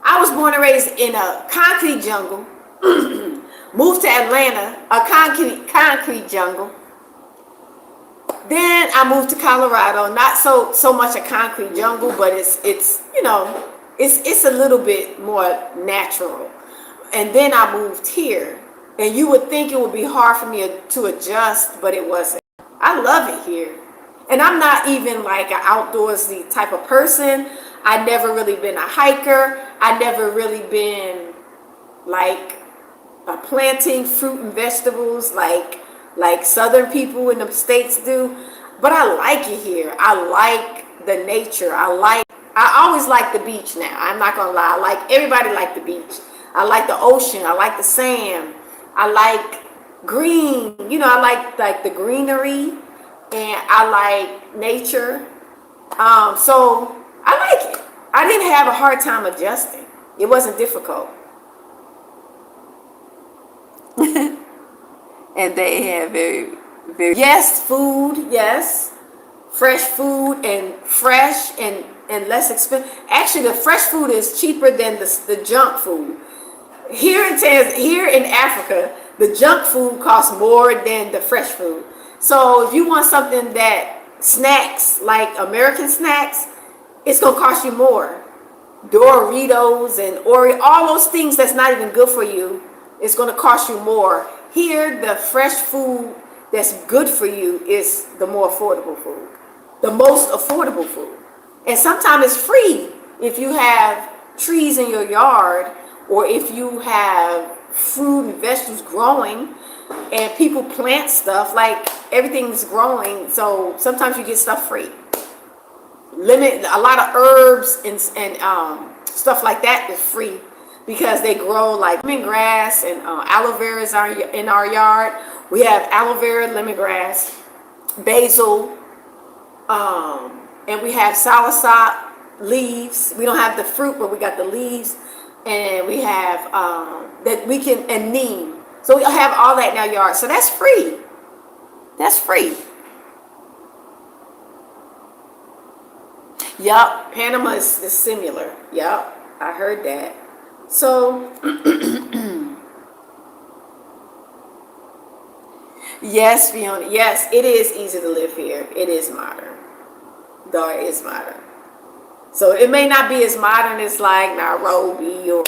I was born and raised in a concrete jungle. Moved to Atlanta, a concrete jungle. Then I moved to Colorado. Not so much a concrete jungle, but it's a little bit more natural. And then I moved here. And you would think it would be hard for me to adjust, but it wasn't. I love it here. And I'm not even like an outdoorsy type of person. I never really been a hiker. I never really been like planting fruit and vegetables like southern people in the States do. But I like it here. I like the nature. I always like the beach now. I'm not gonna lie. I like everybody like the beach. I like the ocean. I like the sand. I like green. I like the greenery, and I like nature. So I like it. I didn't have a hard time adjusting. It wasn't difficult. And they have very, yes, food, yes, fresh food and fresh and less expensive. Actually, the fresh food is cheaper than the junk food. Here in Africa, the junk food costs more than the fresh food. So if you want something that snacks, like American snacks, it's going to cost you more. Doritos and Oreo, all those things that's not even good for you, it's going to cost you more. Here, the fresh food that's good for you is the more affordable food, the most affordable food. And sometimes it's free if you have trees in your yard, or if you have fruit and vegetables growing and people plant stuff, like everything's growing. So sometimes you get stuff free. A lot of herbs and stuff like that is free because they grow, like lemongrass and aloe vera is in our yard. We have aloe vera, lemongrass, basil, and we have soursop leaves. We don't have the fruit, but we got the leaves. And we have and neem. So we have all that in our yard. So that's free. That's free. Yup, Panama is similar. Yup, I heard that. So, yes, Fiona, yes, it is easy to live here. It is modern. Dar is modern. So it may not be as modern as like Nairobi or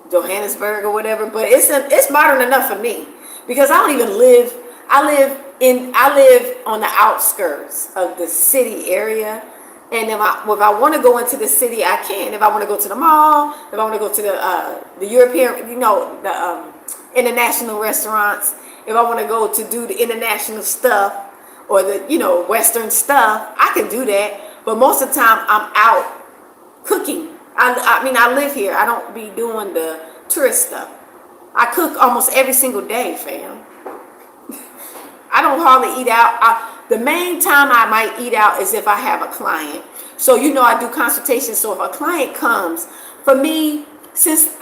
Johannesburg or whatever, but it's modern enough for me because I don't even live. I live on the outskirts of the city area, and if I want to go into the city, I can. If I want to go to the mall, if I want to go to the European, international restaurants. If I want to go to do the international stuff or the, Western stuff, I can do that. But most of the time I'm out cooking. I mean, I live here. I don't be doing the tourist stuff. I cook almost every single day, fam. I don't hardly eat out. The main time I might eat out is if I have a client. So, I do consultations. So if a client comes, for me, since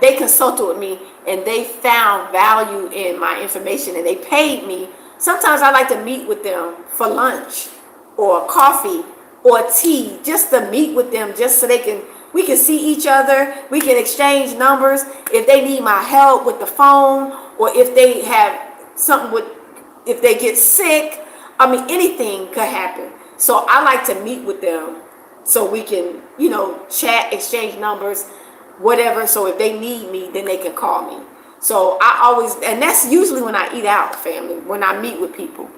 they consulted with me and they found value in my information and they paid me, sometimes I like to meet with them for lunch or coffee or tea, just to meet with them, just so we can see each other, we can exchange numbers. If they need my help with the phone, or if they have something if they get sick, I mean, anything could happen. So I like to meet with them so we can, chat, exchange numbers, whatever. So if they need me, then they can call me. So I always, and that's usually when I eat out, family, when I meet with people.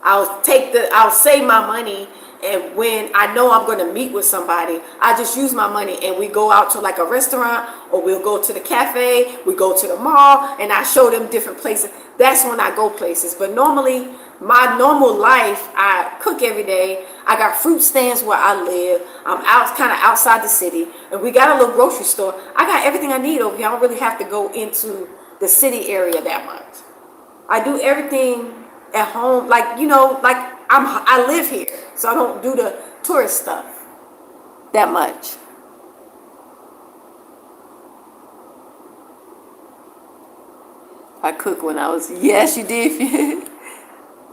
I'll save my money, and when I know I'm going to meet with somebody, I just use my money and we go out to like a restaurant, or we'll go to the cafe, we go to the mall, and I show them different places. That's when I go places. But normally, my normal life, I cook every day. I got fruit stands where I live. I'm kind of outside the city, and we got a little grocery store. I got everything I need over here. I don't really have to go into the city area that much. I do everything at home, like I live here, so I don't do the tourist stuff that much. I cook when I was, yes, you did.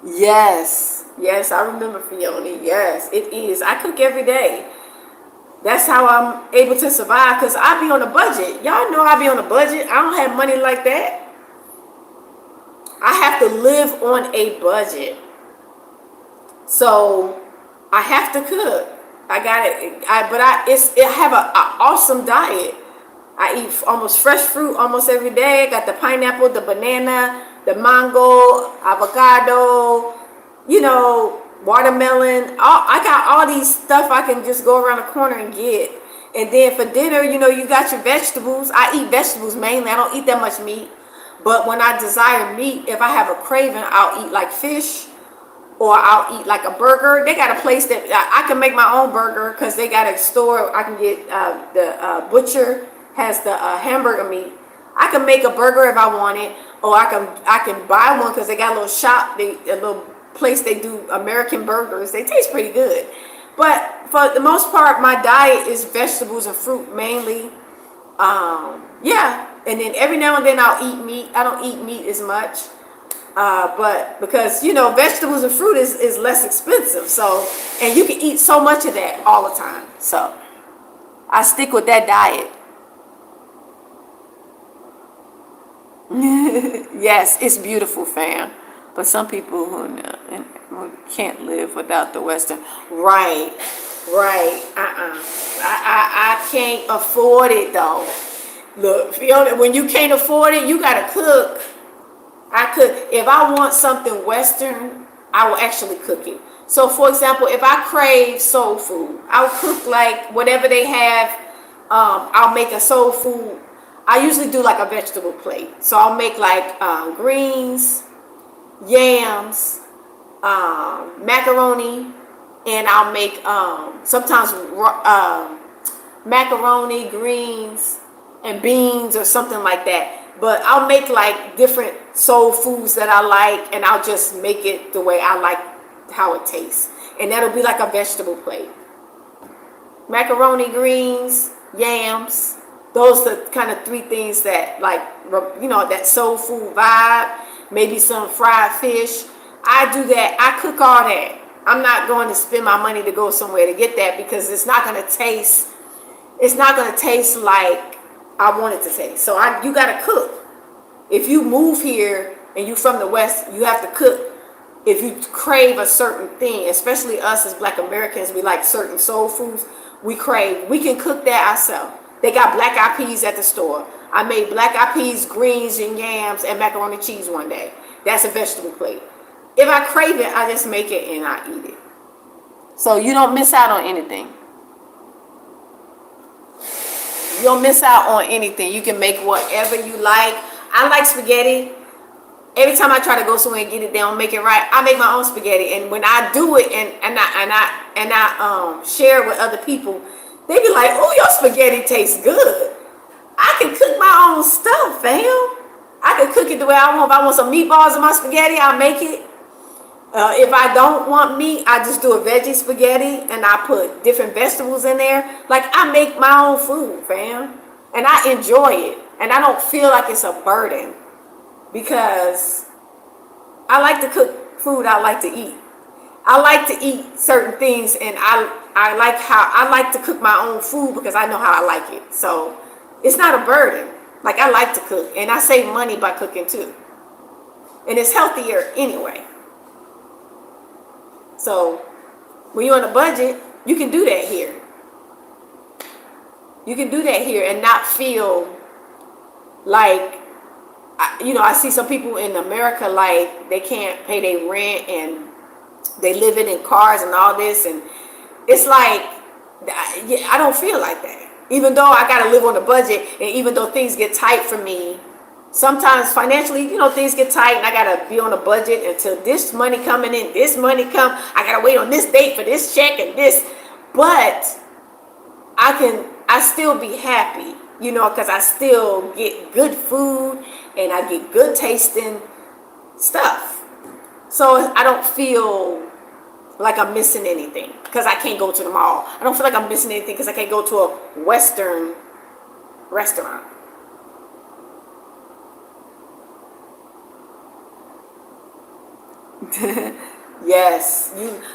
Yes, I remember, Fiona. Yes, it is. I cook every day. That's how I'm able to survive, because I be on a budget. Y'all know I be on a budget. I don't have money like that. I have to live on a budget. So I have to cook. I got it. I have an awesome diet. I eat almost fresh fruit almost every day. I got the pineapple, the banana, the mango, avocado, watermelon. I got all these stuff I can just go around the corner and get. And then for dinner, you got your vegetables. I eat vegetables mainly. I don't eat that much meat. But when I desire meat, if I have a craving, I'll eat like fish, or I'll eat like a burger. They got a place that I can make my own burger, because they got a store. I can get the butcher has the hamburger meat. I can make a burger if I want it, or I can buy one, because they got a little shop, a little place they do American burgers. They taste pretty good. But for the most part, my diet is vegetables and fruit mainly. Yeah. And then every now and then I'll eat meat. I don't eat meat as much. But because, vegetables and fruit is less expensive. So, and you can eat so much of that all the time. So I stick with that diet. Yes, it's beautiful, fam. But some people who can't live without the Western. Right. I can't afford it, though. Look, Fiona, when you can't afford it, you gotta cook. If I want something Western, I will actually cook it. So, for example, if I crave soul food, I'll cook like whatever they have. I'll make a soul food. I usually do like a vegetable plate. So I'll make like greens, yams, macaroni, and I'll make sometimes macaroni, greens, and beans or something like that. But I'll make like different soul foods that I like, and I'll just make it the way I like how it tastes. And that'll be like a vegetable plate. Macaroni, greens, yams. Those are the kind of three things that, like, that soul food vibe. Maybe some fried fish. I do that. I cook all that. I'm not going to spend my money to go somewhere to get that, because it's not going to taste like I want it to taste. So you got to cook. If you move here and you from the West, you have to cook. If you crave a certain thing, especially us as Black Americans, we like certain soul foods. We can cook that ourselves. They got black eyed peas at the store. I made black eyed peas, greens, and yams, and macaroni and cheese one day. That's a vegetable plate. If I crave it, I just make it and I eat it. So you don't miss out on anything. You don't miss out on anything. You can make whatever you like. I like spaghetti. Every time I try to go somewhere and get it, they don't make it right. I make my own spaghetti, and when I do it and I share it with other people, they be like, "Oh, your spaghetti tastes good." I can cook my own stuff, fam. I can cook it the way I want. If I want some meatballs in my spaghetti, I'll make it. If I don't want meat, I just do a veggie spaghetti and I put different vegetables in there. Like, I make my own food, fam. And I enjoy it. And I don't feel like it's a burden because I like to cook food I like to eat. I like to eat certain things, and I like to cook my own food because I know how I like it. So it's not a burden. Like, I like to cook, and I save money by cooking too. And it's healthier anyway. So when you're on a budget, you can do that here. You can do that here and not feel like, I see some people in America, like, they can't pay their rent and they living in cars and all this. And it's like, I don't feel like that. Even though I got to live on a budget, and even though things get tight for me, sometimes financially, things get tight, and I gotta be on a budget until this money coming in, this money come. I gotta wait on this date for this check and this, but I still be happy, because I still get good food and I get good tasting stuff. So I don't feel like I'm missing anything because I can't go to the mall. I don't feel like I'm missing anything because I can't go to a Western restaurant. Yes,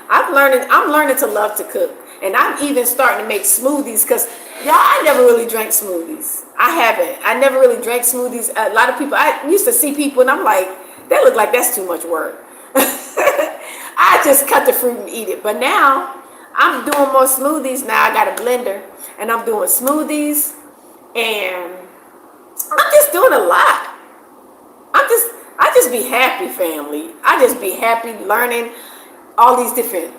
I'm learning to love to cook, and I'm even starting to make smoothies because I never really drank smoothies. I never really drank smoothies. A lot of people, I used to see people and I'm like, they look like that's too much work. I just cut the fruit and eat it. But now I'm doing more smoothies. Now I got a blender and I'm doing smoothies, and I'm just doing a lot. I just be happy, family. I just be happy learning all these different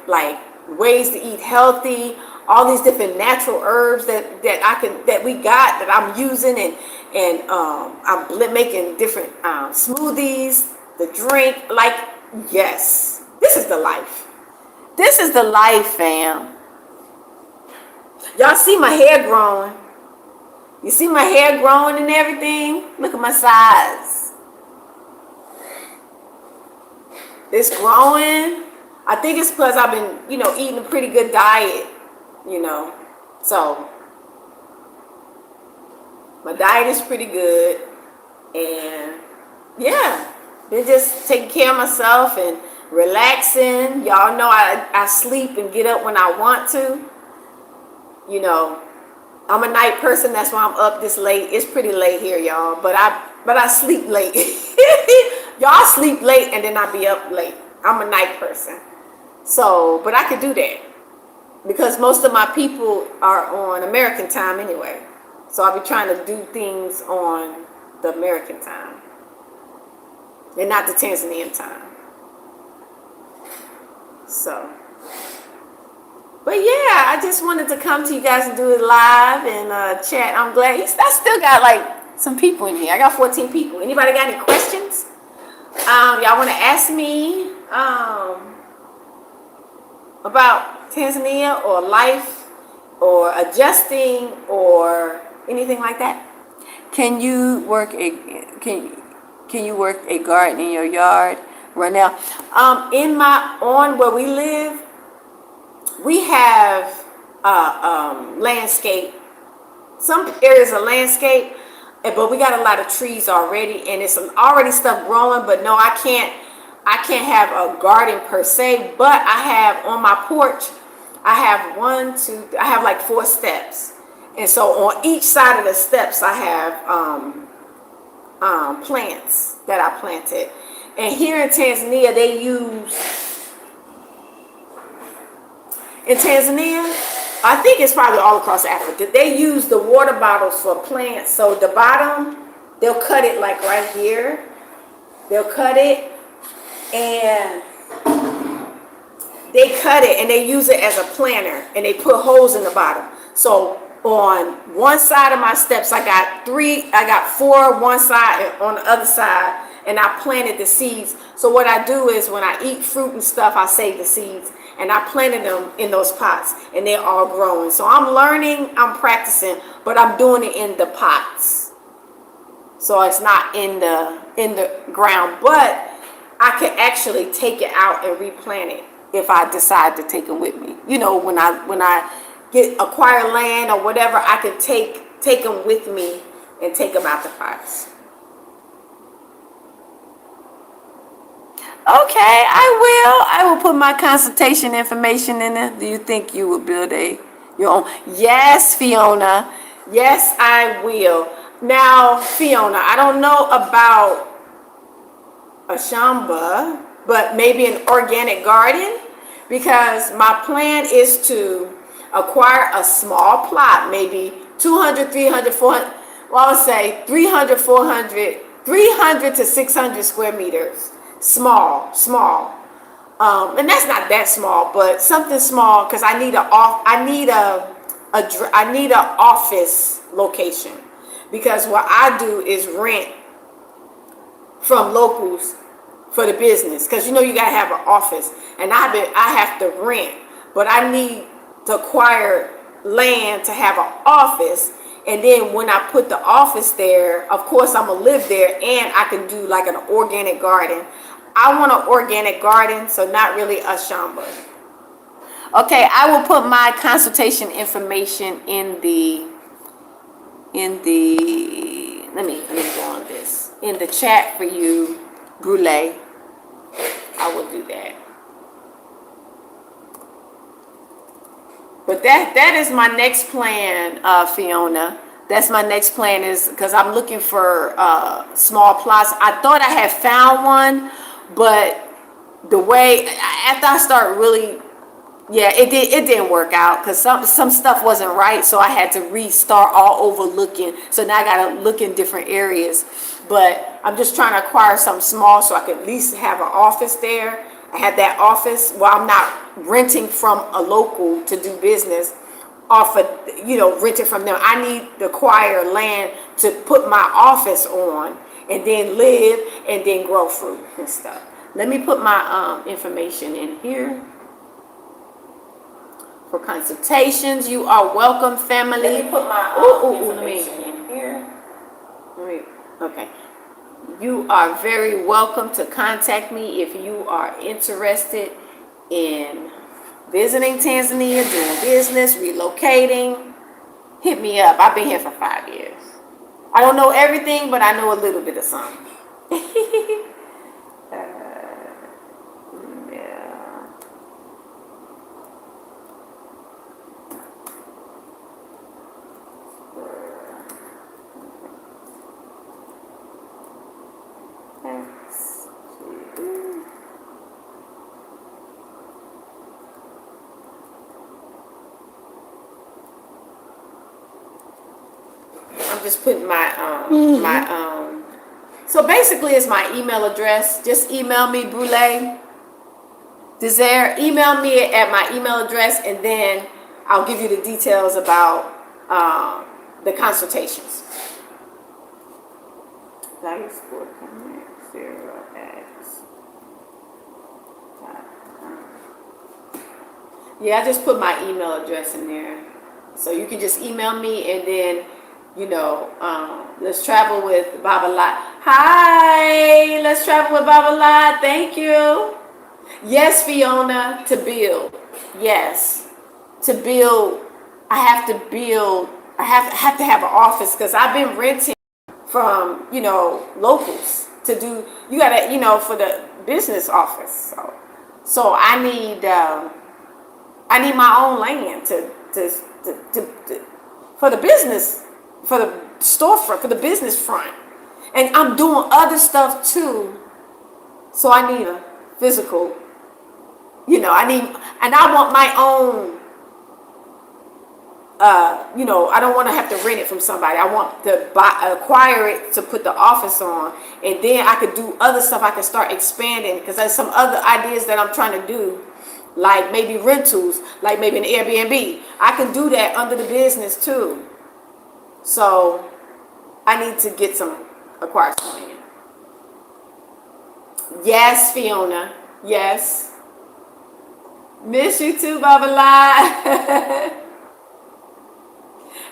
ways to eat healthy, all these different natural herbs that I'm using, and I'm making different smoothies, the drink. Yes, this is the life. This is the life, fam. Y'all see my hair growing? You see my hair growing and everything? Look at my size. It's growing. I think it's because I've been, eating a pretty good diet, So my diet is pretty good, and yeah, been just taking care of myself and relaxing. Y'all know I sleep and get up when I want to. I'm a night person. That's why I'm up this late. It's pretty late here, y'all, but I sleep late. Y'all sleep late and then I be up late. I'm a night person. So, but I could do that because most of my people are on American time anyway. So I'll be trying to do things on the American time and not the Tanzanian time. So, but yeah, I just wanted to come to you guys and do it live and chat. I'm glad. I still got some people in here. I got 14 people. Anybody got any questions? Y'all want to ask me about Tanzania or life or adjusting or anything like that? Can you work a garden in your yard right now? On where we live, we have landscape. Some areas are landscape, but we got a lot of trees already, and it's already stuff growing. But no, I can't have a garden per se. But I have on my porch, I have I have 4 steps, and so on each side of the steps, I have plants that I planted. And here in Tanzania, I think it's probably all across Africa, they use the water bottles for plants. So the bottom, they'll cut it right here. They'll cut it and they use it as a planter, and they put holes in the bottom. So on one side of my steps. I got 4 on one side and on the other side, and I planted the seeds. So what I do is when I eat fruit and stuff, I save the seeds, and I planted them in those pots, and they're all growing. So I'm learning, I'm practicing, but I'm doing it in the pots. So it's not in the ground, but I can actually take it out and replant it if I decide to take them with me. You know, when I acquire land or whatever, I can take them with me and take them out the pots. Okay, I will put my consultation information in there. Do you think you will build your own? Yes, Fiona. Yes, I will. Now, Fiona, I don't know about a shamba, but maybe an organic garden, because my plan is to acquire a small plot, maybe 200, 300, 400, well, I would say 300, 400, 300 to 600 square meters. Small. And that's not that small, but something small, because I need an office location, because what I do is rent from locals for the business, because you know you gotta have an office, and I have to rent, but I need to acquire land to have an office. And then when I put the office there, of course I'm gonna live there, and I can do like an organic garden. I want an organic garden, so not really a shamba. Okay, I will put my consultation information in the let me go on this, in the chat for you, Brule. I will do that. But that is my next plan, Fiona. That's my next plan, is because I'm looking for small plots. I thought I had found one, but the way after I start really, yeah, it didn't work out, because some stuff wasn't right, so I had to restart all over looking. So now I gotta look in different areas. But I'm just trying to acquire something small so I can at least have an office there. I have that office where I'm not renting from a local to do business off of, renting from them. I need to acquire land to put my office on, and then live, and then grow fruit and stuff. Let me put my information in here. For consultations, you are welcome, family. Let me put my information in here. Okay. You are very welcome to contact me if you are interested in visiting Tanzania, doing business, relocating. Hit me up. I've been here for 5 years. I don't know everything, but I know a little bit of something. I'm just putting my so basically it's my email address. Just email me, Brule Desire. Email me at my email address, and then I'll give you the details about the consultations. That is for Connect 0X. Yeah, I just put my email address in there, so you can just email me, and then let's travel with Babalat. Hi, let's travel with Babalat. Thank you. Yes, Fiona, to build. Yes, to build. I have to build. I have to have an office, because I've been renting from locals to do. You gotta for the business office. So I need my own land to for the business, for the storefront, for the business front. And I'm doing other stuff too. So I need a physical, and I want my own, I don't want to have to rent it from somebody. I want to acquire it to put the office on. And then I could do other stuff. I can start expanding, because there's some other ideas that I'm trying to do like maybe rentals, like maybe an Airbnb. I can do that under the business too. So I need to acquire some land. Yes, Fiona. Yes. Miss you too, Baba Lai.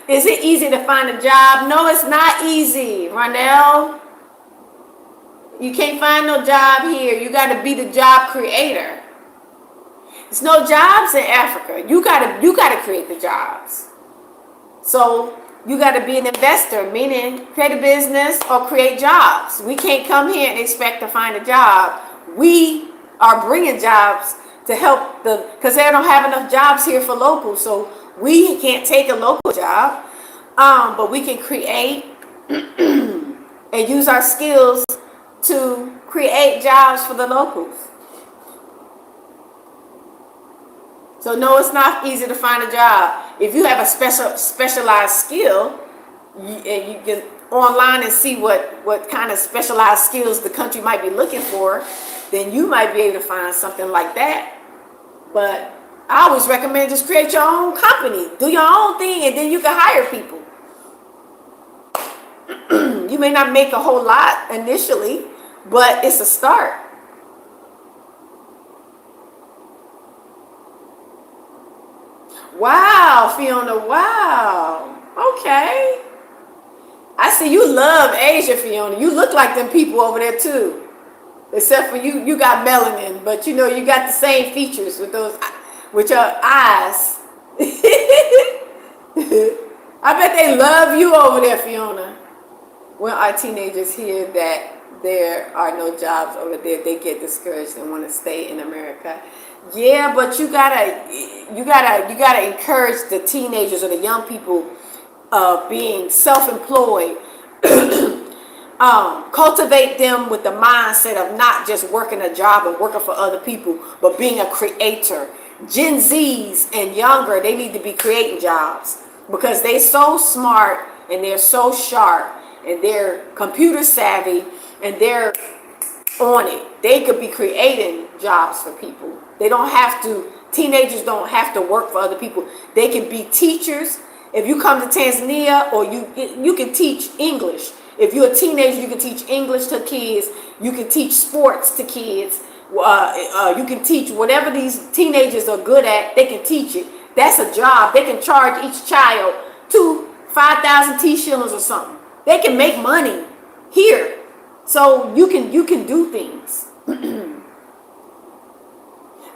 Is it easy to find a job? No, it's not easy, Ronell. You can't find no job here. You got to be the job creator. There's no jobs in Africa. You gotta create the jobs. So you got to be an investor, meaning create a business or create jobs. We can't come here and expect to find a job. We are bringing jobs to help because they don't have enough jobs here for locals. So we can't take a local job, but we can create and use our skills to create jobs for the locals. So no, it's not easy to find a job. If you have a specialized skill, you can online and see what kind of specialized skills the country might be looking for, then you might be able to find something like that. But I always recommend just create your own company, do your own thing, and then you can hire people. You may not make a whole lot initially, but it's a start. Wow, Fiona, wow. Okay. I see you love Asia, Fiona. You look like them people over there too. Except for you got melanin, but you got the same features with your eyes. I bet they love you over there, Fiona. When our teenagers hear that there are no jobs over there, they get discouraged and want to stay in America. Yeah, but you gotta encourage the teenagers or the young people being self-employed. Cultivate them with the mindset of not just working a job and working for other people, but being a creator. Gen Zs and younger, they need to be creating jobs because they're so smart and they're so sharp and they're computer savvy and they're on it. They could be creating jobs for people. Teenagers don't have to work for other people. They can be teachers. If you come to Tanzania, or you can teach English. If you're a teenager, you can teach English to kids. You can teach sports to kids. You can teach whatever these teenagers are good at. They can teach it. That's a job. They can charge each child 5,000 T shillings or something. They can make money here. So you can do things.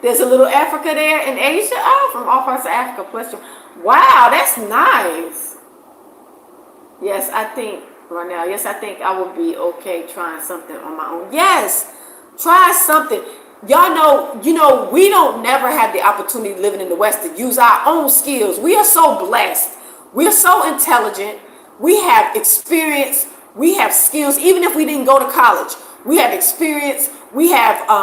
There's a little Africa there in Asia. Oh, from all parts of Africa. Plus, wow, that's nice. Yes, I think I would be okay trying something on my own. Yes, try something. Y'all know, we don't never have the opportunity living in the West to use our own skills. We are so blessed. We are so intelligent. We have experience. We have skills. Even if we didn't go to college, we have experience. We have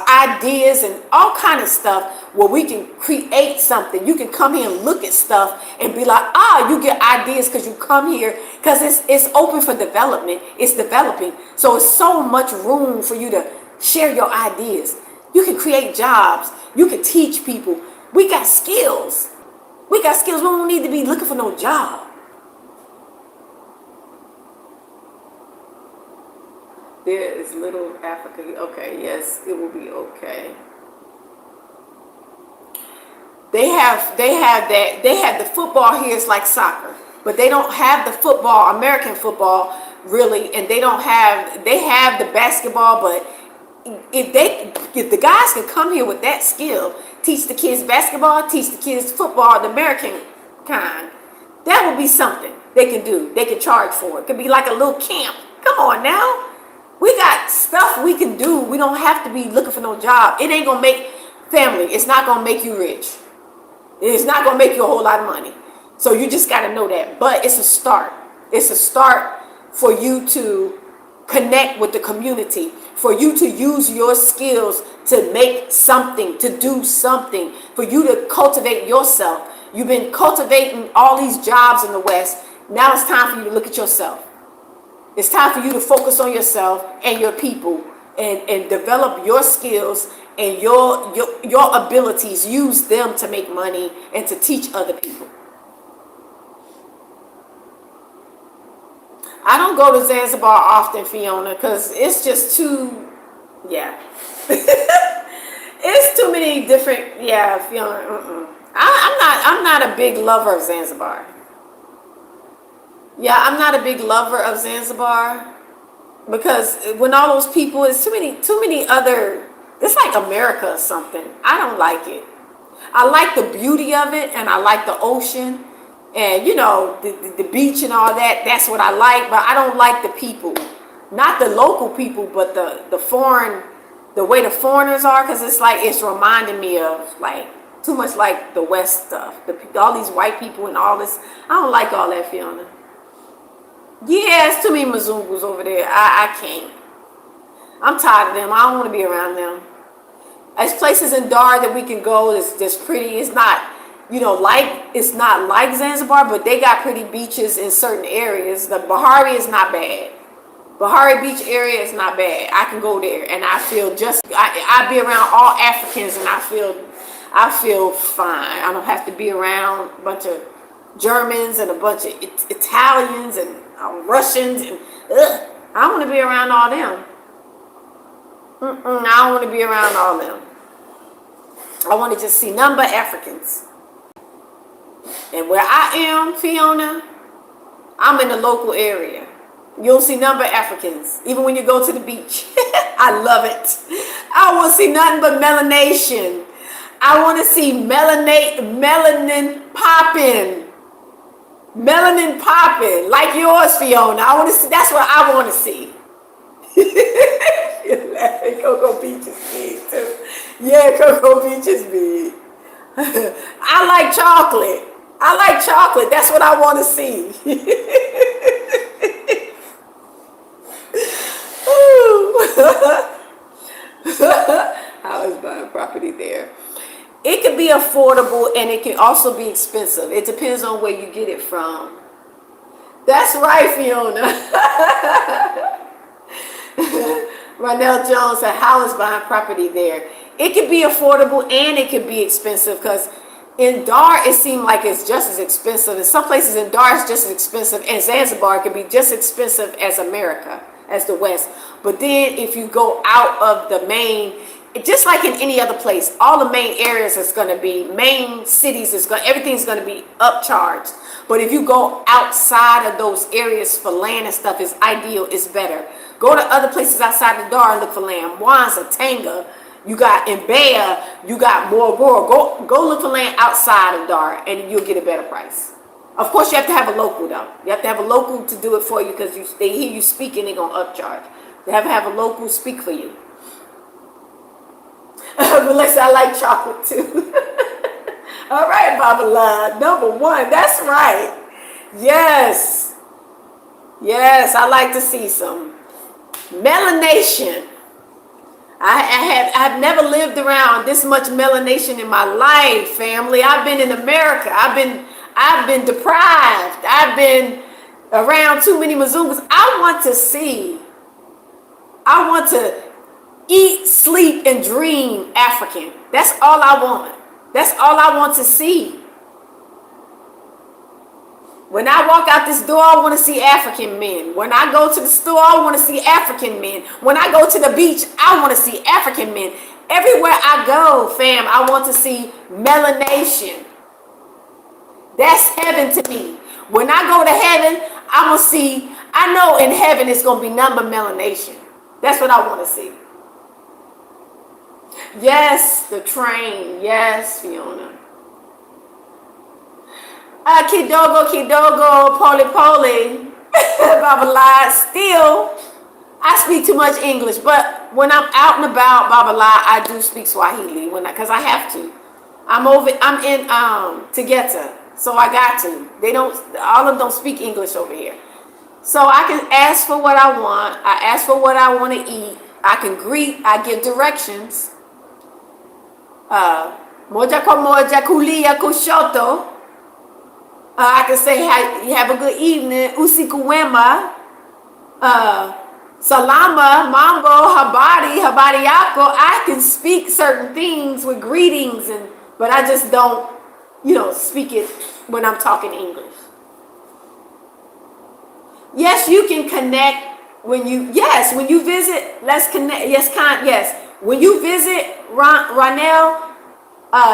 ideas and all kind of stuff where we can create something. You can come here and look at stuff and be like, you get ideas because you come here, because it's open for development. It's developing. So it's so much room for you to share your ideas. You can create jobs. You can teach people. We got skills. We don't need to be looking for no job. There is little Africa. Okay, yes, it will be okay. They have the football here is like soccer, but they don't have the football, American football, really, and they have the basketball, but if the guys can come here with that skill, teach the kids basketball, teach the kids football, the American kind, that would be something they can do. They can charge for it. It could be like a little camp. Come on now. We got stuff we can do. We don't have to be looking for no job. It ain't gonna make family. It's not gonna make you rich. It's not gonna make you a whole lot of money. So you just gotta know that. But it's a start. It's a start for you to connect with the community, for you to use your skills to make something, to do something, for you to cultivate yourself. You've been cultivating all these jobs in the West. Now it's time for you to look at yourself. It's time for you to focus on yourself and your people and develop your skills and your abilities, use them to make money and to teach other people. I don't go to Zanzibar often, Fiona, because it's just too, yeah. It's too many different, yeah, Fiona. I'm not a big lover of Zanzibar. Yeah, I'm not a big lover of Zanzibar because when all those people, it's too many other. It's like America or something. I don't like it. I like the beauty of it, and I like the ocean, and the beach and all that. That's what I like, but I don't like the people, not the local people, but the foreign, the way the foreigners are, because it's reminding me of like too much like the West stuff. All these white people and all this. I don't like all that, Fiona. Yeah, it's too many Mzungus over there. I can't. I'm tired of them. I don't want to be around them. There's places in Dar that we can go that's pretty. It's not, it's not like Zanzibar, but they got pretty beaches in certain areas. The Bahari is not bad. Bahari Beach area is not bad. I can go there and I feel I be around all Africans and I feel fine. I don't have to be around a bunch of Germans and a bunch of Italians and Russians and I don't want to be around all them. I don't want to be around all them. I want to just see none but Africans. And where I am, Fiona, I'm in the local area. You don't see none but Africans, even when you go to the beach. I love it. I want to see nothing but melanation. I want to see melanin popping. Melanin popping, like yours, Fiona. I want to see. That's what I want to see. You're laughing. Cocoa Beach is big too. Yeah, Cocoa Beach is big. I like chocolate. I like chocolate. That's what I want to see. I was buying property there. It can be affordable and it can also be expensive. It depends on where you get it from. That's right, Fiona. Ronell Jones said, how is buying property there? It can be affordable and it can be expensive because in Dar, it seemed like it's just as expensive. In some places in Dar, it's just as expensive. And Zanzibar can be just expensive as America, as the West. But then if you go out of the main, just like in any other place, all the main areas is going to be, main cities, everything's going to be upcharged. But if you go outside of those areas for land and stuff, it's ideal, it's better. Go to other places outside the Dar and look for land. Mwanza, Tanga, you got in Baya, you got Morogoro. Go look for land outside of Dar and you'll get a better price. Of course, you have to have a local though. You have to have a local to do it for you because they hear you speaking, they're going to upcharge. They have to have a local speak for you. Melissa, I like chocolate too. All right, Babala, number one. That's right. Yes. Yes, I like to see some melanation. I've never lived around this much melanation in my life, family. I've been in America. I've been deprived. I've been around too many Mzungus. I want to eat, sleep, and dream African. That's all I want. That's all I want to see. When I walk out this door, I want to see African men. When I go to the store, I want to see African men. When I go to the beach, I want to see African men. Everywhere I go, fam, I want to see melanation. That's heaven to me. When I go to heaven, I know in heaven it's going to be none but melanation. That's what I want to see. Yes, the train. Yes, Fiona. Kidogo, pole. Babala. Still, I speak too much English, but when I'm out and about, Babala, I do speak Swahili because I have to. I'm in Tegeta, so I got to. All of them don't speak English over here. So I can ask for what I want. I ask for what I want to eat. I can greet. I give directions. Moja kwa moja, kulia kushoto. I can say, you have a good evening, usiku wema. Salama, Mambo, Habari, Habariako. I can speak certain things with greetings, but I just don't, speak it when I'm talking English. Yes, you can connect when you visit. Let's connect. Yes. When you visit Ronell,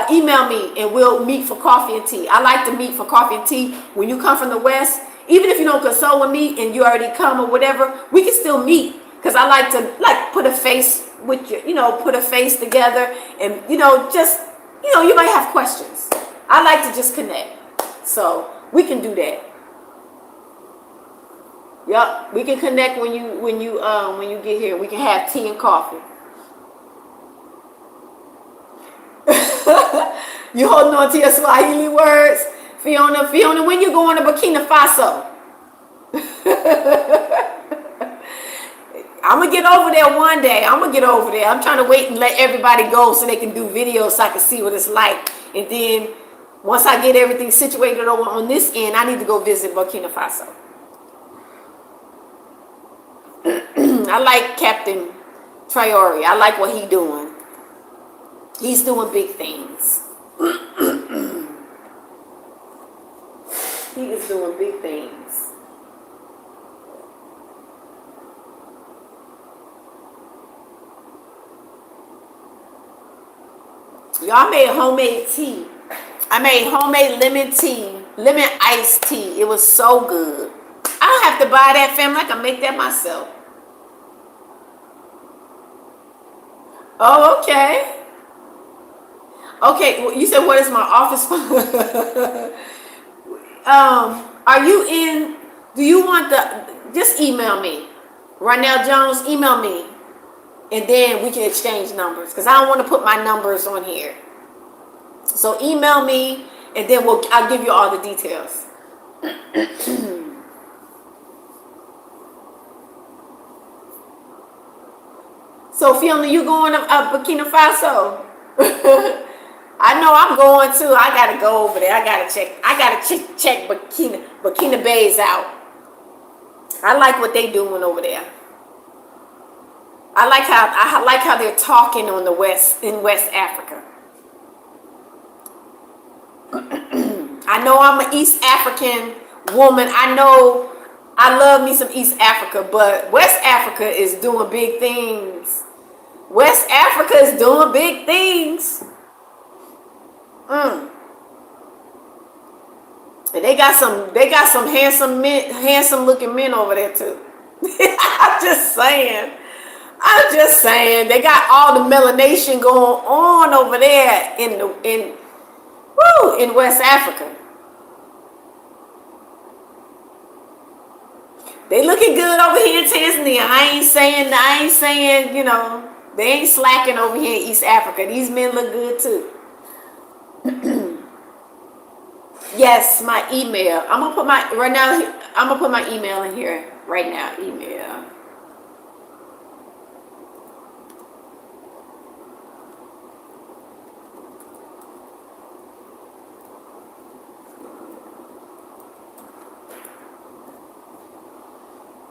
email me and we'll meet for coffee and tea. I like to meet for coffee and tea. When you come from the West, even if you don't consult with me and you already come or whatever, we can still meet, because I like to put a face with you, put a face together, and just you might have questions. I like to just connect, so we can do that. Yup, we can connect when you get here. We can have tea and coffee. You holding on to your Swahili words, Fiona? Fiona, when you going to Burkina Faso? I'm gonna get over there one day. I'm trying to wait and let everybody go so they can do videos so I can see what it's like. And then once I get everything situated over on this end, I need to go visit Burkina Faso. I like Captain Traore. I like what he's doing. He's doing big things. He is doing big things. Y'all made homemade tea. I made homemade lemon iced tea. It was so good. I don't have to buy that, family. I can make that myself. Oh, okay. Okay, well, you said what is my office phone? Are you in? Do you want just email me, Ronell Jones? Email me, and then we can exchange numbers, because I don't want to put my numbers on here. So email me, and then I'll give you all the details. So Fiona, you going to Burkina Faso? I know I'm going too. I gotta go over there. I gotta check Burkina Bay's out. I like what they doing over there. I like how they're talking in West Africa. I know I'm an East African woman. I know I love me some East Africa, but West Africa is doing big things. West Africa is doing big things. And they got some handsome looking men over there too. I'm just saying. They got all the melanation going on over there in West Africa. They looking good over here in Tanzania. I ain't saying, they ain't slacking over here in East Africa. These men look good too. Yes, my email. I'm gonna put my email in here right now. Email.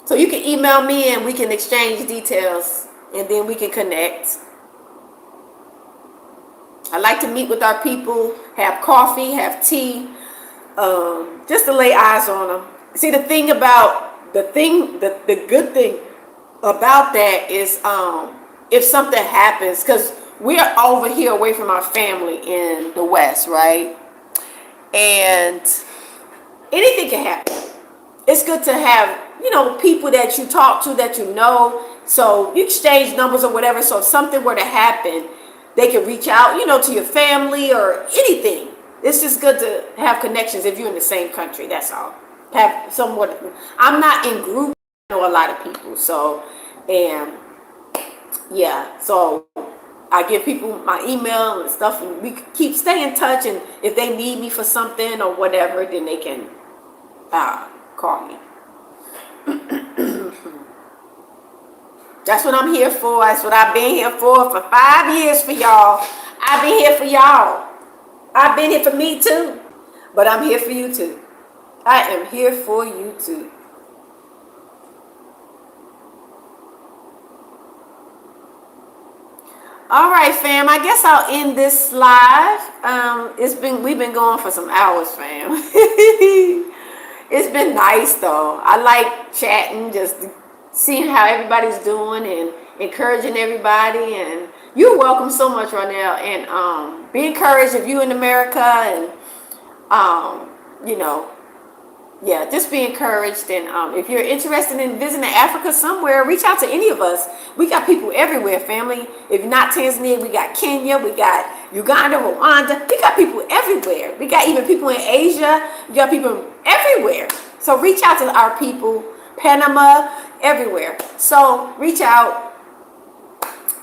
So you can email me and we can exchange details, and then we can connect. I like to meet with our people, have coffee, have tea, just to lay eyes on them. See, the good thing about that is if something happens, because we're over here away from our family in the West, right? And anything can happen. It's good to have, people that you talk to, that you know, so you exchange numbers or whatever. So if something were to happen, they can reach out, to your family or anything. It's just good to have connections if you're in the same country. That's all. Have somewhat. I'm not in group. I know a lot of people. So, so I give people my email and stuff, and we stay in touch. And if they need me for something or whatever, then they can call me. That's what I'm here for. That's what I've been here for 5 years for y'all. I've been here for y'all. I've been here for me too. But I'm here for you too. I am here for you too. All right, fam. I guess I'll end this live. We've been going for some hours, fam. It's been nice though. I like chatting, just seeing how everybody's doing and encouraging everybody. And you're welcome so much, Ronell. And be encouraged if you in America, and you know, yeah, just be encouraged. And if you're interested in visiting Africa somewhere, reach out to any of us. We got people everywhere, family. If not Tanzania, we got Kenya, we got Uganda, Rwanda. We got people everywhere. We got even people in Asia. We got people everywhere. So reach out to our people, Panama, everywhere. So reach out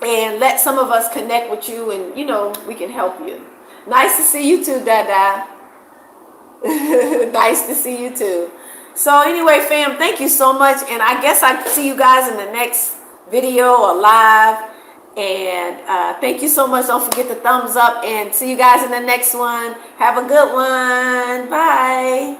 and let some of us connect with you, and you know, we can help you. Nice to see you too, Dada. Nice to see you too. So anyway, fam, thank you so much. And I guess I see you guys in the next video or live. And thank you so much. Don't forget the thumbs up, and see you guys in the next one. Have a good one. Bye.